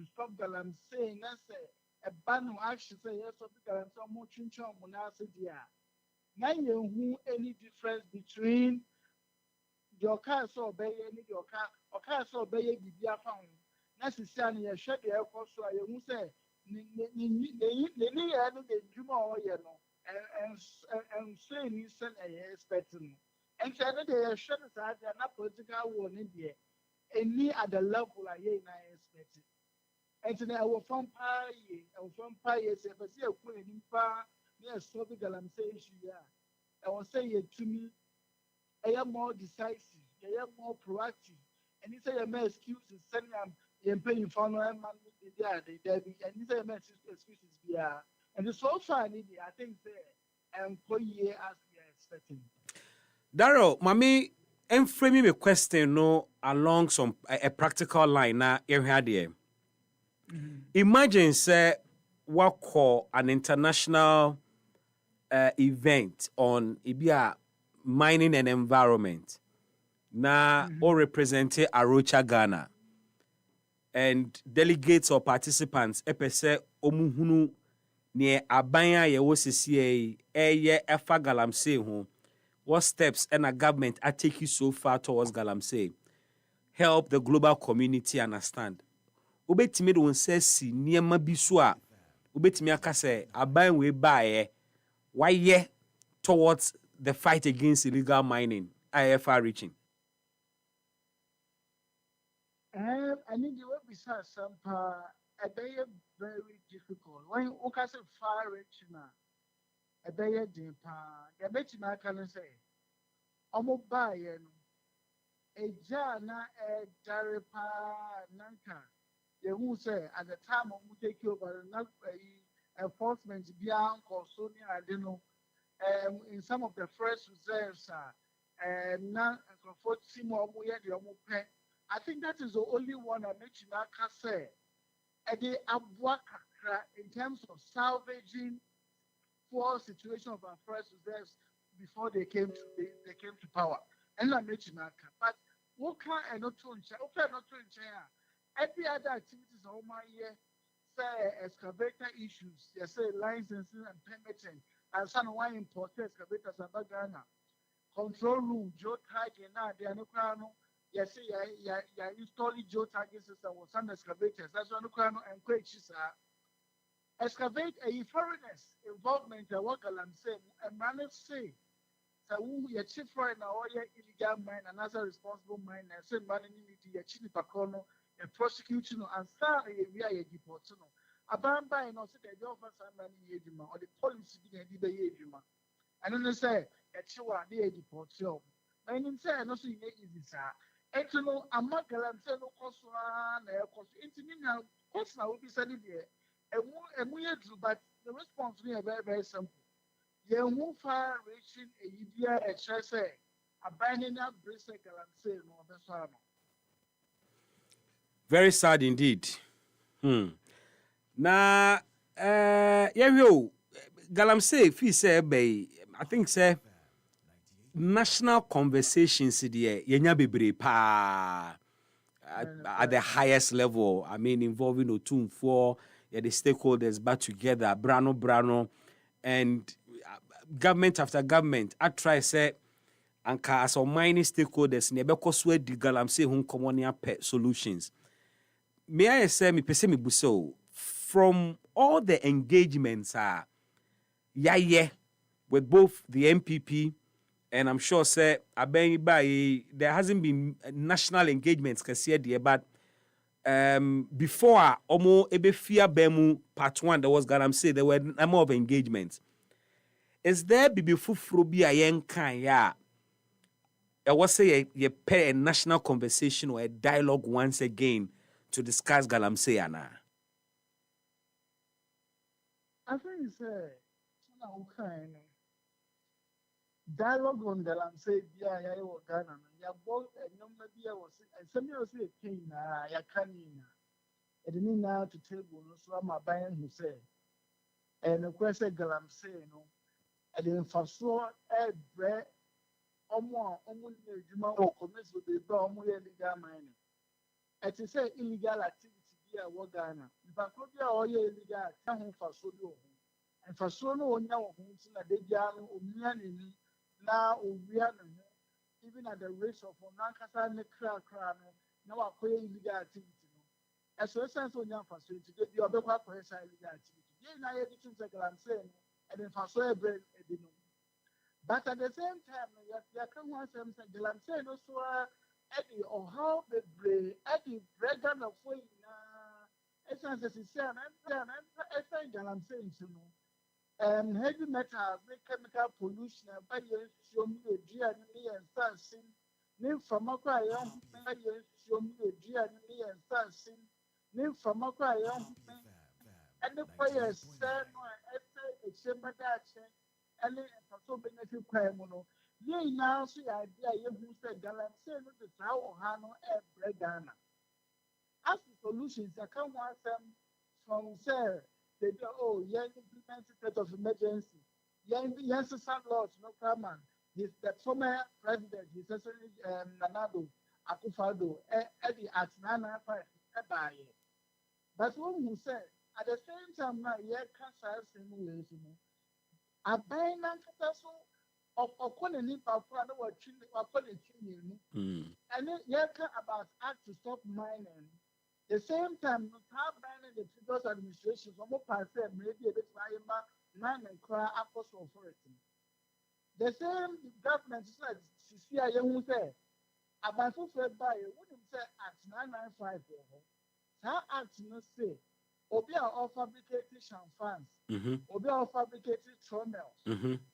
stop Galamsey, and say, a ban of action say, yes, of Galamsey, more chinchon, Monasa, dear. Now, you who any difference between your car so obey any your car or car so obey the found. Necessarily, a shed the airport so I won't say, the Juma or yellow, and saying you send a expecting. And said they are shut aside, they are not political war in India. Any other level I expected. And today I will from Pie, say, but see a queen in far near Soviet Galam say, I will say it to me. I am more decisive, I am more proactive. And he said, I may excuses, sending them paying for no man, and he said, I excuses be and so far, I think, and for year as we are expecting. Daryl, Mami, and framing a question no along some a practical line now here. Imagine say what call an international event on Ibia mining and environment. Na or represent Arocha Ghana. And delegates or participants epese omuhunu near abanya ye wosisi eye efa galamsey ho. What steps and a government are taking so far towards galamsey? Help the global community understand. Ubetimi do nse si niema bi so a ubetimi aka say aban we bae why ye towards the fight against illegal mining IFR reaching. I need the way beside some a day very difficult. When you can say far reaching a day deep, the better can say, Omo Bayen, a jana a daripa nanka. They will say at the time of take over enforcement beyond Kosonia, I don't know, in some of the first reserves, and now for Simo, we had your pen. I think that is the only one I mentioned. I can say, in terms of salvaging poor situation of our first reserves before they came to power. And I mentioned that. But what can I not to every other activities of my year, say excavator issues, they say licensing and permitting, and some why import excavators and Ghana. Control room, geotagging, they are no crown. Yes, yeah, installing geotagging system with some excavators. That's one crown and quaches excavate a foreigners involvement in what I'm saying and manage say. So we are chief right now, illegal mine and as a responsible mine and say money your chief pacono and prosecution and sorry we are a deportation. About buying also the office and money or the policy being a debate. And then they say, a chiwa, they deportation. And in say, no, so easy, sir. And to know, I'm not going to say no cost one, cost intimate now, cost now will be said there. And we do, but the response we are very, very simple. You move far reaching a year at Chase, abandoning up Bismark and say no, that's why. Very sad indeed. Na yo galamsey fi say be I think say national conversations there yenya bebre pa at the highest level. I mean involving Otumfuo, the stakeholders back together, Brano, and government after government. I try say anka as mining stakeholders ne be so di galamsey hun commonia solutions. May I say me pese me buso from all the engagements with both the MPP and I'm sure say there hasn't been national engagements there, but before Omo Ebefia Bemu part 1 there was galamsey there were a number of engagements. Is there bibi fufuro bi ayenkan ya? I was say you pay a national conversation or a dialogue once again to discuss galamsey ana. I think it's dialogue on galamsey bia ya wo Ghana ya both number bia was some you say king ya kanina e dey na to table no so am aban who say And the question galamsey no and the infrastructure bread almost juma or commence with the illegal mining. It is say illegal activity here what Ghana. If I could be all illegal for solo and for solo on your homes in a dejan now we are even at the race of Nankasa Nekra Krano, now I pay illegal activity. As a sense on your facility, you are the illegal activity. I had to think I'm saying, and if I saw a bread, but at the same time, you can want some I'm saying also, Eddie, or how the bread, Eddie, bread and a foil, essence is saying, I'm saying, heavy metals, chemical pollution, and by your show me a DNA and sun, name from a cry, by your show me a DNA and sun, name from a cry, and the players said, a chamber that and so benefit criminal. Ye now see idea you who said Galam say no the how Hano and Bregana. As the solutions, I come want them from sir. They do young implemented state of emergency. Yes, some laws, no common. He's the former president, his essentially Nanado Akufado, Eddie at 995 by it. But one who said, at the same time, now, yeah, cancer simulation. I buy Nankaso of Okonani Papa, or Chini, and then yeah, about act to stop mining. The same time, how mining the figures administration, some more passe, maybe a bit mine and cry apostle forest. The same government said, Sisia Young say, about so fed by it, wouldn't say at 995. How act no say. Obi are all fabricated champagnes. Obi are all fabricated trommels.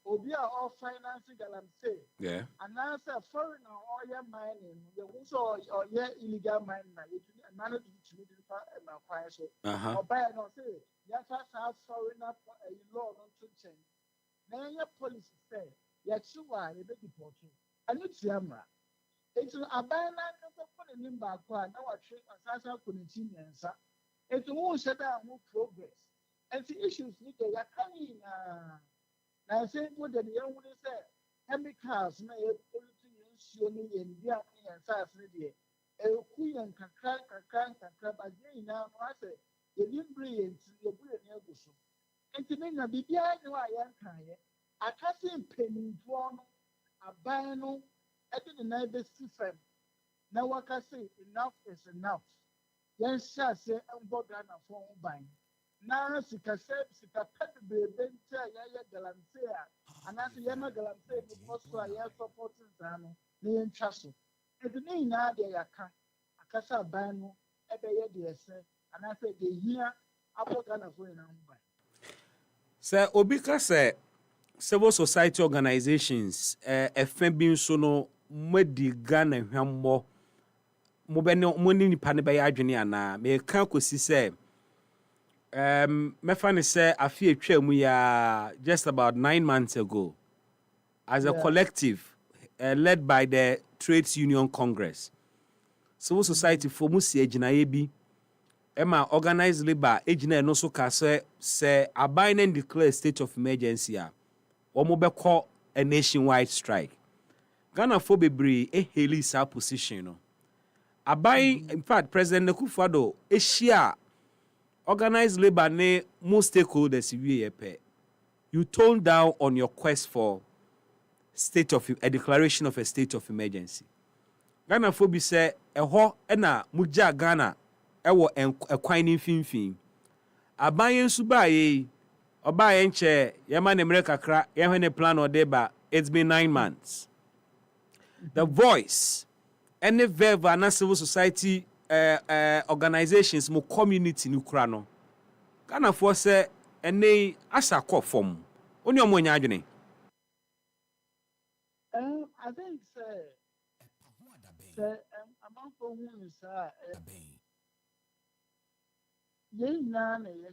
Obi are all financing galamsey. Yeah. And now say foreign or oil mining. You also or illegal mining. You manage to do so. Or buy no say. You have foreign up a law not to change. Now your policy say. You sure you be deported. And it's Yamra. It's a banana for the nimba. Now I treat Sasa Kunitinian. It won't shut down more progress. And the issues need to coming. Now, say what the young woman said, chemicals may have polluting and the and SARS media. A queen and crack, but now I say, you didn't bring your brain. And to me, the BBI, no, I am kind. I can't see penny drawn, a bino, I didn't know the system. Now, what I say, enough is enough. Yes, I say, I'm going to phone by. Now, Sika said, Sika pet the bencher, Galamsea, and as Yama Galamsea, because I am supporting Zano, near Chasso. And the name now they are a Casa Bano, Ebay, and I said, they hear about Ghana phone by. Sir Obika said, civil society organizations, FMB Sono, Medi Ghana, Hambo. Mobile nipa ne bɛyɛ adwene ana me kan kosi sɛ mɛfa ne sɛ afi atwa mu ya just about 9 months ago as a collective led by the Trades Union Congress civil society for mu si agyinaeɛ bi ɛma organized labor agyina no so ka sɛ aban na declare state of emergency a wɔn bɛkɔ a nationwide strike Ghana for bebree eheli sa position no Abai, in fact, President Nekufado, Asia, organized labor, ne most stakeholders, you toned down on your quest for a declaration of a state of emergency. Ghana Phobi said, a ho ena muja Ghana, ewo equine fin. Abai Subai, Oba enche, Yaman America crack, Yahane plan or deba, it's been 9 months. The voice. Any verve and civil society organizations mo community no kura no Ghana for say any asa call form oni omo nya adwene I think say among for who is ye na na ye